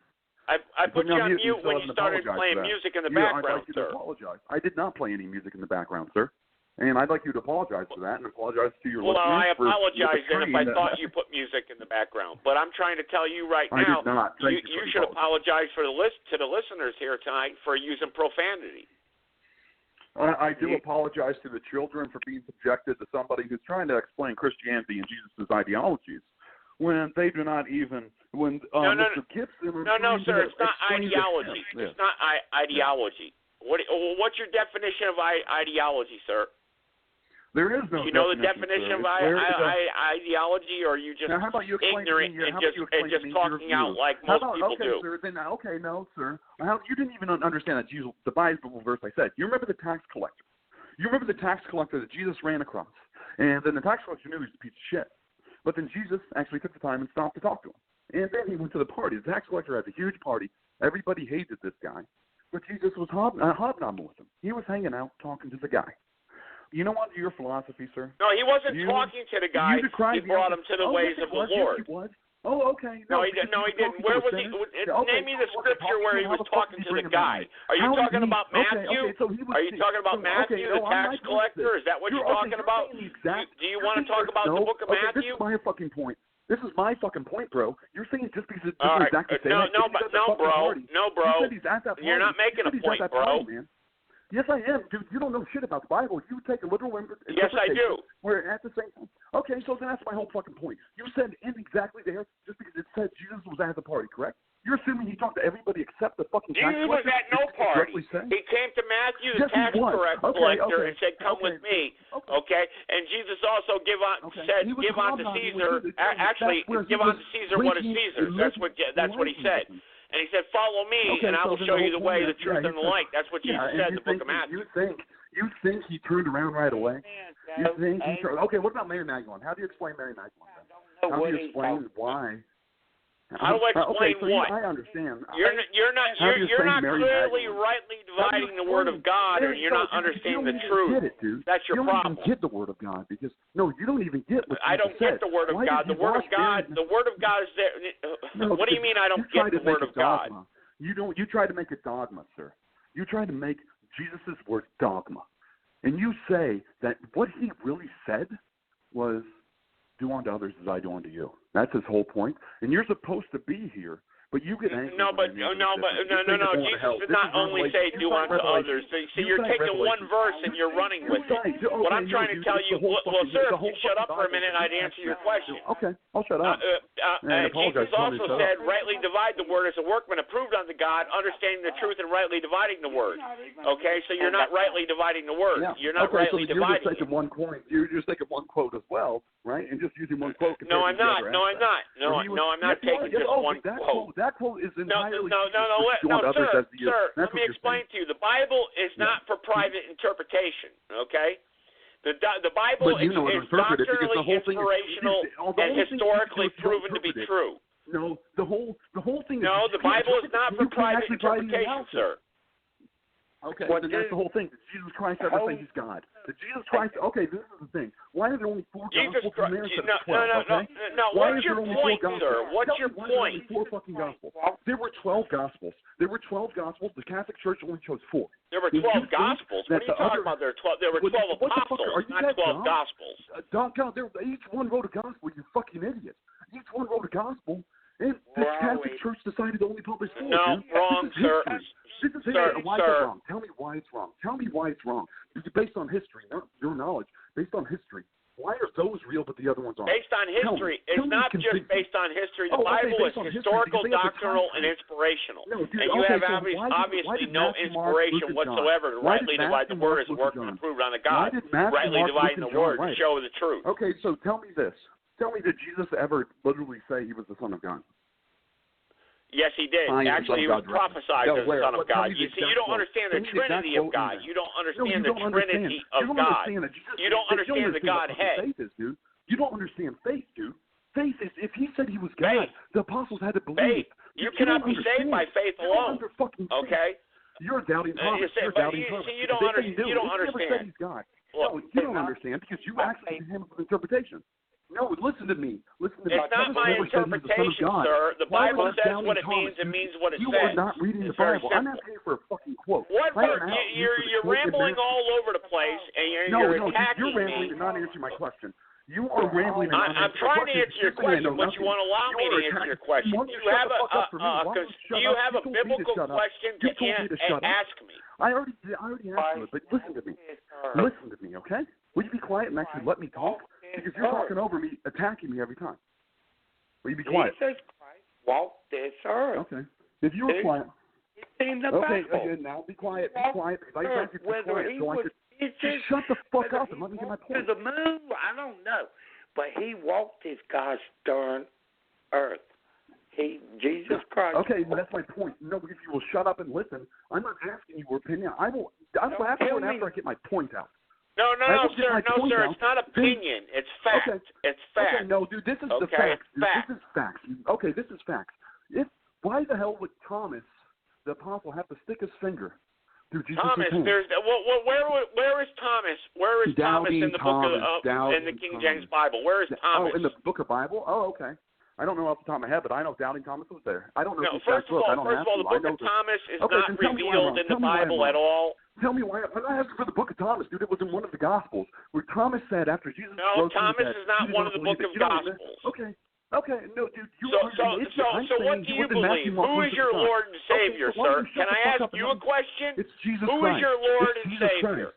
I put you on mute when you started playing music in the background, I'd like you to apologize. I did not play any music in the background, sir. And I'd like you to apologize for that and apologize to your listeners. Well, I apologize then if I thought you put music in the background. But I'm trying to tell you right now, you should apologize to the listeners here tonight for using profanity. I do apologize to the children for being subjected to somebody who's trying to explain Christianity and Jesus' ideologies when they do not even Mr. Gibson. No, sir. It's not ideology. It's not ideology. What's your definition of ideology, sir? There is no. You know the definition of ideology, or are you just ignorant and just talking out like most people do? Sir, then, okay, no, sir. You didn't even understand that Jesus, the Bible verse I said. You remember the tax collector. You remember the tax collector that Jesus ran across, and then the tax collector knew he was a piece of shit. But then Jesus actually took the time and stopped to talk to him. And then he went to the party. The tax collector had a huge party. Everybody hated this guy. But Jesus was hobnobbing with him. He was hanging out talking to the guy. You know what? Your philosophy, sir? No, he wasn't talking to the guy. He brought him to the ways of the Lord. He was. Oh, okay. No, he didn't. Where was he? Name me the scripture where he was talking to the guy. Are you talking about Matthew? Are you talking about Matthew, the tax collector? Is that what you're talking about? Do you want to talk about the book of Matthew? This is my fucking point. This is my fucking point, bro. You're saying just because it doesn't exactly say that. No, bro. You're not making a point, bro. Yes, I am, dude. You don't know shit about the Bible. You take a literal interpretation. Yes, I do. We're at the same time. Okay, so then that's my whole fucking point. You said exactly there just because it said Jesus was at the party, correct? You're assuming he talked to everybody except the fucking tax collector? Jesus was at no party. He came to Matthew, the tax collector, and said, "Come with me." Okay, and Jesus also give on to Caesar. Actually, give on to Caesar what is Caesar. That's what he said. And he said, "Follow me, and I will show you the way, the truth, and the light." That's what Jesus said in the book of Matthew. You think he turned around right away? You think he turned? Okay, what about Mary Magdalene? How do you explain Mary Magdalene? How do you explain why? How do I explain what? I understand. You're not clearly rightly dividing the word of God, and you're not understanding the truth. That's your problem. You don't even get the word of God because you don't even get what I don't get the word of God. The word of God is there. What do you mean I don't get the word of God? You try to make a dogma, sir. You try to make Jesus' word dogma, and you say that what he really said was, "Do unto others as I do unto you." That's his whole point. And you're supposed to be here, but you get angry. No. Jesus did not only say "do unto others." So you're taking one verse and you're running with it. What I'm trying to tell you, sir, if you shut up for a minute, I'd answer your question. Okay, I'll shut up. Jesus also said, "Rightly divide the word as a workman approved unto God, understanding the truth and rightly dividing the word." Okay, so you're not rightly dividing the word. You're not rightly dividing. You're just taking one point. You're just taking one quote as well, right? And just using one quote. No, I'm not. No, I'm not taking just one quote. That quote is entirely sir. Let me explain to you. The Bible is not for private interpretation. Okay. The Bible is doctrinally inspirational and historically proven to be true. No, the whole thing. No, the Bible is not for private interpretation, sir. Okay, then that's the whole thing. Did Jesus Christ ever say he's God? Did Jesus Christ? Okay, this is the thing. Why are there only 4 gospels in there instead of 12? No. What's your point, sir? What's your point? 4 fucking gospels. There were 12 gospels. The Catholic Church only chose 4. There were 12 gospels. What are you talking about? There were 12 apostles, not 12 gospels. Each one wrote a gospel. You fucking idiot. Each one wrote a gospel. And decided to only publish 4. No, dude. wrong, sir. This is history. Why is it wrong? Tell me why it's wrong. Tell me why it's wrong. It's based on history, not your knowledge. Based on history. Why are those real but the other ones aren't? Based on history. It's not just based on history. The Bible is historical, doctrinal, and inspirational. No, dude, and you have so obviously no inspiration whatsoever to rightly divide the word as a work and approved unto God. Rightly dividing the word to show the truth. Okay, so tell me this. Tell me, did Jesus ever literally say he was the Son of God? Yes, he did. Actually, he was prophesied as the Son of God. You see, you don't understand the Trinity of God. You don't understand the Trinity of God. You don't understand the Godhead. Faith is, dude. You don't understand faith, dude. Faith is, if he said he was God, the apostles had to believe. Faith. You cannot be saved by faith alone. Okay? You're doubting Thomas. You're doubting Thomas. You don't understand. You never said he's God. No, you don't understand because you actually came up with interpretation. No, listen to me. Listen to me. It's not my interpretation, sir. The Bible says what it means. It means what it says. You are not reading the Bible. I'm asking you for a fucking quote. What? You're rambling all over the place, and you're attacking you're rambling and not answering my question. You are rambling. I'm trying to answer your question, but you won't allow me to answer your question. You have a biblical question to ask me. I already asked you it, but listen to me. Listen to me, okay? Will you be quiet and actually let me talk? Because you're talking over me, attacking me every time. Will you be quiet? Jesus Christ walked this earth. Okay. If you were quiet. It's in the Bible. Okay, now be quiet. Be quiet. Because I be quiet so I could just shut the fuck up and let me get my point. To the moon? I don't know. But he walked this God's darn earth. Jesus Christ. Okay, that's my point. No, if you will shut up and listen, I'm not asking you your opinion. I will ask you after I get my point out. No, sir. It's not opinion. It's fact. Okay. It's fact. Okay, no, dude, this is the facts. This is facts. Okay, this is facts. Why the hell would Thomas, the apostle, have to stick his finger through Jesus' Thomas, hand? where is Thomas? Where is Thomas in the book of in the King James Bible? Where is Thomas? Oh, in the book of Bible? Oh, okay. I don't know off the top of my head, but I know Doubting Thomas was there. I don't know. No, first of all, the book of Thomas is not revealed in the Bible at all. Tell me why. I'm not asking for the book of Thomas, dude. It was in one of the Gospels where Thomas said after Jesus. No, Thomas is not one of the book of Gospels. Okay, no, dude. So what do you believe? Who is your Lord and Savior, sir? Can I ask you a question? It's Jesus Christ. Who is your Lord and Savior?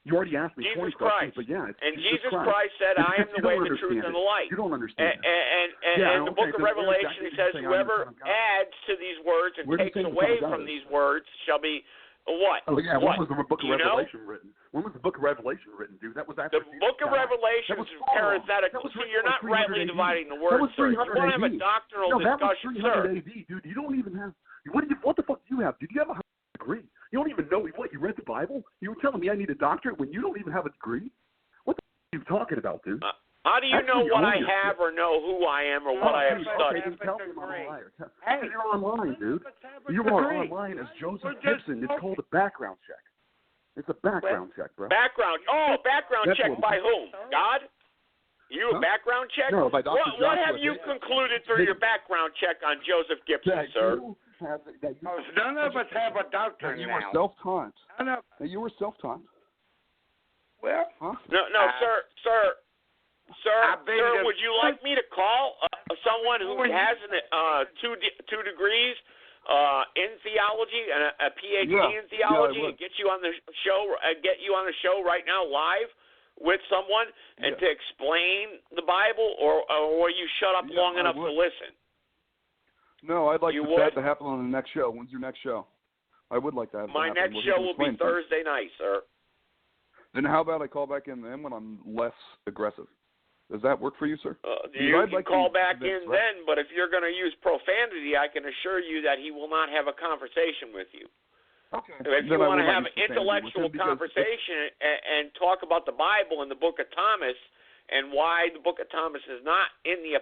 You already asked me Jesus 20 Christ. questions, but yeah, it's and Jesus Christ said, "I am the way, the truth, and the life." You don't understand. And the book of Revelation says, "Whoever adds to these words and takes away from these words shall be what?" Oh yeah, when was the book of Revelation written? When was the book of Revelation written, dude? That was after the book of Revelation is parenthetical. So you're not rightly dividing the words, sir. You want to have a doctrinal discussion, sir? AD, dude. You don't even have. What the fuck do you have? Did you have a degree? You don't even know what you read the Bible. You were telling me I need a doctorate when you don't even have a degree. What the f*** are you talking about, dude? How do you know what I have or know who I am or what I have studied? Okay, then tell me I'm a liar. Hey, you're online, dude. You are online as Joseph Gibson. It's called a background check. It's a background check, bro. Background check by whom? God? You a background check? No, by Dr. What have you concluded through your background check on Joseph Gibson, sir? None of us have a doctor now. You were self-taught. You were self-taught. Well, no, sir, would you like me to call someone who has two degrees in theology and a PhD in theology and get you on the show right now live with someone and to explain the Bible, or will you shut up long enough to listen? No, I'd like that to happen on the next show. When's your next show? I would like to have my next show will be Thursday night, sir. Then how about I call back in then when I'm less aggressive? Does that work for you, sir? You can call back in then, but if you're going to use profanity, I can assure you that he will not have a conversation with you. Okay. If you want to have an intellectual conversation and talk about the Bible and the Book of Thomas and why the Book of Thomas is not in the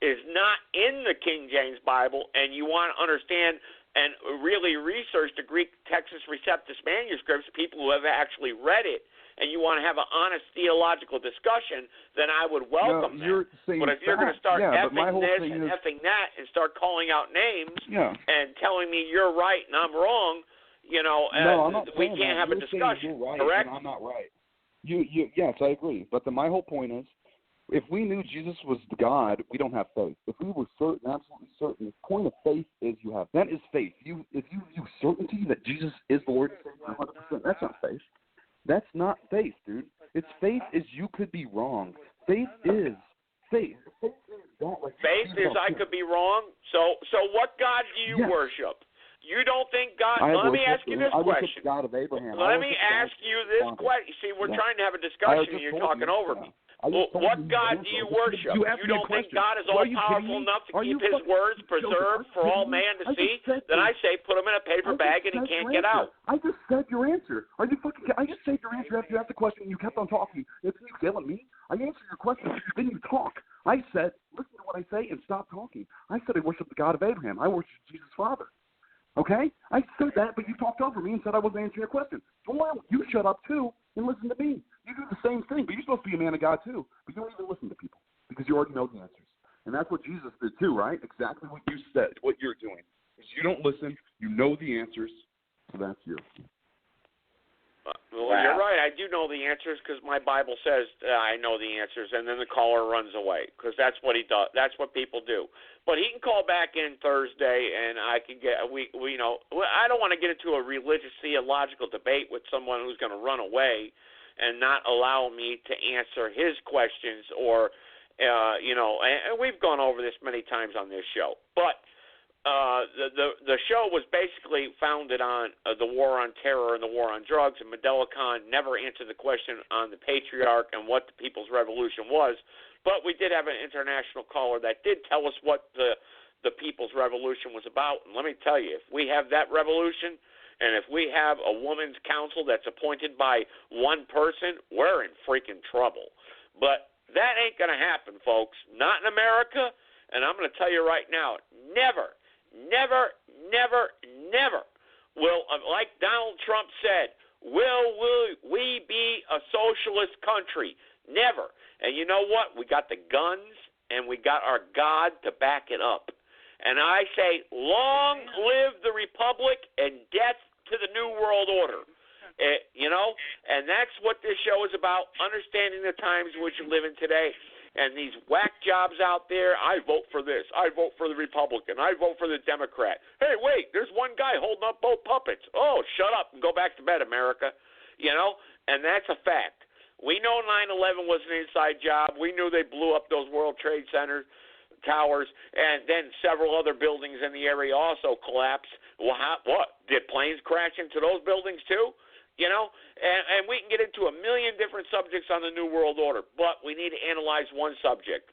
is not in the King James Bible, and you want to understand and really research the Greek Textus Receptus manuscripts, people who have actually read it, and you want to have an honest theological discussion, then I would welcome that. But if you're going to start effing this and effing that and start calling out names and telling me you're right and I'm wrong, we can't have a discussion, you're right, correct? And I'm not right. Yes, I agree. But my whole point is, If we knew Jesus was God, we don't have faith. If we were certain, absolutely certain, the point of faith is you have. That is faith. If you view certainty that Jesus is the Lord, 100%, that's not faith. That's not faith, dude. It's faith is you could be wrong. Faith is faith. Faith is I could be wrong. So what God do you worship? You don't think God? Let me ask you this question. God of Abraham. Let me ask you this question. See, we're trying to have a discussion, and you're talking over me. What God do you worship? You don't think God is all-powerful enough to keep His words preserved for all man to see? Then I say put him in a paper bag and he can't get out. I just said your answer. Are you fucking? I just said your answer after you asked the question and you kept on talking. It's you killing me. I answered your question, then you talk. I said, listen to what I say and stop talking. I said I worship the God of Abraham. I worship Jesus' Father. Okay? I said that, but you talked over me and said I wasn't answering your question. Well, you shut up too and listen to me. You do the same thing, but you're supposed to be a man of God too. But you don't even listen to people because you already know the answers. And that's what Jesus did too, right? Exactly what you said, what you're doing. Is you don't listen, you know the answers, so that's you. Well, you're right. I do know the answers because my Bible says I know the answers, and then the caller runs away because that's what he does. That's what people do. But he can call back in Thursday, and I can get we you know I don't want to get into a religious theological debate with someone who's going to run away and not allow me to answer his questions or and we've gone over this many times on this show, but. The show was basically founded on the war on terror and the war on drugs, and Mandelakhan never answered the question on the patriarch and what the People's Revolution was. But we did have an international caller that did tell us what the People's Revolution was about. And let me tell you, if we have that revolution, and if we have a woman's council that's appointed by one person, we're in freaking trouble. But that ain't going to happen, folks. Not in America. And I'm going to tell you right now, never will, like Donald Trump said, will we be a socialist country? Never. And you know what? We got the guns and we got our God to back it up. And I say, long live the Republic and death to the New World Order. And that's what this show is about, understanding the times in which you live in today. And these whack jobs out there, I vote for this, I vote for the Republican, I vote for the Democrat. Hey, wait, there's one guy holding up both puppets. Oh, shut up and go back to bed, America. And that's a fact. We know 9/11 was an inside job. We knew they blew up those World Trade Center towers, and then several other buildings in the area also collapsed. Well, what? Did planes crash into those buildings too? And we can get into a million different subjects on the New World Order, but we need to analyze one subject.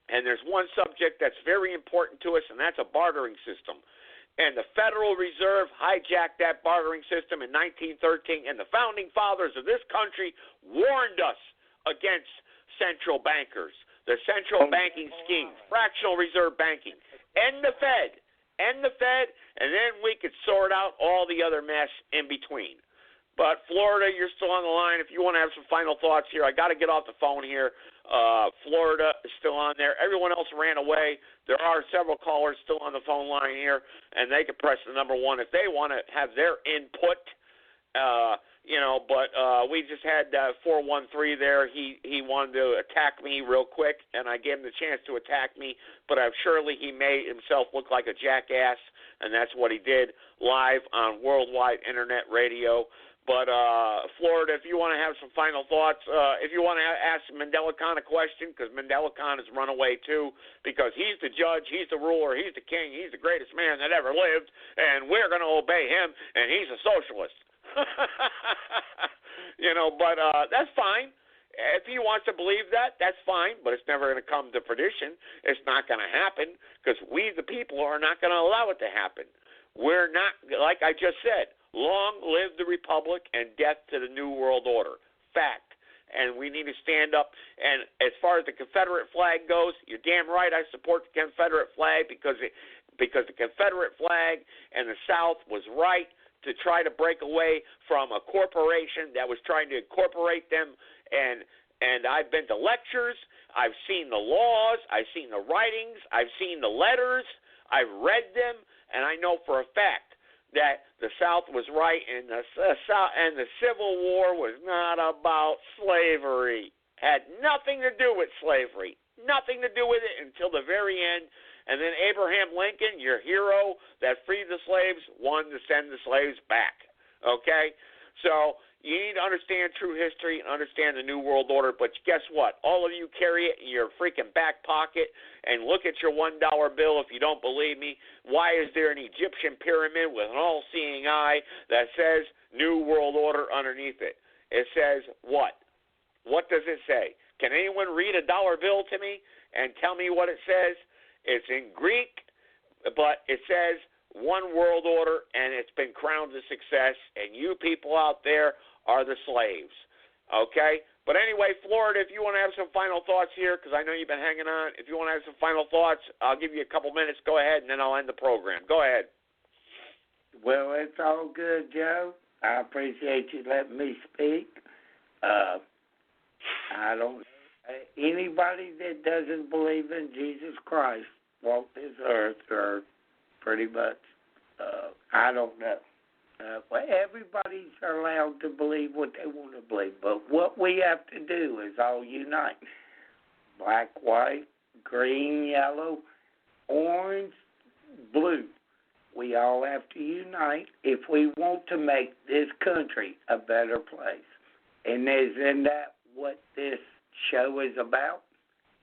And there's one subject that's very important to us, and that's a bartering system. And the Federal Reserve hijacked that bartering system in 1913, and the founding fathers of this country warned us against central bankers, the central banking scheme, fractional reserve banking, and the Fed, and then we could sort out all the other mess in between. But Florida, you're still on the line. If you want to have some final thoughts here, I got to get off the phone here. Florida is still on there. Everyone else ran away. There are several callers still on the phone line here, and they can press the number 1 if they want to have their input. But we just had 413 there. He wanted to attack me real quick, and I gave him the chance to attack me, but surely he made himself look like a jackass, and that's what he did live on worldwide internet radio. But Florida, if you want to have some final thoughts, if you want to ask Mandelakhan a question, because Mandelakhan has run away too, because he's the judge, he's the ruler, he's the king, he's the greatest man that ever lived, and we're going to obey him, and he's a socialist. But that's fine. If he wants to believe that, that's fine, but it's never going to come to fruition. It's not going to happen because we, the people, are not going to allow it to happen. We're not, like I just said, long live the Republic and death to the New World Order. Fact. And we need to stand up. And as far as the Confederate flag goes, you're damn right I support the Confederate flag because the Confederate flag and the South was right to try to break away from a corporation that was trying to incorporate them. And I've been to lectures. I've seen the laws. I've seen the writings. I've seen the letters. I've read them. And I know for a fact that the South was right, and the Civil War was not about slavery. had nothing to do with slavery, nothing to do with it until the very end. And then Abraham Lincoln, your hero that freed the slaves, wanted to send the slaves back. Okay? So you need to understand true history and understand the New World Order. But guess what? All of you carry it in your freaking back pocket and look at your $1 bill if you don't believe me. Why is there an Egyptian pyramid with an all-seeing eye that says New World Order underneath it? It says what? What does it say? Can anyone read a dollar bill to me and tell me what it says? It's in Greek, but it says One World Order, and it's been crowned a success, and you people out there are the slaves. Okay? But anyway, Florida, if you want to have some final thoughts here, because I know you've been hanging on, if you want to have some final thoughts, I'll give you a couple minutes. Go ahead, and then I'll end the program. Go ahead. Well, it's all good, Joe. I appreciate you letting me speak. I don't. Anybody that doesn't believe in Jesus Christ walked this earth, or pretty much, I don't know. Well, everybody's allowed to believe what they want to believe, but what we have to do is all unite. Black, white, green, yellow, orange, blue. We all have to unite if we want to make this country a better place. And isn't that what this show is about?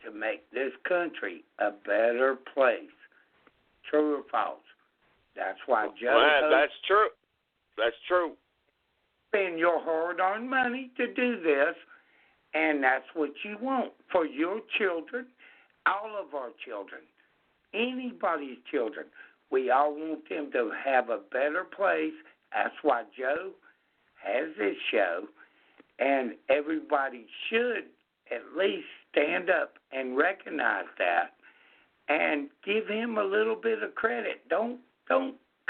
To make this country a better place. True or false? That's why Joe... Well, that's true. That's true. Spend your hard-earned money to do this, and that's what you want for your children, all of our children, anybody's children. We all want them to have a better place. That's why Joe has this show, and everybody should at least stand up and recognize that and give him a little bit of credit. Don't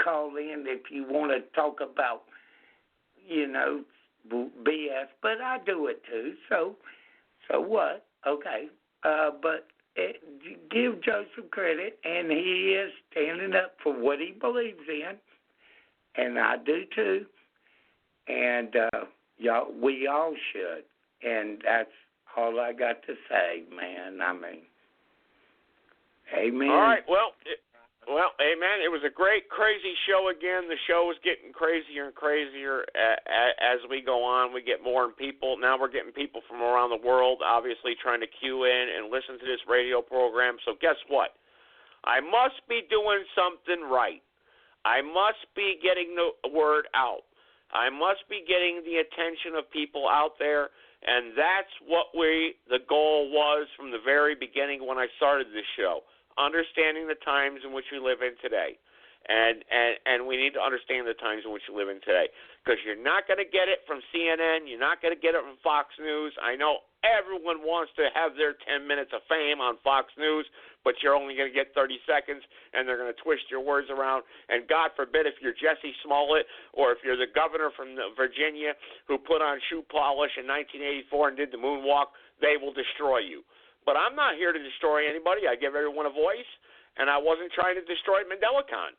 call in if you want to talk about, BS, but I do it too. So what? Okay. But give Joe some credit, and he is standing up for what he believes in, and I do too. And we all should, and that's all I got to say, man. I mean, amen. All right, well, amen. It was a great, crazy show again. The show is getting crazier and crazier as we go on. We get more people. Now we're getting people from around the world, obviously, trying to cue in and listen to this radio program. So guess what? I must be doing something right. I must be getting the word out. I must be getting the attention of people out there, and that's what the goal was from the very beginning when I started this show. Understanding the times in which we live in today. And we need to understand the times in which we live in today. Because you're not going to get it from CNN. You're not going to get it from Fox News. I know everyone wants to have their 10 minutes of fame on Fox News, but you're only going to get 30 seconds, and they're going to twist your words around. And God forbid if you're Jesse Smollett or if you're the governor from Virginia who put on shoe polish in 1984 and did the moonwalk, they will destroy you. But I'm not here to destroy anybody. I give everyone a voice, and I wasn't trying to destroy Mandelakhan,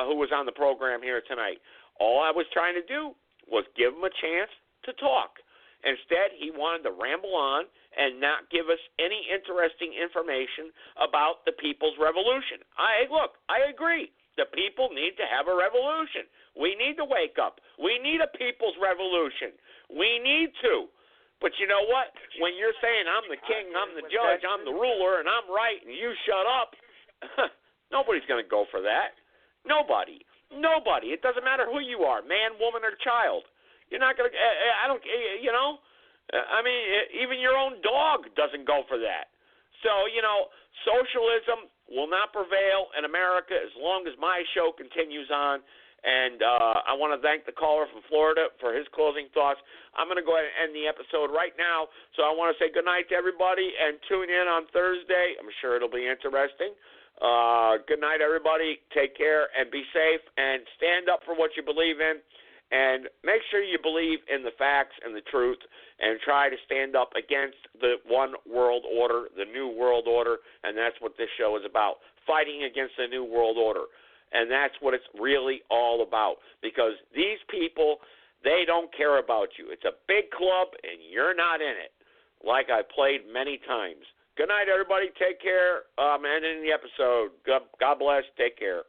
who was on the program here tonight. All I was trying to do was give him a chance to talk. Instead, he wanted to ramble on and not give us any interesting information about the People's Revolution. I agree. The people need to have a revolution. We need to wake up. We need a People's Revolution. We need to. But you know what? When you're saying I'm the king, I'm the judge, I'm the ruler, and I'm right, and you shut up, nobody's going to go for that. Nobody. It doesn't matter who you are, man, woman, or child. You're not going to, even your own dog doesn't go for that. So, socialism will not prevail in America as long as my show continues on. And I want to thank the caller from Florida for his closing thoughts. I'm going to go ahead and end the episode right now. So I want to say good night to everybody and tune in on Thursday. I'm sure it'll be interesting. Good night, everybody. Take care and be safe and stand up for what you believe in. And make sure you believe in the facts and the truth and try to stand up against the one world order, the new world order. And that's what this show is about, fighting against the new world order. And that's what it's really all about, because these people, they don't care about you. It's a big club, and you're not in it. like I played many times. Good night, everybody. Take care. I'm ending the episode. God bless. Take care.